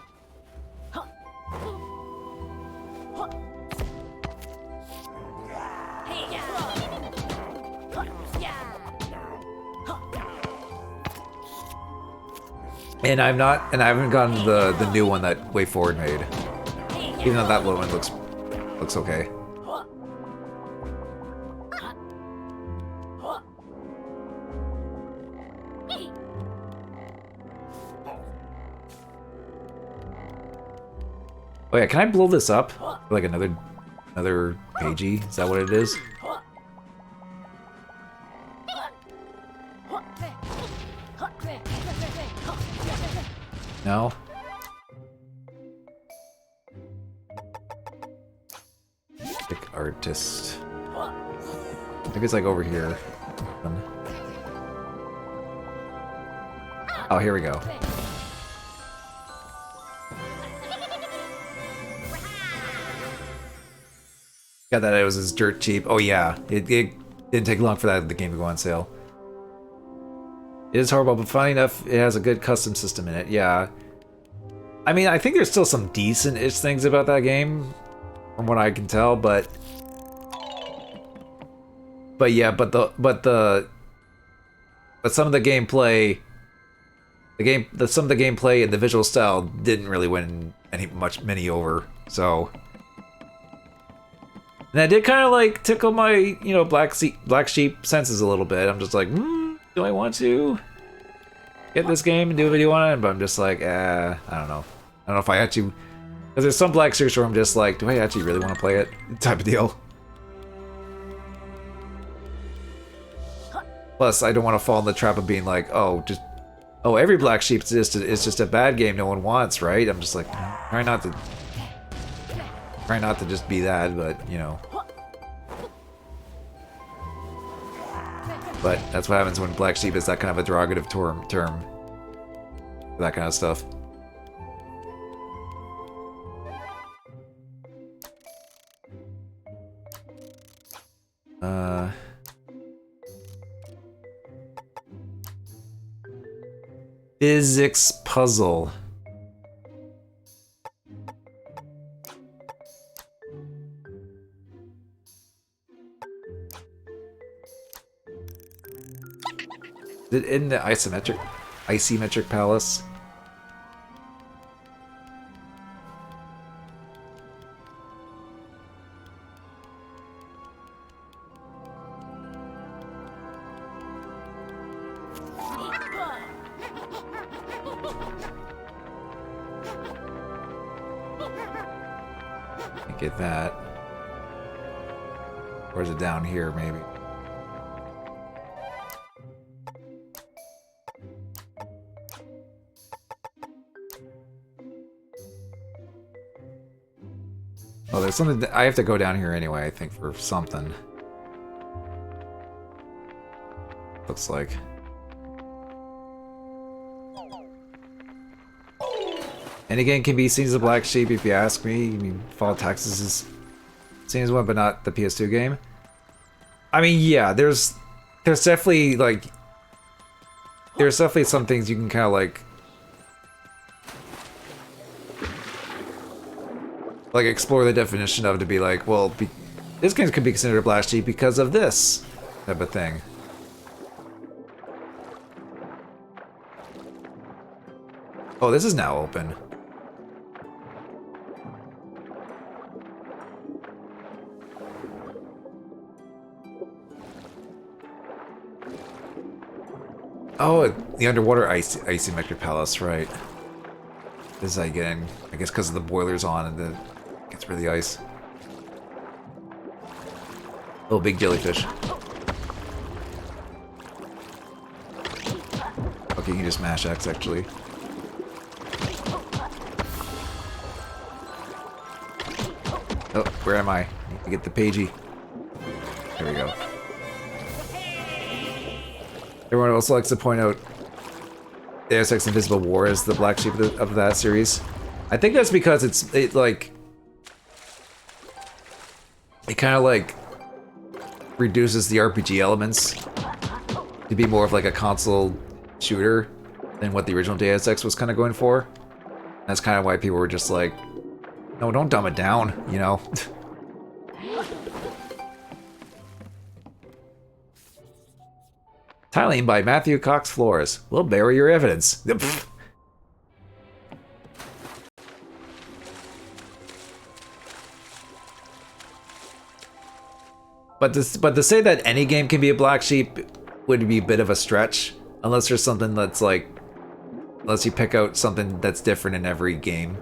And I haven't gotten the new one that Way Forward made. Even though that little one looks okay. Oh yeah, can I blow this up? Like another pagey? Is that what it is? No? Pick artist. Maybe it's like over here. Oh, here we go. Got that it was dirt cheap. Oh yeah, it didn't take long for that the game to go on sale. It is horrible, but funny enough, it has a good custom system in it. Yeah, I mean, I think there's still some decent-ish things about that game, from what I can tell. But yeah, but some of the gameplay, some of the gameplay and the visual style didn't really win many over. So. And that did kind of like tickle my, black sheep senses a little bit. I'm just like, do I want to get this game and do a video on it? But I'm just like, I don't know. I don't know if I actually, because there's some black sheeps where I'm just like, do I actually really want to play it? Type of deal. Plus, I don't want to fall in the trap of being like, every black sheep is just a bad game no one wants, right? I'm just like, try not to just be that, but, But that's what happens when black sheep is that kind of a derogative term for that kind of stuff. Physics puzzle. In the isometric palace. I get that. Or is it down here, maybe? Oh, there's something that I have to go down here anyway, I think, for something. Looks like. And again, can be seen as a black sheep if you ask me. I mean, Fall of Taxes is seen as one, but not the PS2 game. I mean, yeah, there's definitely like there's definitely some things you can kind of like explore the definition of to be like, well, this game could be considered a black sheep because of this type of thing. Oh, this is now open. Oh, the underwater isometric palace, right. This is how you get in, I guess because of the boilers on and the gets rid of the ice. Oh, big jellyfish. Okay, you can just mash X actually. Oh, where am I? Need to get the pagey. There we go. Everyone also likes to point out Deus Ex Invisible War as the black sheep of that series. I think that's because it kind of like reduces the RPG elements to be more of like a console shooter than what the original Deus Ex was kind of going for. That's kind of why people were just like, no, don't dumb it down, you know? Tiling by Matthew Cox Flores. We'll bury your evidence. But to say that any game can be a black sheep would be a bit of a stretch, unless there's something that's like, unless you pick out something that's different in every game,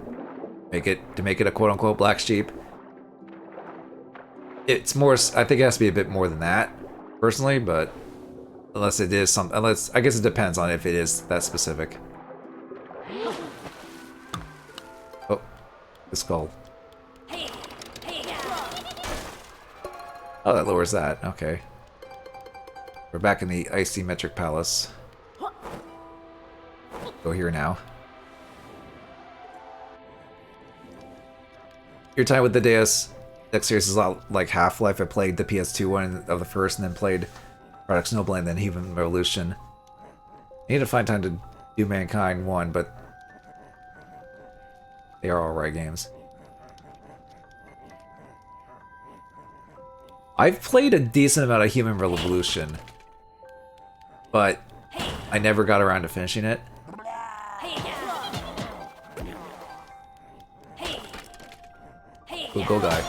make it a quote unquote black sheep. It's more, I think it has to be a bit more than that, personally, but unless it is some, unless I guess it depends on if it is that specific. Oh, the skull. Oh, that lowers that. Okay. We're back in the isometric palace. Go here now. Your time with the Deus Ex series is a lot like Half-Life. I played the PS2 one of the first and then played Project Snowblind and then Human Revolution. I need to find time to do Mankind 1, but they are alright games. I've played a decent amount of Human Revolution, but I never got around to finishing it. Ooh, go guy.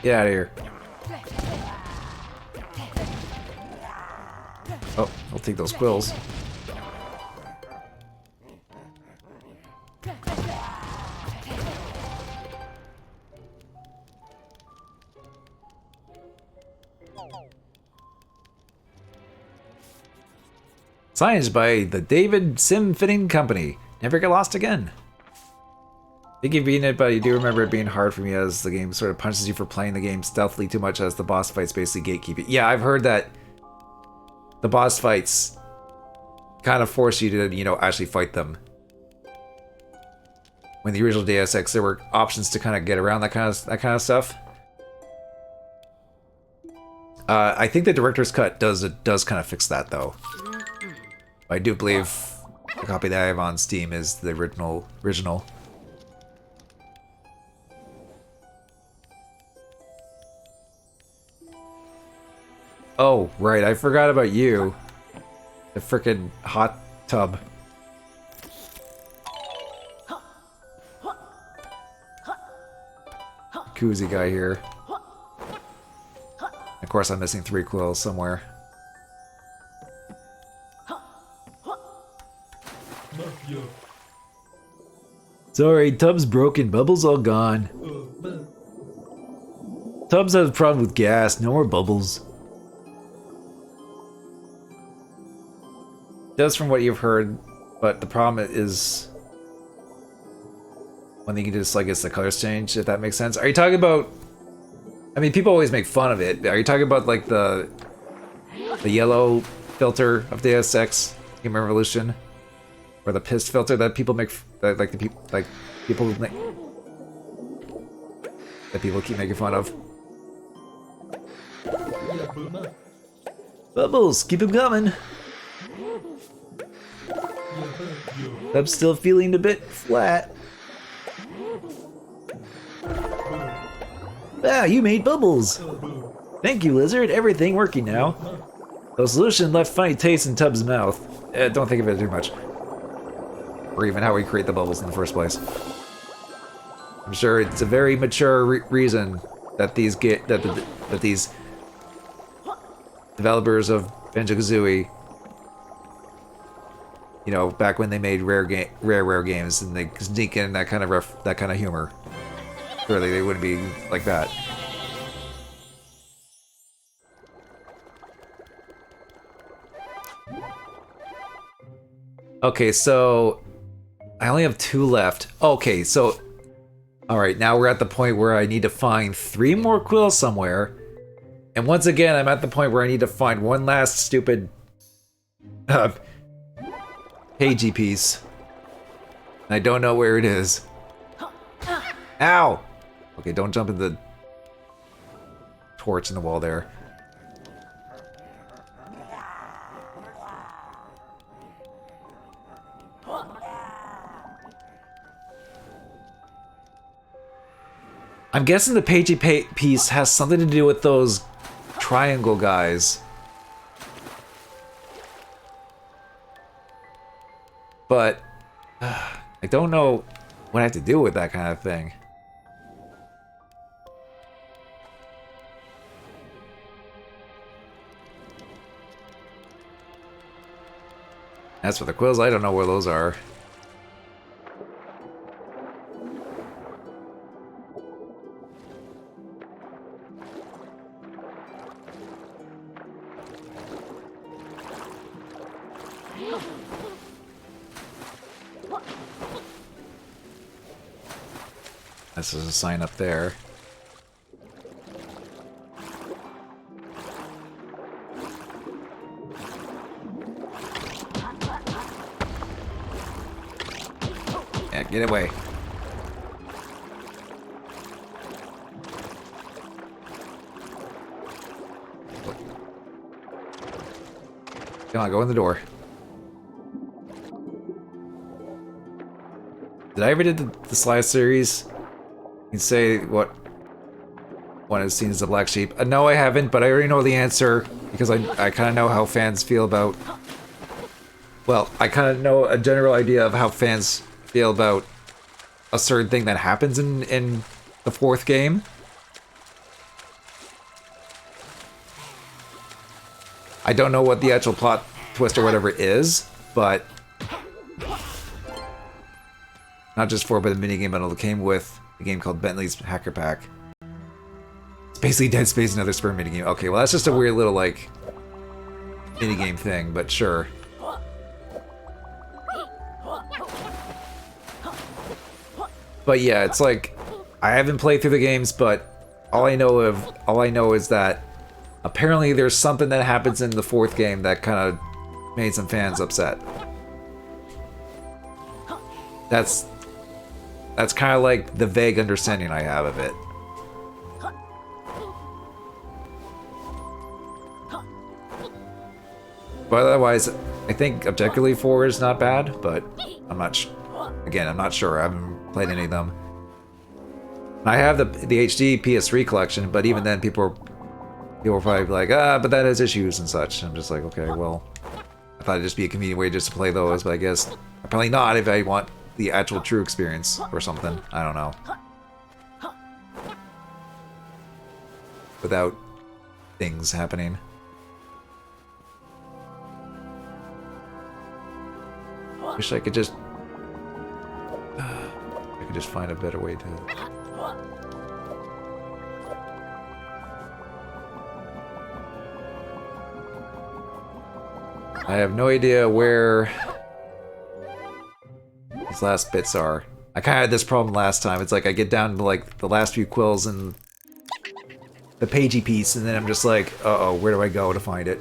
Get out of here. Oh, I'll take those quills. Signed by the David Sim Fitting Company. Never get lost again. I think you've beaten it, but you do remember it being hard for me as the game sort of punches you for playing the game stealthily too much as the boss fights basically gatekeep it. Yeah, I've heard that the boss fights kind of force you to, you know, actually fight them. When the original Deus Ex, there were options to kind of get around that kind of stuff. I think the director's cut does kind of fix that though. I do believe the copy that I have on Steam is the original. Oh, right, I forgot about you. the frickin' hot tub. Koozie guy here. Of course, I'm missing 3 quills somewhere. Sorry, tub's broken. Bubbles all gone. Tubs has a problem with gas. No more bubbles. Just from what you've heard, but the problem is when you can just like it's the colors change, if that makes sense. Are you talking about? I mean, people always make fun of it. Are you talking about like the yellow filter of the SX Human Revolution, or the pissed filter that people make that people keep making fun of? Bubbles, keep them coming. I'm still feeling a bit flat. Ah, you made bubbles! Thank you, Lizard. Everything working now. The solution left funny taste in Tub's mouth. Don't think of it too much. Or even how we create the bubbles in the first place. I'm sure it's a very mature reason that these that these developers of Banjo-Kazooie, you know, back when they made rare games, and they sneak in that kind of humor. Surely they wouldn't be like that. Okay, so I only have 2 left. Okay, so alright, now we're at the point where I need to find 3 more quills somewhere. And once again, I'm at the point where I need to find one last stupid pagey piece. And I don't know where it is. Ow! Okay, don't jump in the torch in the wall there. I'm guessing the pagey piece has something to do with those triangle guys. But I don't know what I have to do with that kind of thing. As for the quills, I don't know where those are. This is a sign up there. Yeah, get away. Come on, go in the door. Did I ever do the Sly series? You can say what one is seen as a black sheep. No, I haven't, but I already know the answer because I kind of know how fans feel about. Well, I kind of know a general idea of how fans feel about a certain thing that happens in the 4th game. I don't know what the actual plot twist or whatever is, but not just 4, but the minigame bundle that came with a game called Bentley's Hacker Pack. It's basically Dead Space and Other Spur minigame. Okay, well that's just a weird little like minigame thing, but sure. But yeah, it's like I haven't played through the games, but all I know is that apparently there's something that happens in the 4th game that kind of made some fans upset. That's kind of like the vague understanding I have of it. But otherwise, I think objectively 4 is not bad, but I'm not sure. I haven't played any of them. I have the HD PS3 collection, but even then people are probably like, but that has issues and such. I'm just like, okay, well, I thought it'd just be a convenient way just to play those, but I guess probably not if I want the actual true experience or something. I don't know. Without things happening. Wish I could just... I could just find a better way to... I have no idea where these last bits are. I kind of had this problem last time. It's like I get down to like the last few quills and the pagey piece, and then I'm just like, uh-oh, where do I go to find it?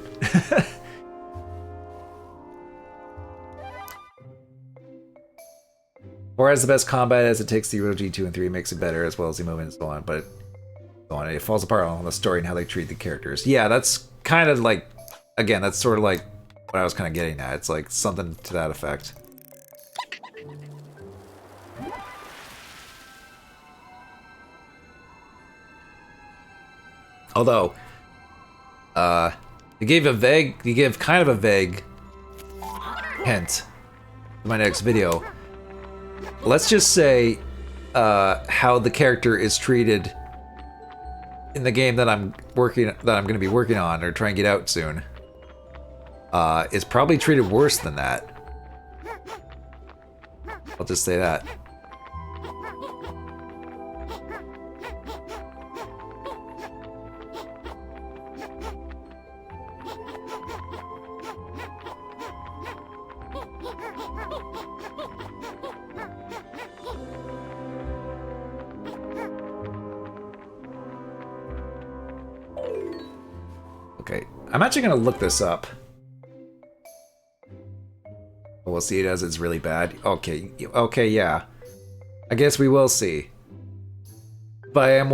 Or has the best combat as it takes the original G2 and 3 makes it better as well as the movement and so on, but so on. It falls apart on the story and how they treat the characters. Yeah, that's kind of like, again, that's sort of like what I was kind of getting at. It's like something to that effect. Although, you gave kind of a vague hint in my next video. Let's just say how the character is treated in the game that I'm going to be working on or try and get out soon. Is probably treated worse than that. I'll just say that. Okay, I'm actually gonna look this up. We'll see it as it's really bad. Okay, okay, yeah. I guess we will see. But I'm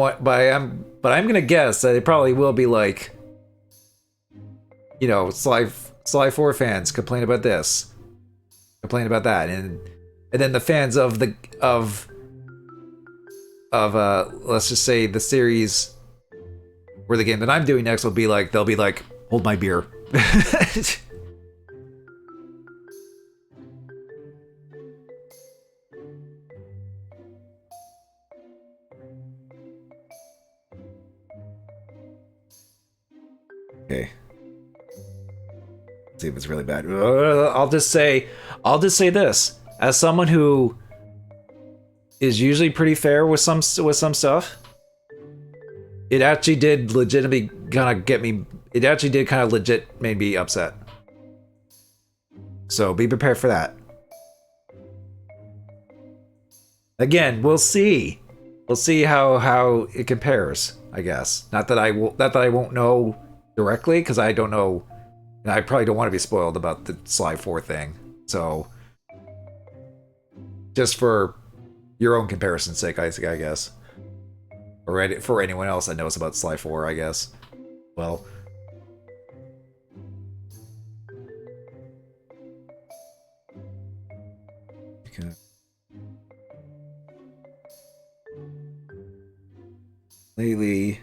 gonna guess that it probably will be like, you know, Sly 4 fans complain about this, complain about that, and then the fans of let's just say the series where the game that I'm doing next will be like, they'll be like, hold my beer. Okay. Let's see if it's really bad. I'll just say this. As someone who is usually pretty fair with some stuff, it actually did legitimately kind of get me. It actually did kind of legit made me upset. So be prepared for that. Again, we'll see. We'll see how it compares. I guess not that I won't know directly, because I don't know. And I probably don't want to be spoiled about the Sly 4 thing. So just for your own comparison's sake, I guess. Or for anyone else that knows about Sly 4, I guess. Well. Okay. Lately.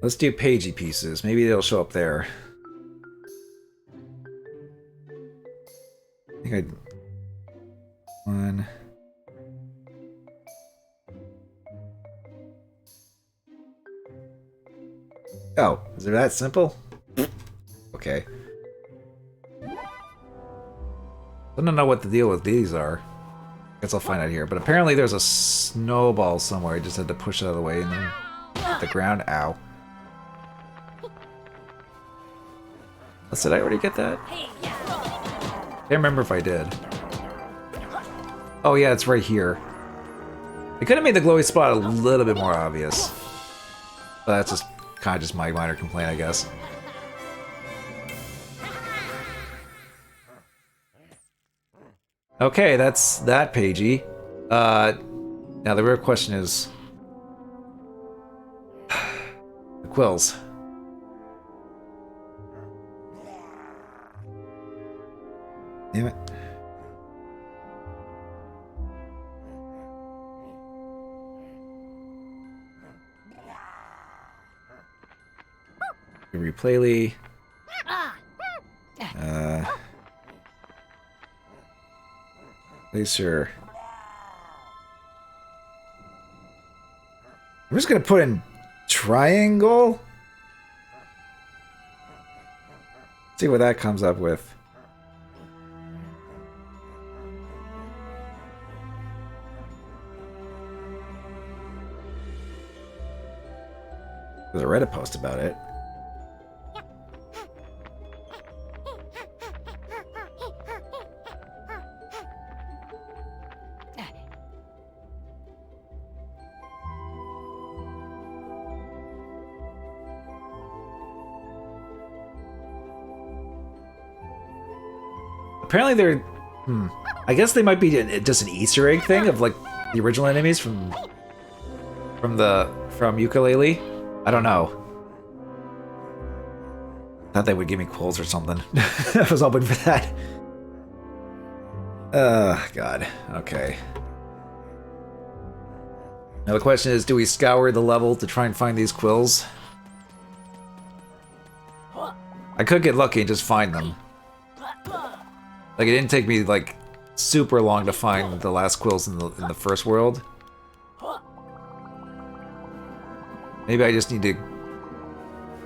Let's do pagey pieces. Maybe they'll show up there. I think I... One... Oh, is it that simple? Okay. I don't know what the deal with these are. Guess I'll find out here. But apparently there's a snowball somewhere. I just had to push it out of the way and then hit the ground. Ow. Did I already get that? Can't remember if I did. Oh yeah, it's right here. I could have made the glowy spot a little bit more obvious. But that's just kind of just my minor complaint, I guess. Okay, that's that pagey. Now the real question is... the quills. Damn it. Yooka-Replaylee. Place your... I'm just gonna put in triangle. See what that comes up with. There's a Reddit post about it. Apparently they're... I guess they might be just an Easter egg thing of, like, the original enemies from Yooka-Laylee. I don't know. Thought they would give me quills or something. I was hoping for that. God. Okay. Now the question is, do we scour the level to try and find these quills? I could get lucky and just find them. Like, it didn't take me, like, super long to find the last quills in the first world. Maybe I just need to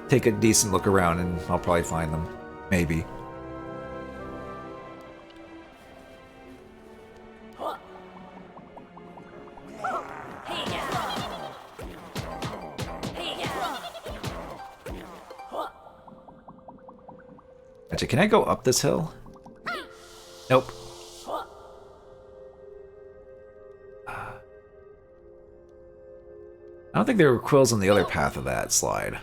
take a decent look around and I'll probably find them. Maybe. Actually, can I go up this hill? Nope. I don't think there were quills on the other path of that slide.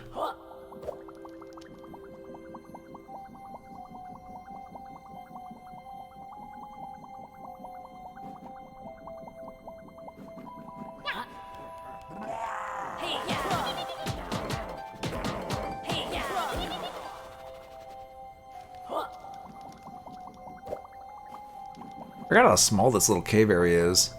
I forgot how small this little cave area is.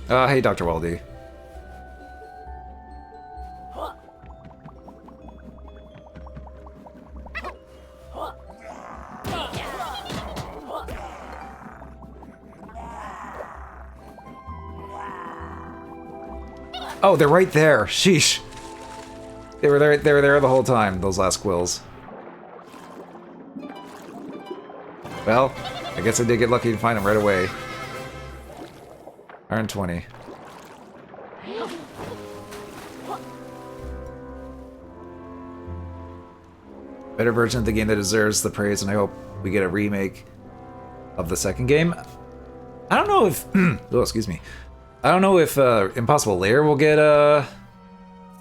Hey, Dr. Waldy. Oh, they're right there. Sheesh. They were there the whole time, those last quills. Well, I guess I did get lucky to find them right away. 120. Better version of the game that deserves the praise, and I hope we get a remake of the second game. I don't know if... oh, excuse me. I don't know if Impossible Lair will get a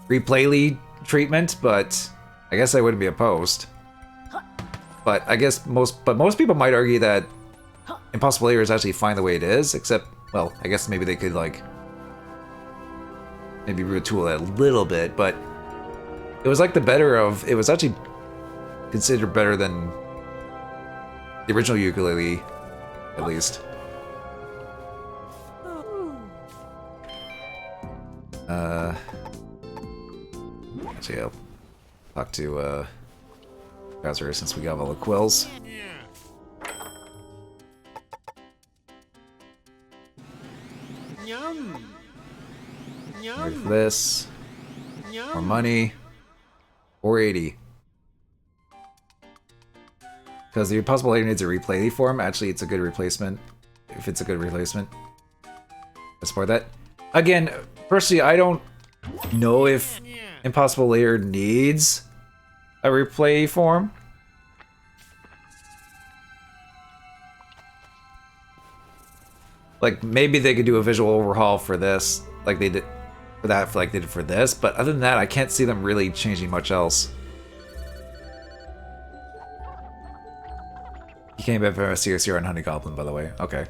Replaylee treatment, but I guess I wouldn't be opposed. But I guess most people might argue that Impossible Lair is actually fine the way it is, except, well, I guess maybe they could, like, maybe retool it a little bit, but it was like the better of... It was actually considered better than the original Yooka-Laylee, at least. Actually, I'll talk to Bowser since we got all the quills. Ready for this. More money. 480. Because the Impossible Lair needs a Replaylee form. Actually, it's a good replacement. If it's a good replacement. I support that. Again, personally, I don't know if Impossible Lair needs a replay form. Like, maybe they could do a visual overhaul for this, like they did for that, like they did for this, but other than that, I can't see them really changing much else. You came back from SCR and Honey Goblin, by the way. Okay.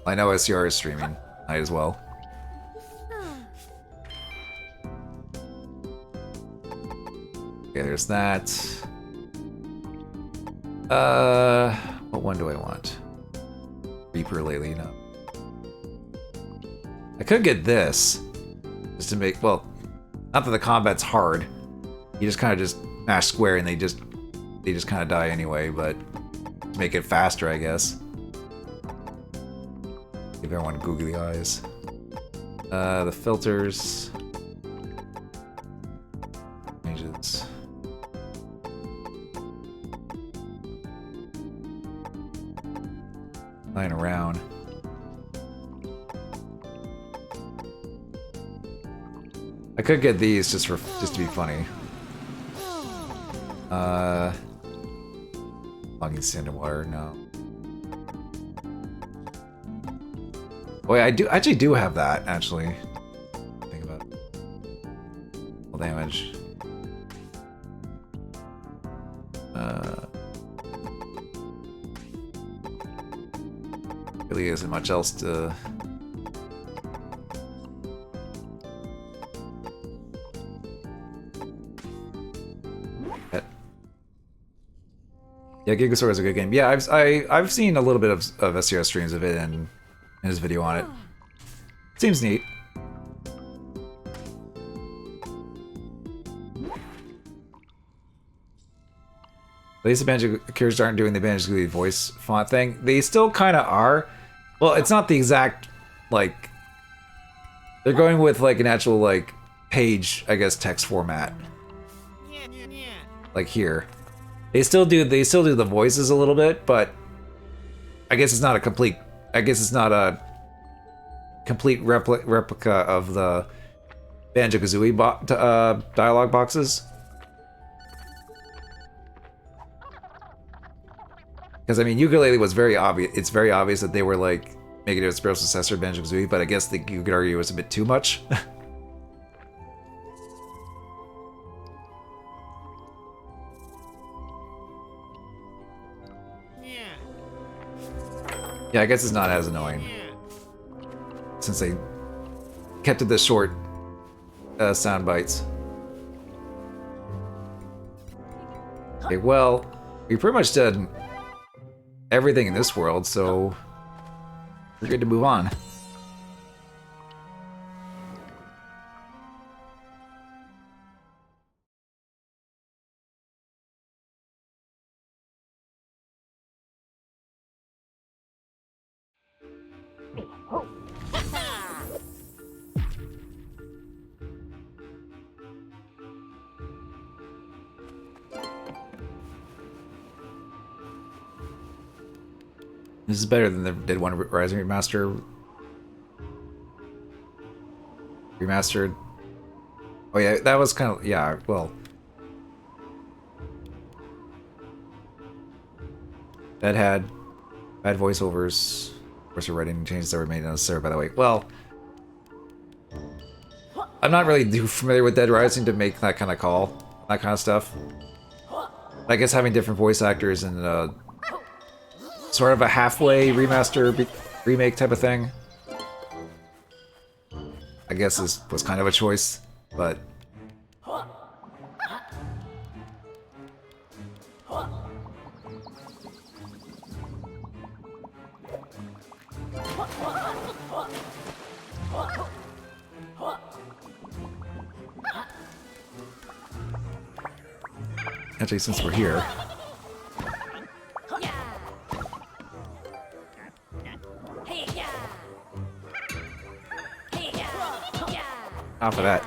I know SCR is streaming. Might as well. Okay, there's that. What one do I want? Reaper Laylee, no. I could get this. Just to make, well, not that the combat's hard. You just kind of just mash square and they just kind of die anyway, but to make it faster, I guess. Give everyone googly eyes. The filters. Changes. Lying around. I could get these just to be funny. Logging sand and water, no. Wait, I actually do have that, actually. Think about it. Full damage. Really isn't much else to... Yeah, Gigasaur is a good game. Yeah, I've seen a little bit of SCR streams of it and his video on it. Seems neat. At least the Banjo-Kazooiers aren't doing the Banjo-Kazooie voice font thing. They still kind of are. Well, it's not the exact, like... They're going with, like, an actual, like, page, I guess, text format. Like here. They still do the voices a little bit, but... I guess it's not a complete... I guess it's not a complete replica of the Banjo-Kazooie dialogue boxes. Because, I mean, Yooka-Laylee was very obvious. It's very obvious that they were, like, making it a spiritual successor of Banjo-Kazooie, but I guess you could argue it was a bit too much. Yeah, I guess it's not as annoying. Since they kept it this short sound bites. Okay, well, we pretty much did everything in this world, so we're good to move on. This is better than the Dead One Rising Remastered. Oh yeah, that was kind of, yeah, well. That had bad voiceovers. Of course, writing changes that were made unnecessary, by the way. Well, I'm not really too familiar with Dead Rising to make that kind of call, that kind of stuff. I guess having different voice actors and sort of a halfway remaster remake type of thing, I guess was kind of a choice, but actually, since we're here. Off of that.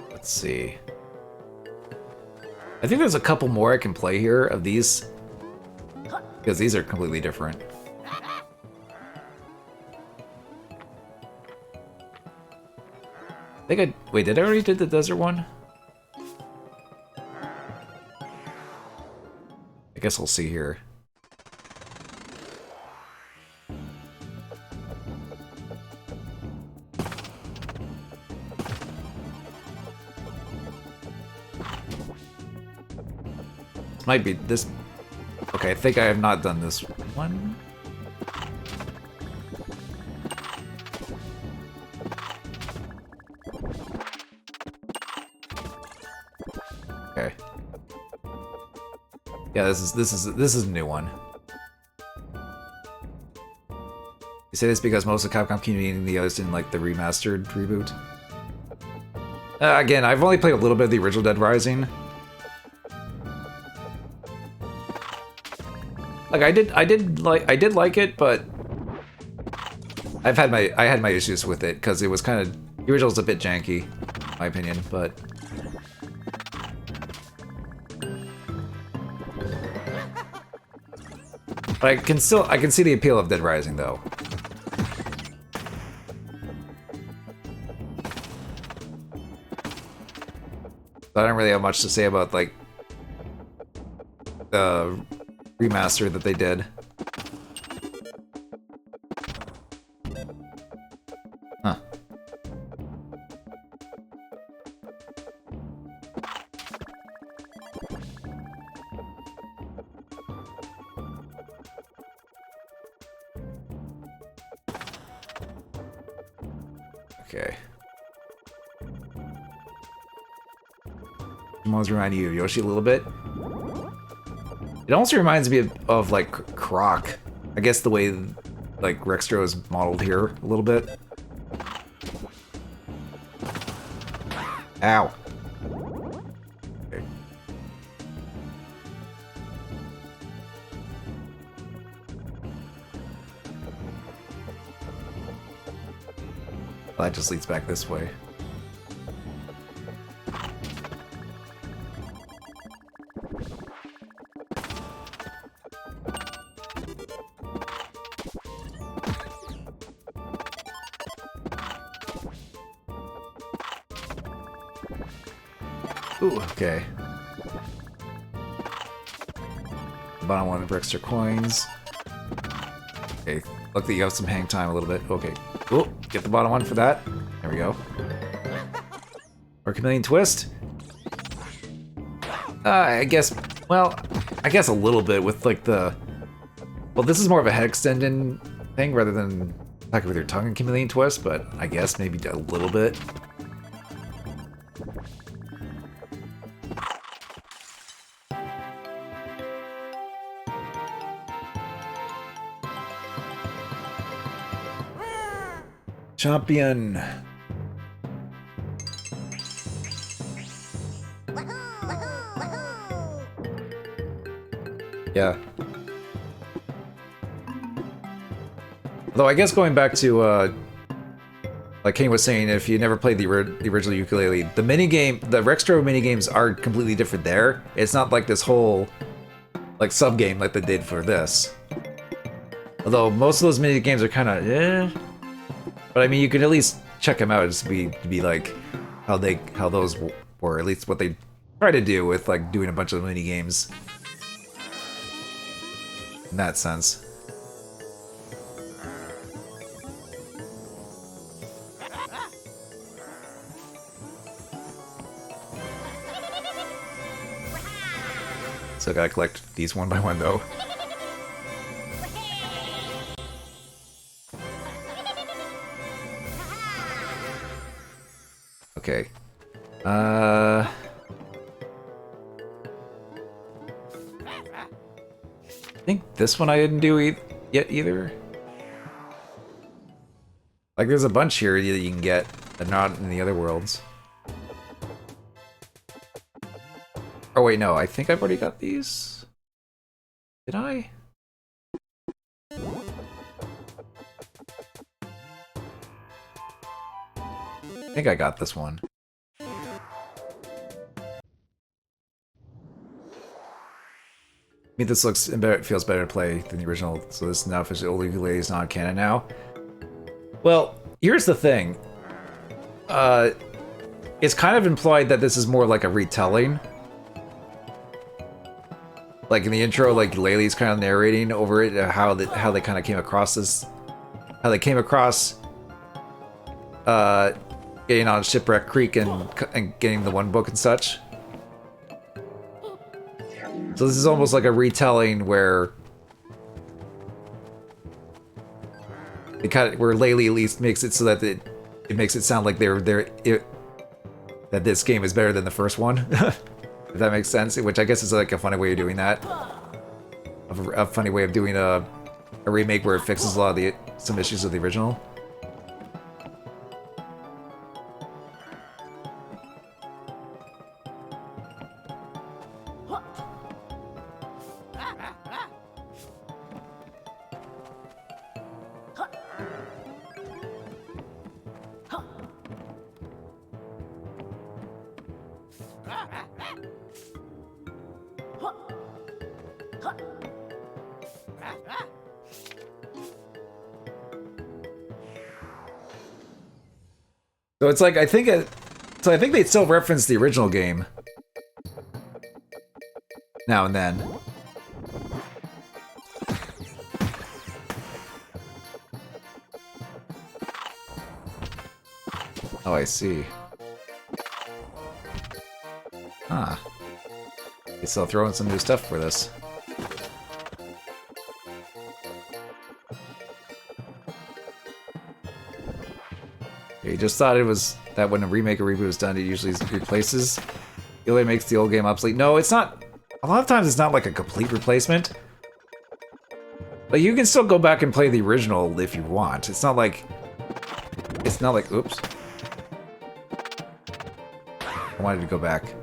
Let's see. I think there's a couple more I can play here of these, because these are completely different. Wait, did I already do the desert one? I guess we'll see here. Might be this. Okay, I think I have not done this one. Okay. Yeah, this is a new one. You say this because most of the Capcom community and the others didn't like the remastered reboot. Again, I've only played a little bit of the original Dead Rising. Like I did like it, but I had my issues with it because it was kind of, the original's a bit janky, in my opinion, but I can see the appeal of Dead Rising though. I don't really have much to say about like the remaster that they did. Huh. Okay. Almost remind you of Yoshi a little bit. It also reminds me of like Croc. I guess the way like Rextro is modeled here a little bit. Ow. Okay. Well, that just leads back this way. Ooh, okay. Bottom one of extra coins. Okay, look that you have some hang time a little bit. Okay. Oh, get the bottom one for that. There we go. Or Chameleon Twist. I guess, well, I guess a little bit with like the... Well, this is more of a head extending thing rather than attacking with your tongue in Chameleon Twist, but I guess maybe a little bit. Champion. Yeah. Although I guess going back to like Kane was saying, if you never played the original Yooka-Laylee, the Rextro minigames are completely different there. It's not like this whole like sub-game like they did for this. Although most of those minigames are kind of but I mean, you can at least check them out just to be like how those were, at least what they try to do with like doing a bunch of mini games. In that sense. So I gotta collect these one by one though. Okay. I think this one I didn't do yet either. Like there's a bunch here that you can get that are not in the other worlds. Oh wait, no, I think I've already got these. Did I? I think I got this one. I mean, this looks better, feels better to play than the original, so this now officially old Yooka-Laylee is not canon now. Well, here's the thing. It's kind of implied that this is more like a retelling. Like in the intro, like Laylee's kind of narrating over it, how they kind of came across this, how they came across getting on Shipwreck Creek and getting the one book and such. So this is almost like a retelling where where Laylee at least makes it so that it makes it sound like that this game is better than the first one. If that makes sense, which I guess is like a funny way of doing that. A funny way of doing a remake where it fixes a lot of some issues of the original. So it's like, I think they still reference the original game now and then. Oh, I see. Ah. They still throwing some new stuff for this. You just thought it was that when a remake or reboot is done, it usually replaces. It only makes the old game obsolete. No, it's not. A lot of times it's not like a complete replacement. But you can still go back and play the original if you want. It's not like... Oops. I wanted to go back.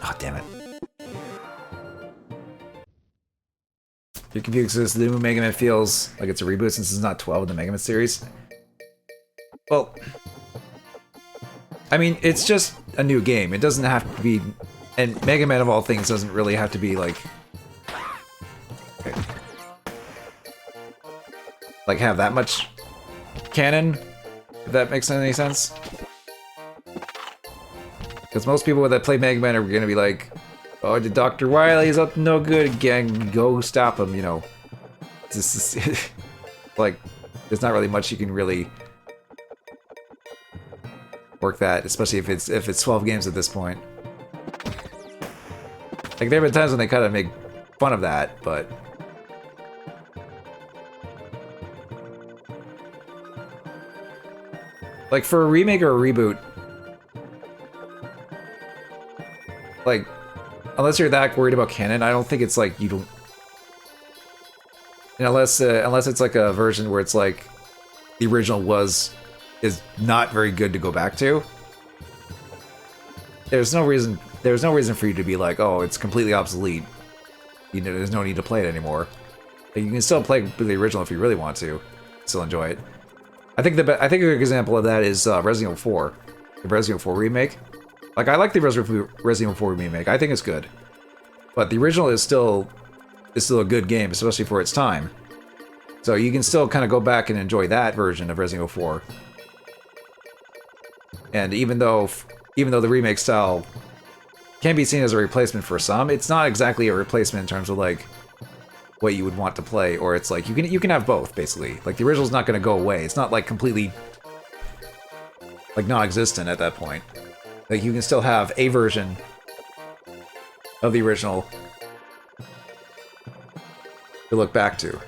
Oh, damn it. You're confused because the new Mega Man feels like it's a reboot since it's not 12 in the Mega Man series. Well, I mean, it's just a new game. It doesn't have to be... And Mega Man, of all things, doesn't really have to be, like... Okay. Like, have that much canon, if that makes any sense. Because most people that play Mega Man are going to be like, oh, Dr. Wily's up to no good again, go stop him, you know. It's just, like, there's not really much you can really work that, especially if it's 12 games at this point. Like, there have been times when they kind of make fun of that, but... Like, for a remake or a reboot, like, unless you're that worried about canon, I don't think it's like you don't... unless it's like a version where it's like the original is not very good to go back to. There's no reason for you to be like, oh, it's completely obsolete. You know, there's no need to play it anymore. But you can still play the original if you really want to. Still enjoy it. I think a good example of that is Resident Evil 4, the Resident Evil 4 remake. Like, I like the Resident Evil 4 remake. I think it's good, but the original is still a good game, especially for its time. So you can still kind of go back and enjoy that version of Resident Evil 4. And even though the remake style can be seen as a replacement for some, it's not exactly a replacement in terms of like what you would want to play, or it's like you can have both basically. Like the original's not going to go away. It's not like completely like non-existent at that point. Like you can still have a version of the original to look back to.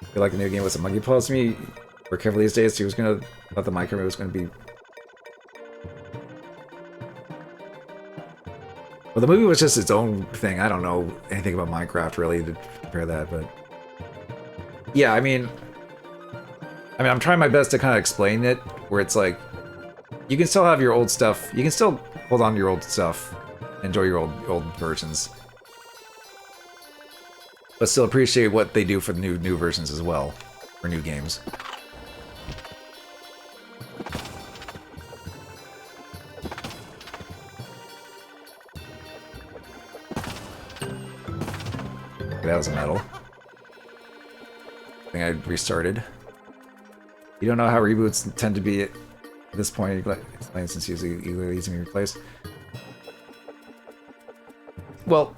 I feel like the new game was a monkey paws to me. We're careful these days. He was gonna thought the micro was gonna be. Well, the movie was just its own thing. I don't know anything about Minecraft really to compare that, but yeah, I mean, I'm trying my best to kind of explain it, where it's like, you can still have your old stuff, you can still hold on to your old stuff, enjoy your old versions, but still appreciate what they do for the new versions as well, for new games. That was a medal. I think I restarted. You don't know how reboots tend to be at this point. Explain since usually easily replaced. Well,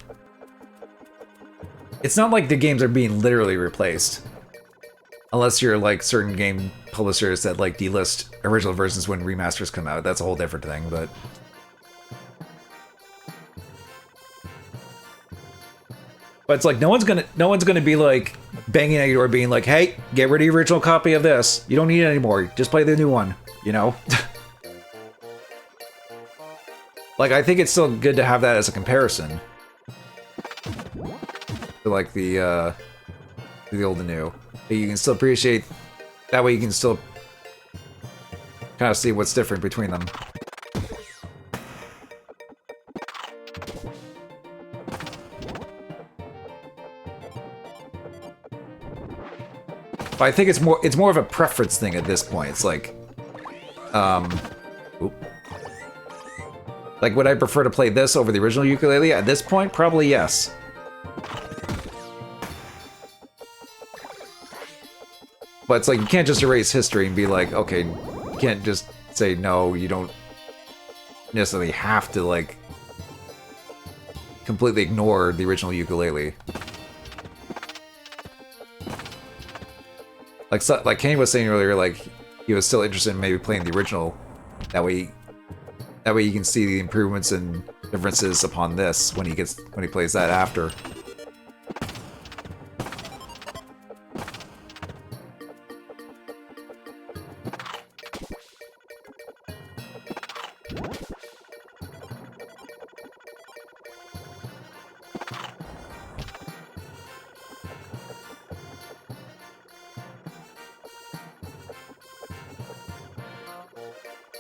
it's not like the games are being literally replaced, unless you're like certain game publishers that like delist original versions when remasters come out. That's a whole different thing, but. But it's like no one's gonna be like banging at your door being like, hey, get rid of your original copy of this. You don't need it anymore. Just play the new one, you know? Like, I think it's still good to have that as a comparison. To, like, the old and new. You can still appreciate... That way you can still kind of see what's different between them. But I think it's more of a preference thing at this point. It's like, like, would I prefer to play this over the original Yooka-Laylee? At this point, probably yes. But it's like, you can't just erase history and be like, okay, you can't just say, no, you don't necessarily have to, like, completely ignore the original Yooka-Laylee. Like Kane was saying earlier, like, he was still interested in maybe playing the original. That way you can see the improvements and differences upon this when he plays that after.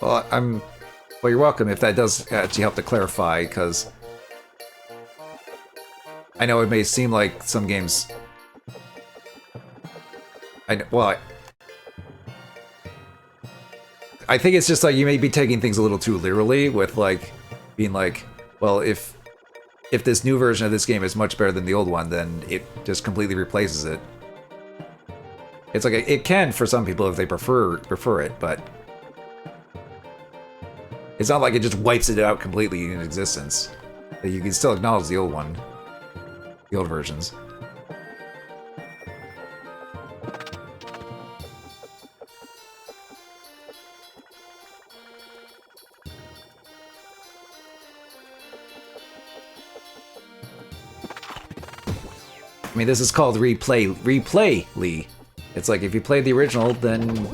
Well, well, you're welcome if that does actually help to clarify, because I know it may seem like some games... I think it's just like you may be taking things a little too literally with, like, being like, well, if this new version of this game is much better than the old one, then it just completely replaces it. It's like, it can for some people if they prefer it, but... It's not like it just wipes it out completely in existence. You can still acknowledge the old one. The old versions. I mean, this is called Replaylee. It's like, if you played the original, then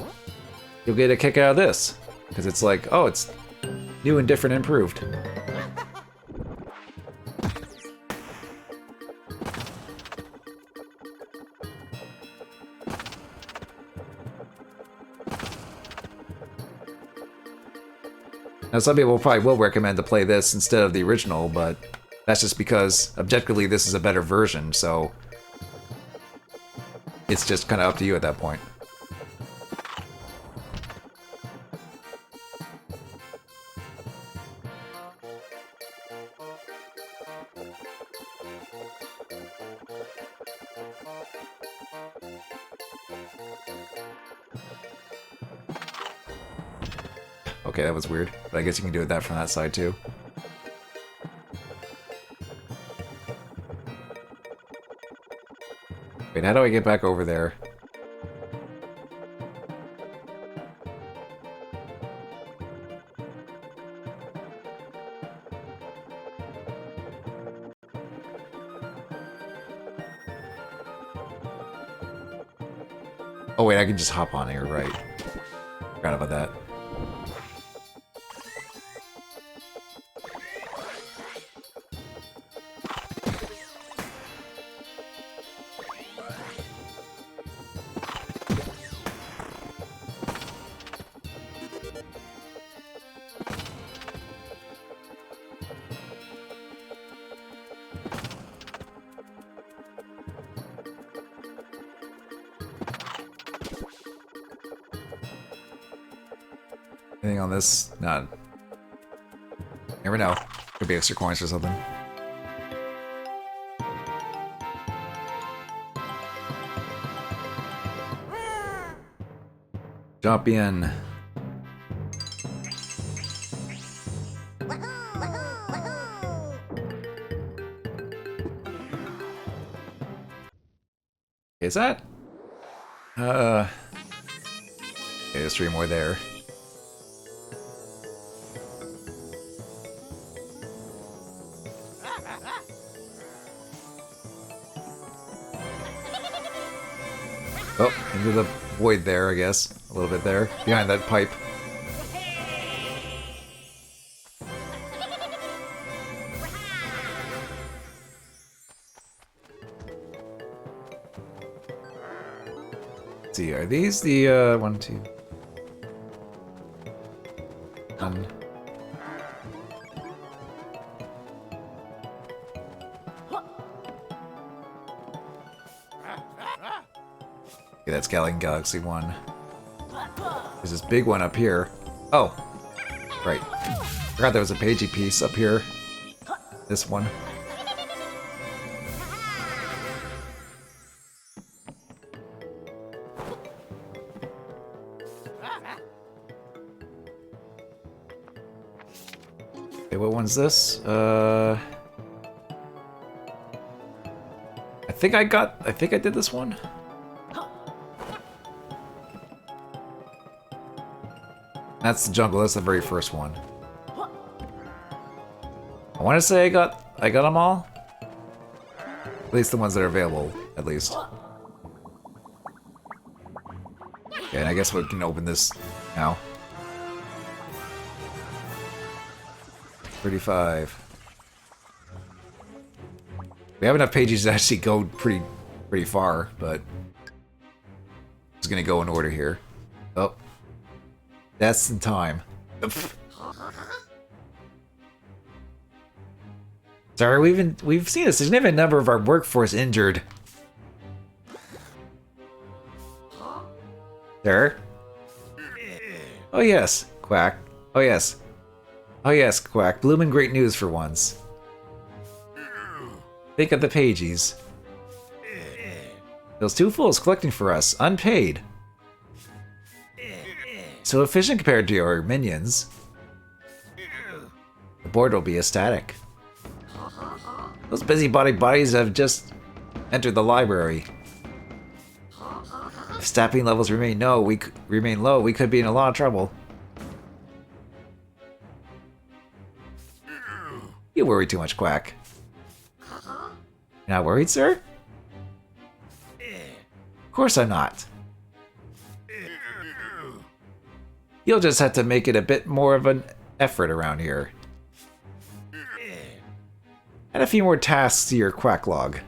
you'll get a kick out of this. Because it's like, oh, it's new and different and improved. Now, some people probably will recommend to play this instead of the original, but that's just because, objectively, this is a better version, so it's just kind of up to you at that point. Okay, that was weird, but I guess you can do that from that side too. Wait, how do I get back over there? Oh wait, I can just hop on here, right? Forgot about that. Anything on this? None. Never know. Could be extra coins or something. Jump in. Is that? Okay, there's 3 more there. Oh, into the void there, I guess. A little bit there, behind that pipe. Let's see, are these the, 1, 2... 1... Okay, that's Galaxy 1. There's this big one up here. Oh! Right. Forgot there was a pagey piece up here. This one. Okay, what one's this? I think I did this one. That's the jungle, that's the very first one. I want to say I got them all. At least the ones that are available, at least. Okay, and I guess we can open this now. 35. We have enough pages to actually go pretty far, but it's gonna go in order here. Oh. That's in time. Sorry, we've seen a significant number of our workforce injured. Sir? Oh yes, Quack. Oh yes. Oh yes, Quack. Blooming great news for once. Think of the pages. Those two fools collecting for us, unpaid. So efficient compared to your minions. The board will be ecstatic. Those busybody bodies have just entered the library. If staffing levels remain low, we could be in a lot of trouble. You worry too much, Quack. You're not worried, sir? Of course I'm not. You'll just have to make it a bit more of an effort around here. Add a few more tasks to your Quack log.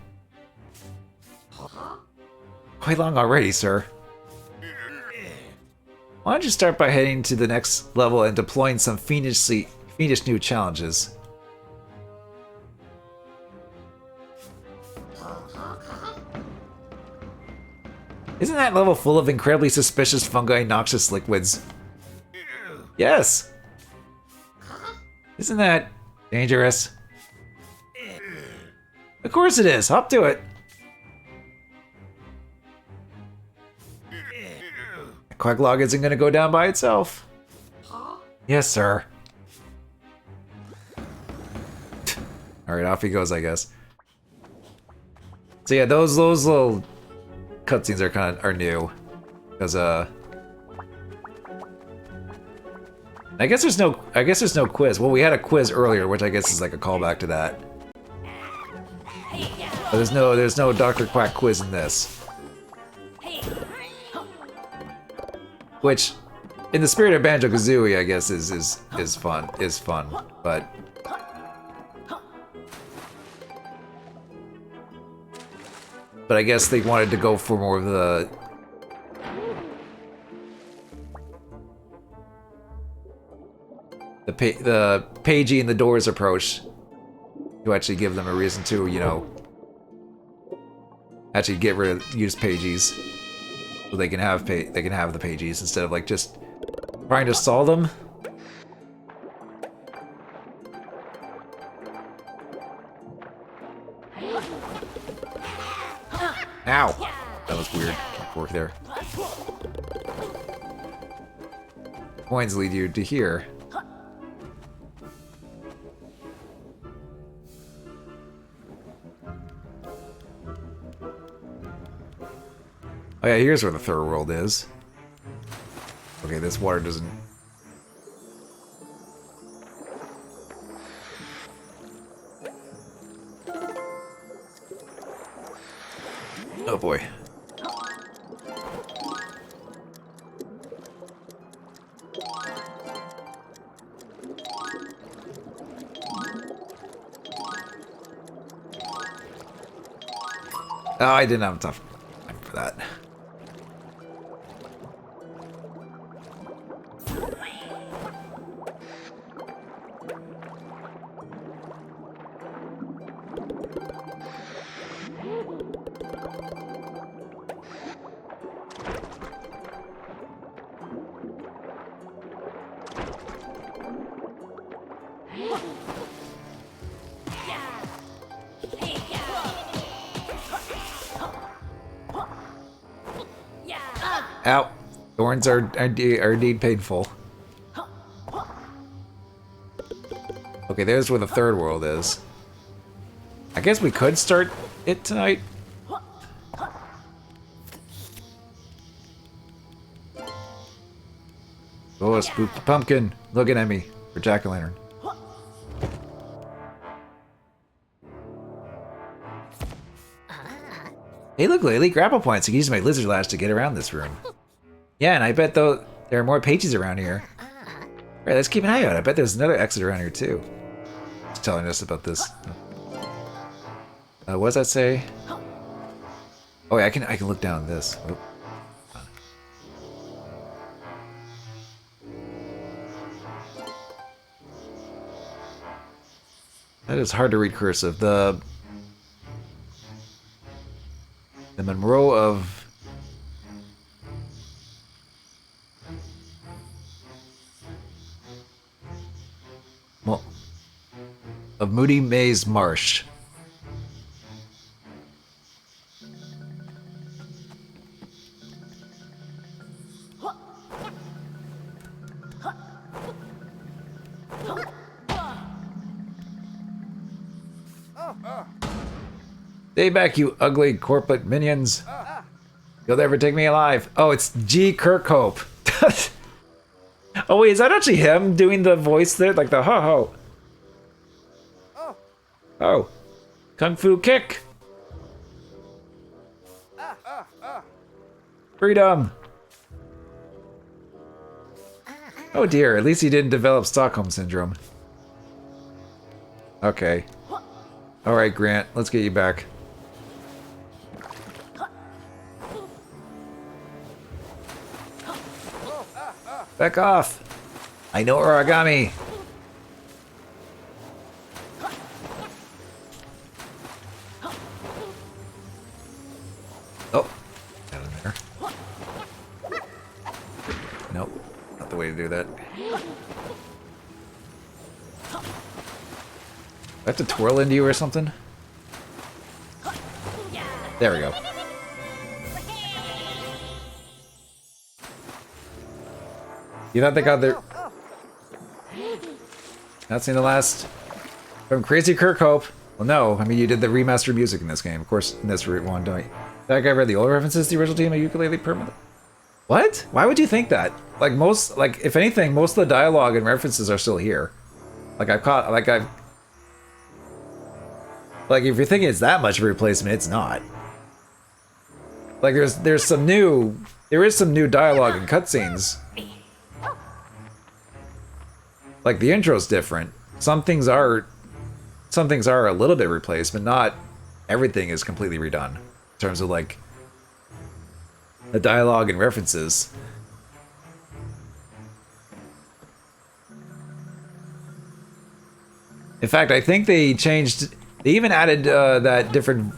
Quite long already, sir. Why don't you start by heading to the next level and deploying some fiendish new challenges? Isn't that level full of incredibly suspicious fungi noxious liquids? Yes! Isn't that dangerous? Of course it is! Hop to it! The Quack log isn't gonna go down by itself. Yes, sir. Alright, off he goes, I guess. So yeah, those little cutscenes are new. Because I guess there's no quiz. Well, we had a quiz earlier, which I guess is like a callback to that. But there's no Dr. Quack quiz in this. Which, in the spirit of Banjo-Kazooie, I guess is fun. But I guess they wanted to go for more of the pagey and the doors approach to actually give them a reason to, you know, actually use pages so they can have the pages instead of like just trying to solve them. Ow! That was weird. Work there. Coins lead you to here. Oh yeah, here's where the third world is. Okay, this water doesn't... Oh boy. Oh, I didn't have enough time for that. Ow. Thorns are indeed painful. Okay, there's where the third world is. I guess we could start it tonight. Oh, a spooky pumpkin looking at me for jack-o'-lantern. Hey, look, Laylee, grapple points. I can use my lizard lash to get around this room. Yeah, and I bet though there are more pages around here. Right, let's keep an eye out. I bet there's another exit around here too. It's telling us about this. What does that say? Oh, yeah, I can look down this. Oh. That is hard to read cursive. The Monroe of Moody Maze Marsh. Stay back, you ugly corporate minions. You'll never take me alive. Oh, it's G. Kirkhope. Oh, wait, is that actually him doing the voice there? Like the ho-ho. Oh. Kung Fu Kick. Freedom. Oh dear, at least he didn't develop Stockholm Syndrome. Okay. Alright, Grant, let's get you back. Back off! I know origami! Oh! Down in there. Nope. Not the way to do that. Do I have to twirl into you or something? There we go. You thought they got their... Not seen the last... From Crazy Kirkhope. Well, no. I mean, you did the remastered music in this game. Of course, in this one, don't you? That guy read the old references to the original team of Yooka-Laylee permanently. What? Why would you think that? Like, most... Like, if anything, most of the dialogue and references are still here. Like, I've caught... Like, I've... Like, if you're thinking it's that much of a replacement, it's not. Like, there's some new... There is some new dialogue and cutscenes. Like, the intro's different. Some things are a little bit replaced, but not everything is completely redone. In terms of, like, the dialogue and references. In fact, I think they changed... They even added that different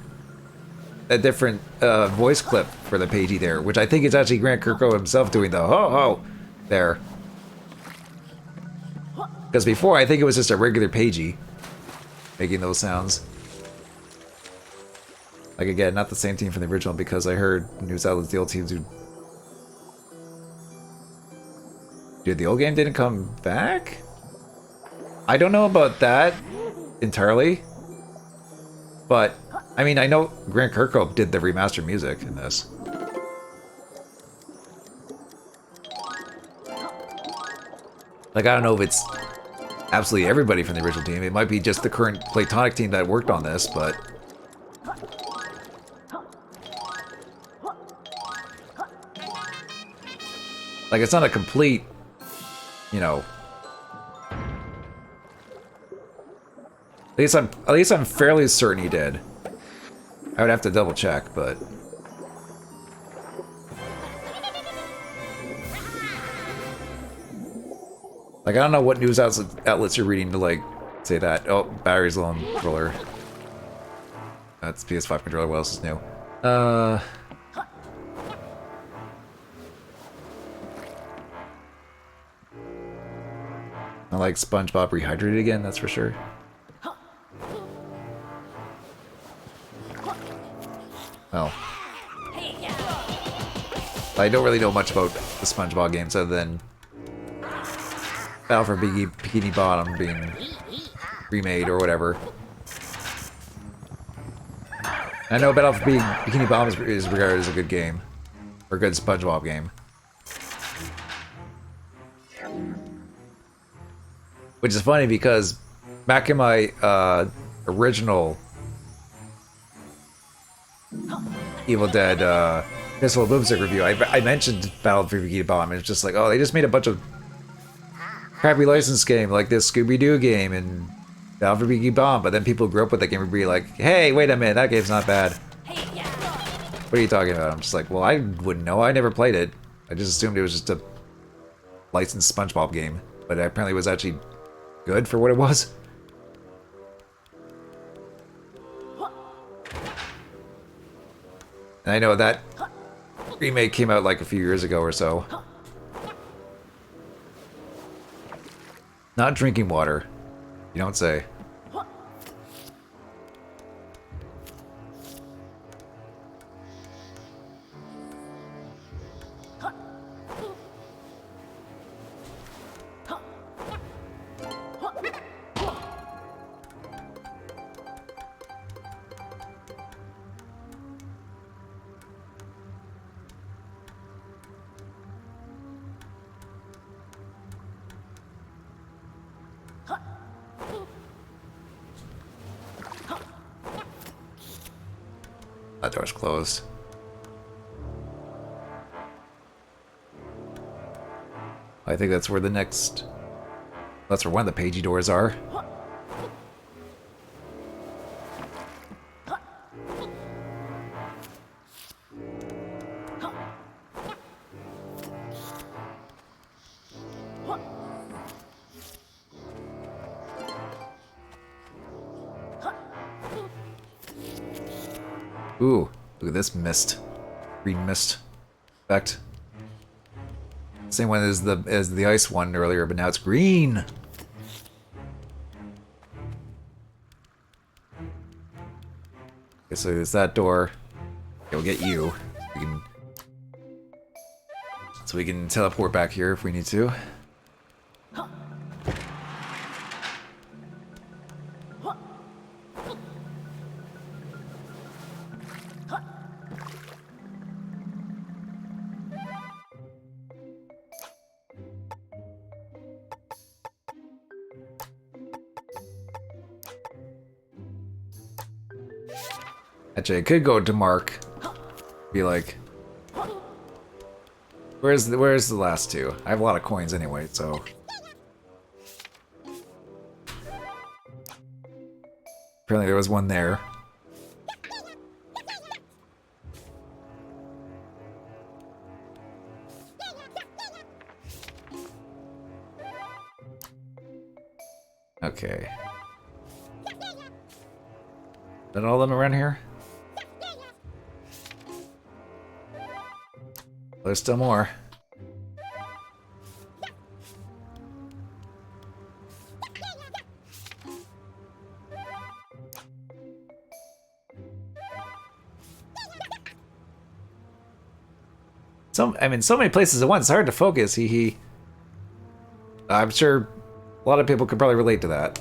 voice clip for the pagey there, which I think is actually Grant Kirkhope himself doing the ho-ho there. Because before, I think it was just a regular pagey making those sounds. Like, again, not the same team from the original, because I heard news outlets, the old teams who... Dude, the old game didn't come back? I don't know about that entirely. But, I mean, I know Grant Kirkhope did the remastered music in this. Like, I don't know if it's absolutely everybody from the original team. It might be just the current Platonic team that worked on this, but... Like, it's not a complete, you know... At least I'm fairly certain he did. I would have to double check, but... Like, I don't know what news outlets you're reading to, like, say that. Oh, battery's low on the controller. That's PS5 controller. What else is new? I like SpongeBob Rehydrated again, that's for sure. Well. I don't really know much about the SpongeBob games other than Battle for Bikini Bottom being remade or whatever. I know Battle for Bikini Bottom is regarded as a good game. Or a good SpongeBob game. Which is funny because back in my original Evil Dead Missile Boomstick review, I mentioned Battle for Bikini Bottom, and it's just like, oh, they just made a bunch of crappy license game like this Scooby-Doo game and Battle for Bikini Bottom, but then people grew up with that game and be like, hey, wait a minute, that game's not bad. What are you talking about? I'm just like, well, I wouldn't know. I never played it. I just assumed it was just a licensed SpongeBob game, but apparently it was actually good for what it was. And I know that remake came out like a few years ago or so. Not drinking water. You don't say. That door's closed. I think that's where the next... That's where one of the pagey doors are. Ooh, look at this mist. Green mist effect. Same one as the ice one earlier, but now it's green. Okay, so there's that door. Okay, we'll get you. We can teleport back here if we need to. Actually, I could go to Mark. Be like, where's the last two? I have a lot of coins anyway, so. Apparently there was one there. Okay. Is that all of them around here? There's still more. I mean, so many places at once. It's hard to focus. I'm sure a lot of people could probably relate to that.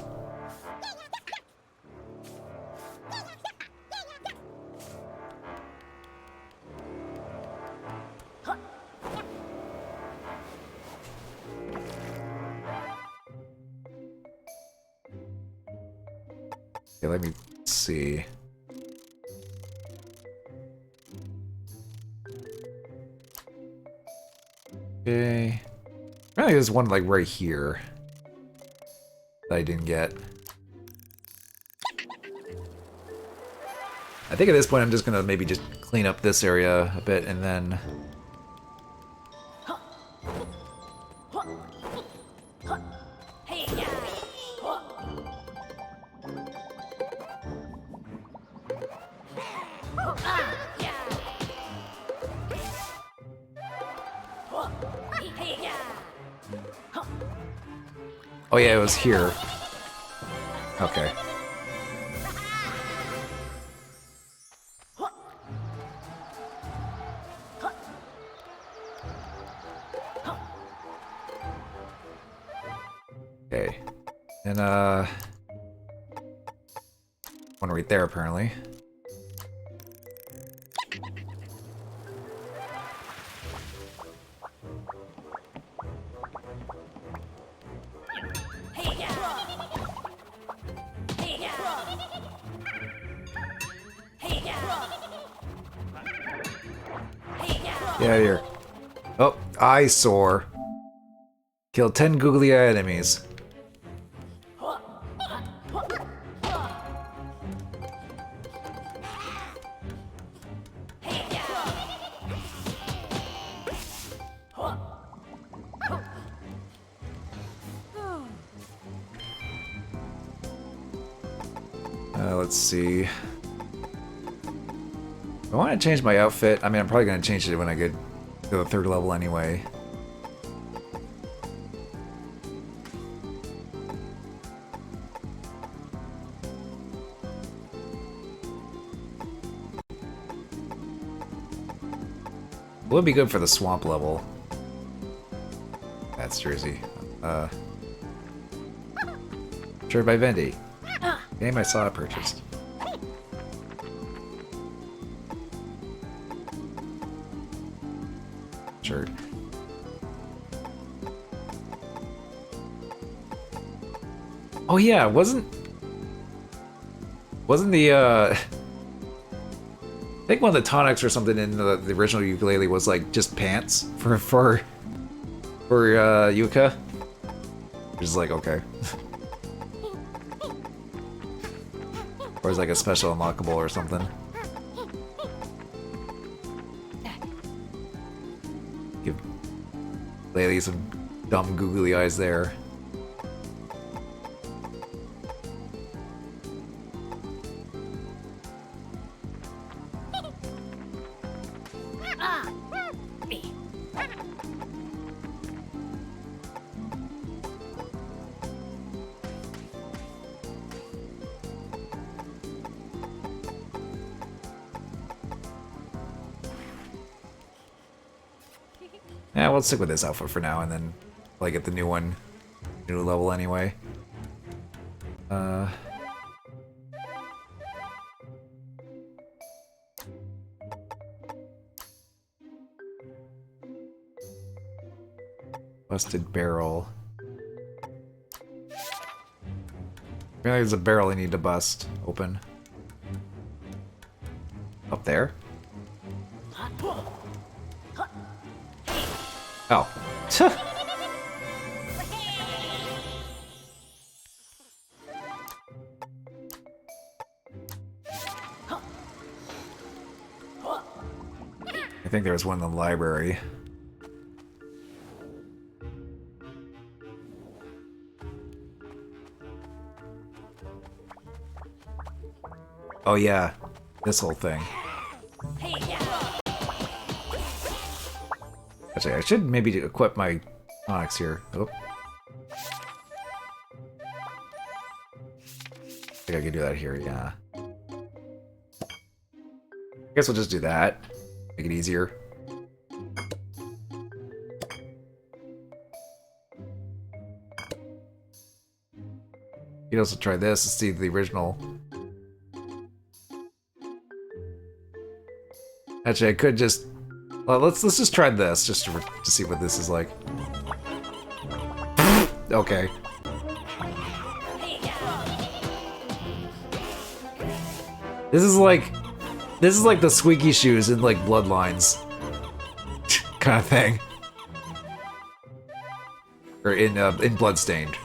Okay, let me see. Okay. Really, there's one like right here that I didn't get. I think at this point I'm just gonna maybe just clean up this area a bit and then... Oh yeah, it was here. Okay. Okay. And one right there apparently. Get out of here. Oh, eyesore. Kill 10 googly eye enemies. Let's see. I want to change my outfit. I mean, I'm probably going to change it when I get to the 3rd level anyway. Would be good for the swamp level. That's Jersey. Shirt by Vendy. Game I saw it purchased. Shirt. Oh yeah, wasn't the I think one of the tonics or something in the original Yooka-Laylee was like just pants for Yuka. Which is like okay. Or is like a special unlockable or something. Give Laylee some dumb googly eyes there. Yeah, we'll stick with this outfit for now, and then like get the new one, new level anyway. Busted barrel. Apparently there's a barrel I need to bust open. Up there? Oh. I think there was one in the library. Oh yeah, this whole thing. Actually, I should maybe equip my Onyx here. Oh. I think I can do that here, yeah. I guess we'll just do that. Make it easier. You can also try this to see the original. Actually, I could just... Well, let's just try this, just to see what this is like. Okay. This is like the squeaky shoes in like Bloodlines kind of thing, or in Bloodstained,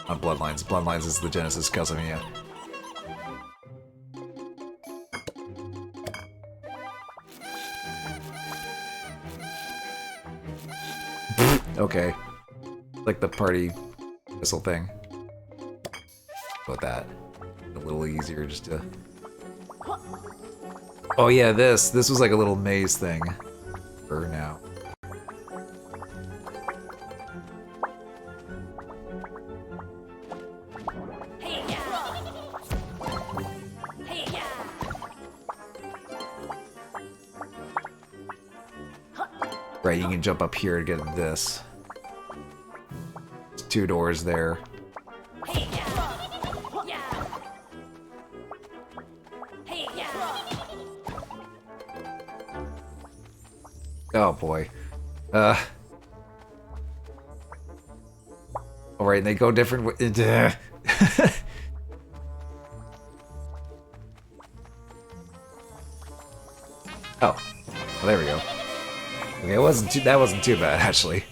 not Bloodlines. Bloodlines is the Genesis Castlevania. Okay. Like the party whistle thing. About that. A little easier just to... Oh yeah, this was like a little maze thing. For now. Right, you can jump up here to get into this. There's 2 doors there. Oh boy. Alright, and they go different ways. Oh. Well, there we go. Okay, that wasn't too bad, actually.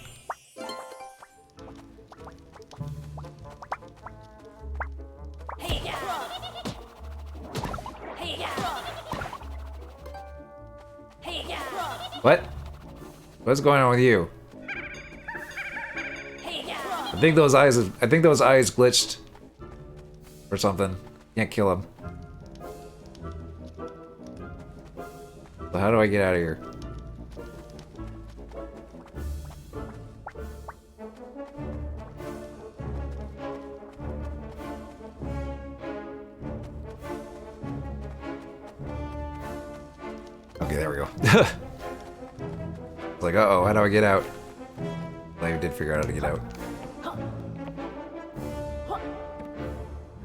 What? What's going on with you? I think those eyes glitched. Or something. Can't kill him. So how do I get out of here? Okay, there we go. It's like, uh-oh, how do I get out? I did figure out how to get out.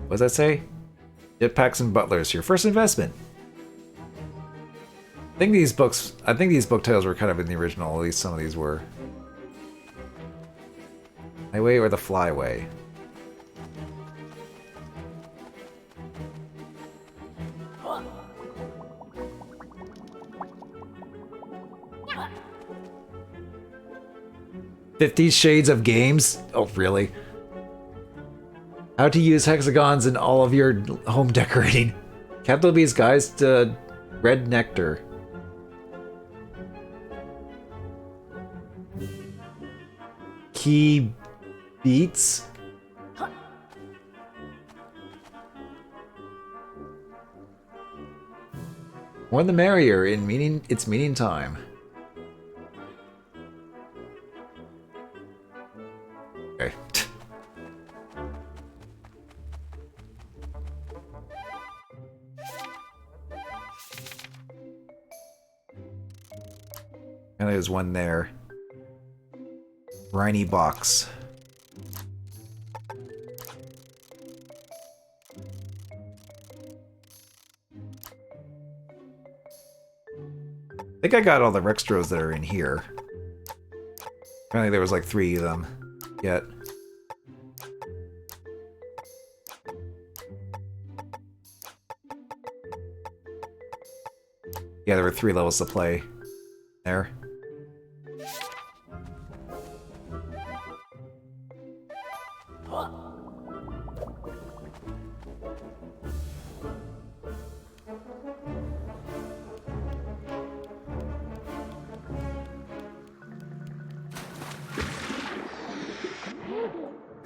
What does that say? Jetpacks and butlers, your first investment. I think these book titles were kind of in the original, at least some of these were. Highway or the Flyway? "50 Shades of Games?" Oh, really? How to use hexagons in all of your home decorating. Capital B's Guides to Red Nectar. Key Beats? More the merrier in its meaning time. Okay. And there's one there. Briny box. I think I got all the Rextros that are in here. Apparently there was like 3 of them yet. Yeah, there were 3 levels to play there.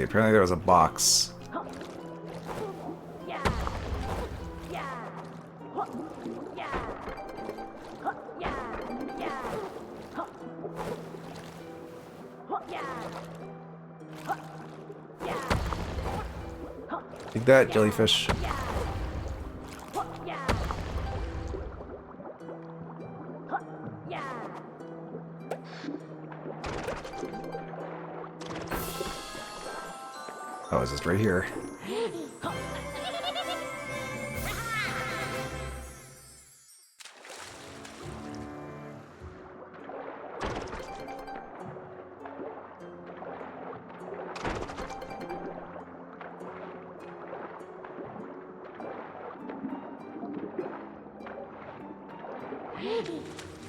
Apparently there was a box. Take that, jellyfish. Oh, it's just right here.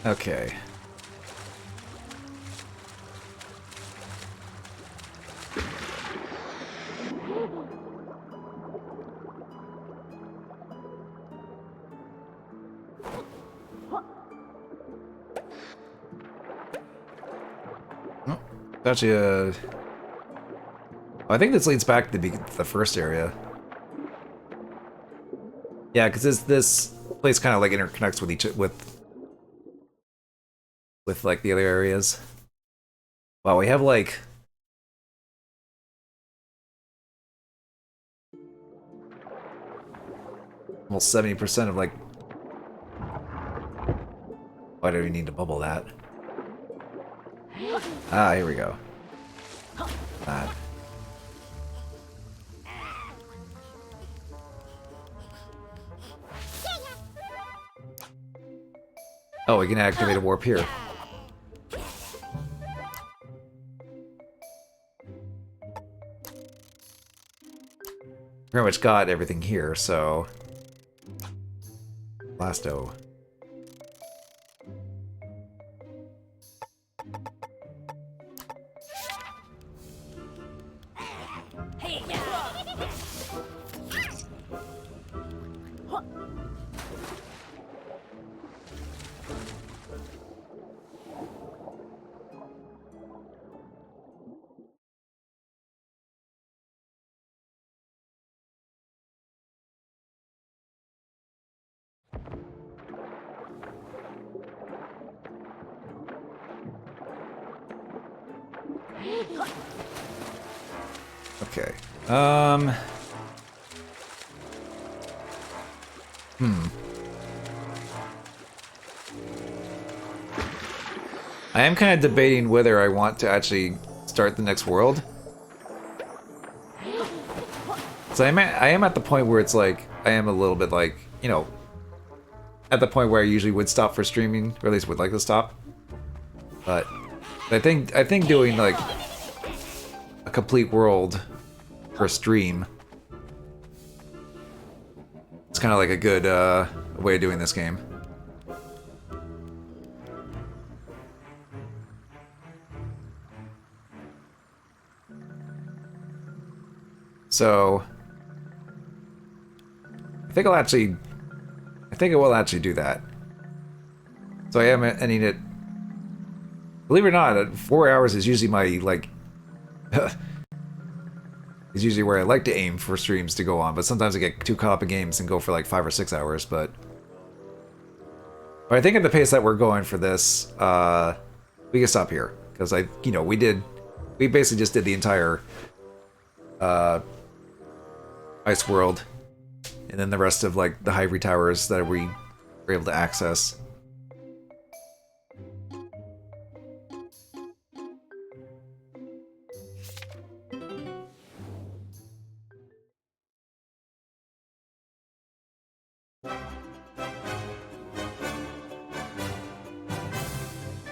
Okay. Actually, I think this leads back to the first area. Yeah, because this place kind of like interconnects with with like the other areas. Wow, we have like almost 70% of like. Why do we need to bubble that? Ah, here we go. That. Oh, we can activate a warp here. Pretty much got everything here, so... Blasto. Okay. I am kind of debating whether I want to actually start the next world. So I am at the point where it's like, I am a little bit like, you know, at the point where I usually would stop for streaming, or at least would like to stop. But I think doing like a complete world for stream, it's kind of like a good way of doing this game. So I think I will actually do that. So I am ending it. Believe it or not, 4 hours is usually my like is usually where I like to aim for streams to go on, but sometimes I get too caught up in games and go for like 5 or 6 hours, but I think at the pace that we're going for this, we can stop here. Because we basically just did the entire ice world, and then the rest of like the ivory towers that we were able to access.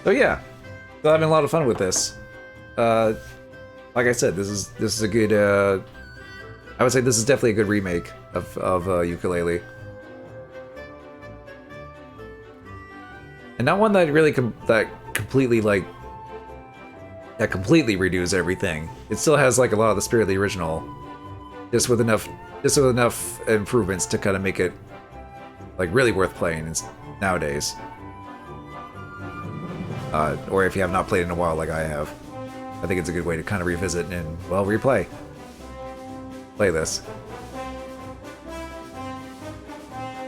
So yeah, still having a lot of fun with this. Like I said, this is a good. I would say this is definitely a good remake of Yooka-Laylee, and not one that really completely redoes everything. It still has like a lot of the spirit of the original, just with enough improvements to kind of make it like really worth playing nowadays. Or if you have not played in a while like I have, I think it's a good way to kind of revisit and, well, replay. Play this.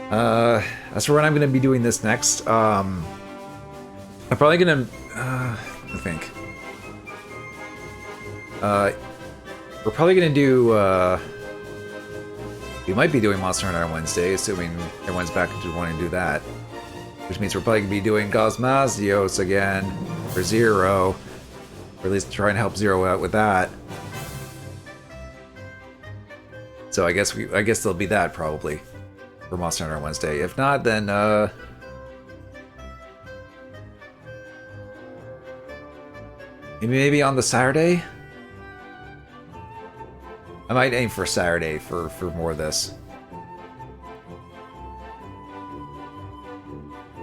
As for when I'm going to be doing this next, I'm probably going to, let me think. We're probably going to do, we might be doing Monster Hunter on Wednesday, assuming everyone's back into wanting to do that. Which means we're probably going to be doing Gosmazios again, for Zero. Or at least try and help Zero out with that. So I guess there'll be that, probably, for Monster Hunter on Wednesday. If not, then, maybe on the Saturday? I might aim for Saturday for more of this.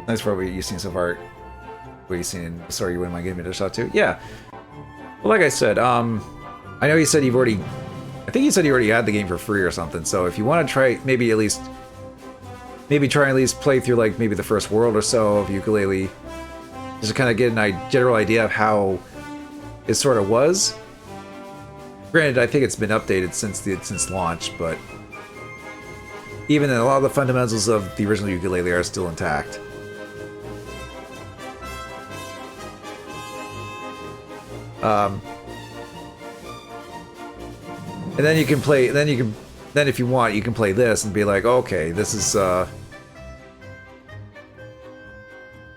That's probably what you've seen so far. What you've seen in Sorry You Wouldn't Mind Giving It a Shot too? Yeah. Well, like I said, I know you said I think you said you already had the game for free or something, so if you want to try, maybe try and at least play through like maybe the first world or so of Yooka-Laylee, just to kind of get a general idea of how it sort of was. Granted, I think it's been updated since launch, but even then, a lot of the fundamentals of the original Yooka-Laylee are still intact. And then you can play. Then if you want, you can play this and be like, okay, this is.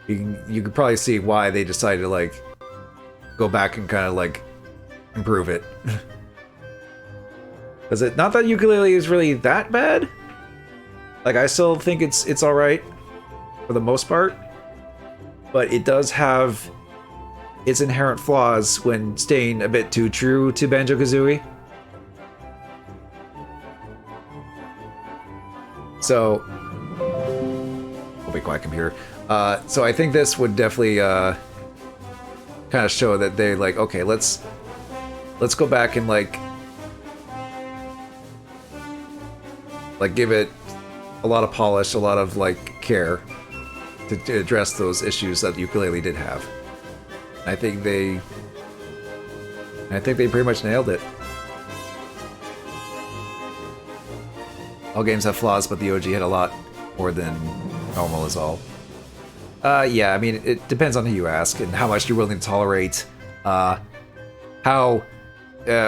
You could probably see why they decided to like go back and kind of like improve it. Is it not that Yooka-Laylee is really that bad? Like, I still think it's all right for the most part, but it does have its inherent flaws when staying a bit too true to Banjo-Kazooie. So, I'll be quiet, computer. So I think this would definitely kind of show that they like, okay, let's go back and like give it a lot of polish, a lot of like care to address those issues that Yooka-Laylee did have. And I think they pretty much nailed it. All games have flaws, but the OG had a lot more than normal is all. Yeah, I mean, it depends on who you ask and how much you're willing to tolerate how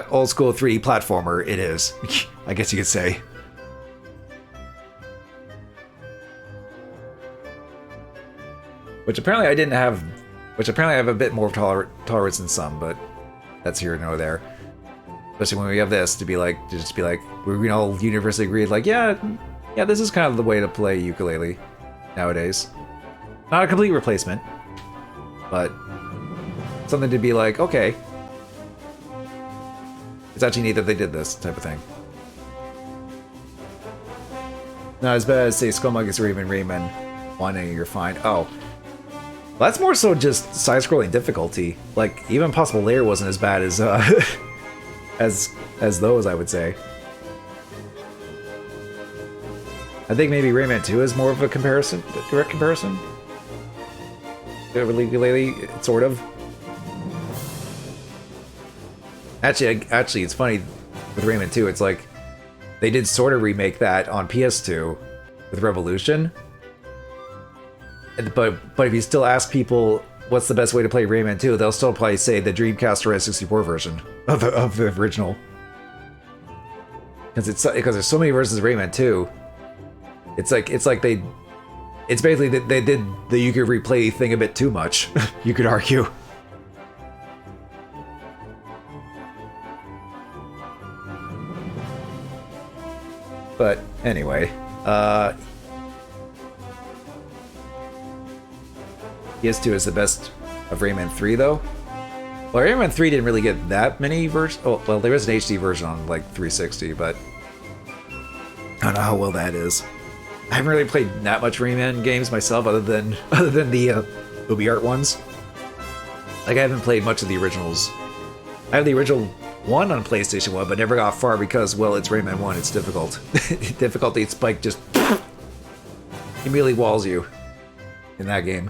old school 3D platformer it is, I guess you could say. Which apparently I have a bit more tolerance than some, but that's here nor there. Especially when we have this to just be like, we all universally agreed, like, yeah, this is kind of the way to play Yooka-Laylee nowadays. Not a complete replacement, but something to be like, okay, it's actually neat that they did this type of thing. Not as bad as, say, Skullmonkey's or even Rayman 1 and you're fine. Oh. Well, that's more so just side-scrolling difficulty. Like, even Possible Layer wasn't as bad as, as those, I would say. I think maybe Rayman 2 is more of a direct comparison. Yooka-Laylee, sort of. Actually, it's funny with Rayman 2. It's like they did sort of remake that on PS2 with Revolution. But if you still ask people what's the best way to play Rayman 2, they'll still probably say the Dreamcast or N64 version of the original. Because there's so many versions of Rayman 2. It's basically that they did the Yooka-Replay thing a bit too much, you could argue. But anyway, PS2 is the best of Rayman 3 though. Well, Rayman 3 didn't really get that many versions. Oh, well, there was an HD version on like 360, but I don't know how well that is. I haven't really played that much Rayman games myself, other than the UbiArt ones. Like, I haven't played much of the originals. I have the original one on PlayStation 1, but never got far because, well, it's Rayman 1. It's difficult. Difficulty spike just immediately walls you in that game.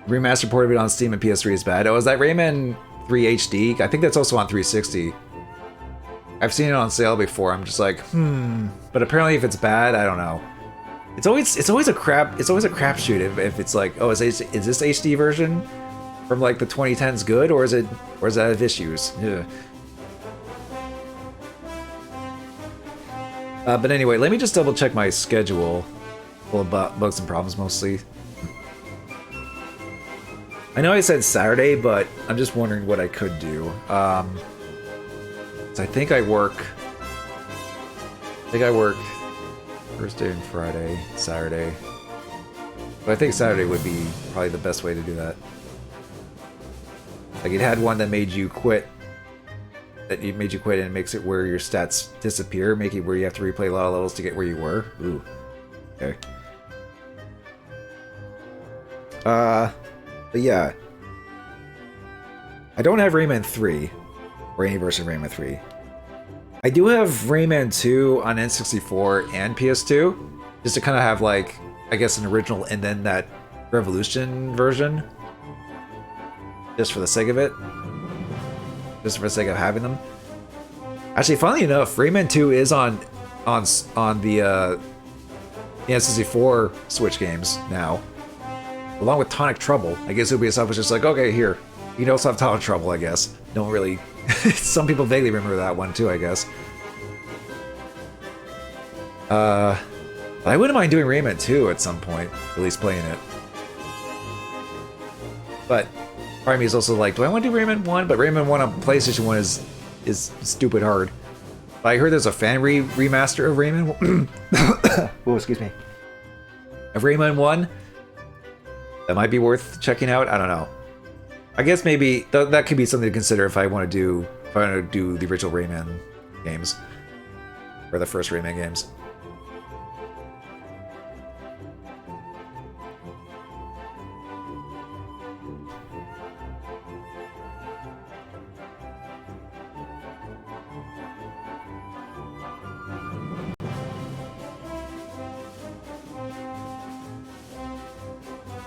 Remastered port of it on Steam and PS3 is bad. Oh, is that Rayman 3 HD? I think that's also on 360. I've seen it on sale before. I'm just like, But apparently, if it's bad, I don't know. It's always a crapshoot if it's like, oh, is this HD version from like the 2010s good, or is that have issues? Yeah. But anyway, let me just double check my schedule. Full of bugs and problems mostly. I know I said Saturday, but I'm just wondering what I could do. So I think I work Thursday and Friday, Saturday. But I think Saturday would be probably the best way to do that. Like, it had one that made you quit. And it makes it where your stats disappear, make it where you have to replay a lot of levels to get where you were. Ooh. Okay. But yeah. I don't have Rayman 3. or any version of Rayman 3. I do have Rayman 2 on N64 and PS2, just to kind of have like, I guess an original and then that Revolution version, just for the sake of it, just for the sake of having them. Actually, funnily enough, Rayman 2 is on the N64 Switch games now, along with Tonic Trouble. I guess Ubisoft was just like, okay, here, you can also have Tonic Trouble, I guess. Don't really... Some people vaguely remember that one too, I guess. I wouldn't mind doing Rayman 2 at some point, at least playing it. But part of me is also like, do I want to do Rayman 1? But Rayman 1 on PlayStation 1 is stupid hard. But I heard there's a fan remaster of Rayman. Oh, excuse me. Of Rayman 1 that might be worth checking out. I don't know. I guess maybe that could be something to consider if I want to do the original Rayman games, or the first Rayman games.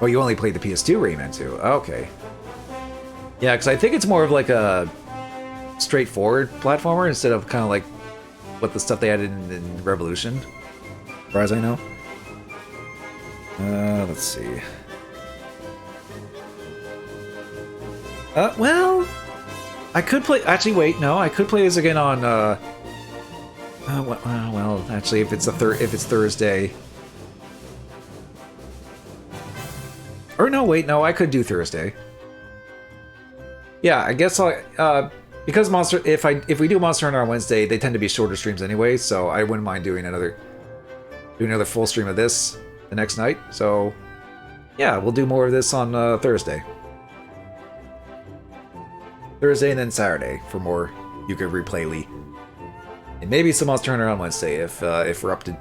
Oh, you only played the PS2 Rayman 2. Okay. Yeah, because I think it's more of like a straightforward platformer instead of kind of like what the stuff they added in Revolution, as far as I know. Let's see. Well, I could play... Actually, wait, no, I could play this again on... well, actually, if it's Thursday... Or no, wait, no, I could do Thursday. Yeah, I guess I'll, because if we do Monster Hunter on Wednesday, they tend to be shorter streams anyway, so I wouldn't mind doing another full stream of this the next night. So, yeah, we'll do more of this on Thursday. Thursday and then Saturday for more Yooka-Replaylee. And maybe some Monster Hunter on Wednesday if we're up to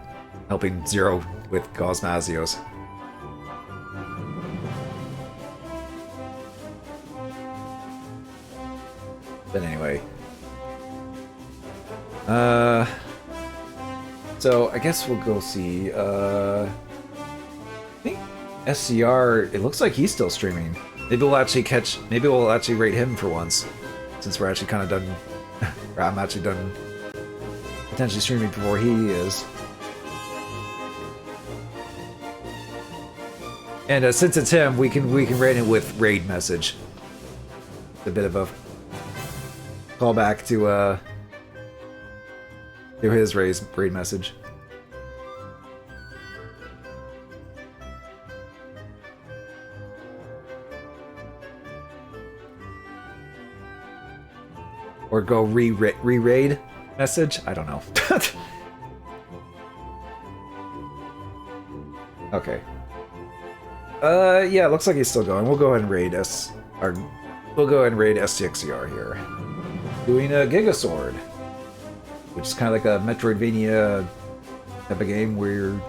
helping Zero with Cosmasios. But anyway. So I guess we'll go see, I think SCR, it looks like he's still streaming. Maybe we'll actually rate him for once, since we're actually kind of done, or I'm actually done potentially streaming before he is. And since it's him, we can rate him with raid message. It's a bit of a call back to his raid message. Or go re-raid message? I don't know. Okay. Yeah, it looks like he's still going. We'll go ahead and raid STXCR here. Doing a Gigasword, which is kind of like a Metroidvania type of game where you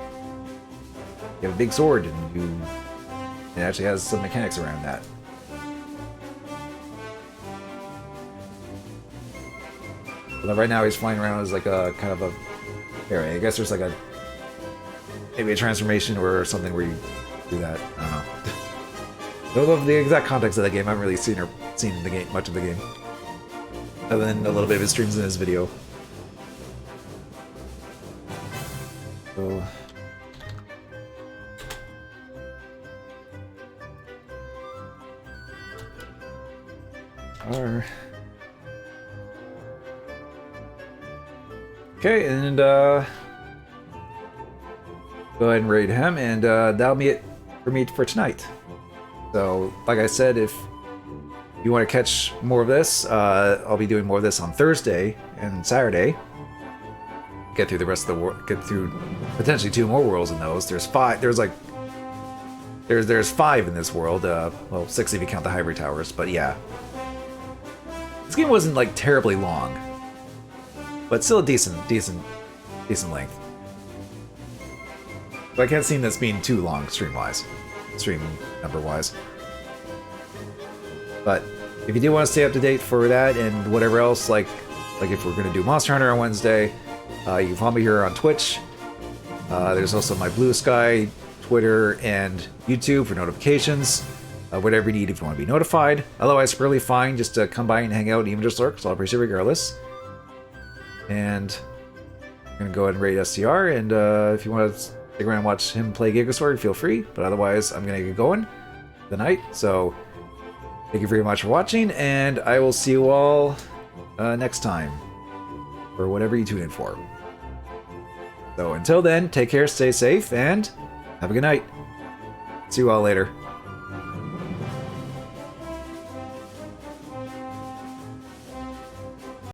have a big sword and it actually has some mechanics around that. But right now he's flying around as like a kind of a area. I guess there's like maybe a transformation or something where you do that. I don't know. Don't know the exact context of the game. I haven't really seen the game, much of the game. Other than a little bit of his streams in his video. So... Okay, and go ahead and raid him, and that'll be it for me for tonight. So, like I said, if you want to catch more of this, I'll be doing more of this on Thursday and Saturday. Get through the rest of the world. Get through potentially 2 more worlds in those. There's 5. There's 5 in this world. Well, 6 if you count the Ivory Towers. But yeah, this game wasn't like terribly long, but still a decent length. But I can't see this being too long stream number wise. But if you do want to stay up to date for that and whatever else, like if we're gonna do Monster Hunter on Wednesday, you can follow me here on Twitch. There's also my Blue Sky, Twitter, and YouTube for notifications. Whatever you need if you want to be notified. Otherwise, really fine just to come by and hang out and even just lurk, so I'll appreciate it regardless. And I'm going to go ahead and rate STR, and if you want to stick around and watch him play Gigasword, feel free. But otherwise, I'm going to get going the night. So thank you very much for watching, and I will see you all next time for whatever you tune in for. So until then, take care, stay safe, and have a good night. See you all later.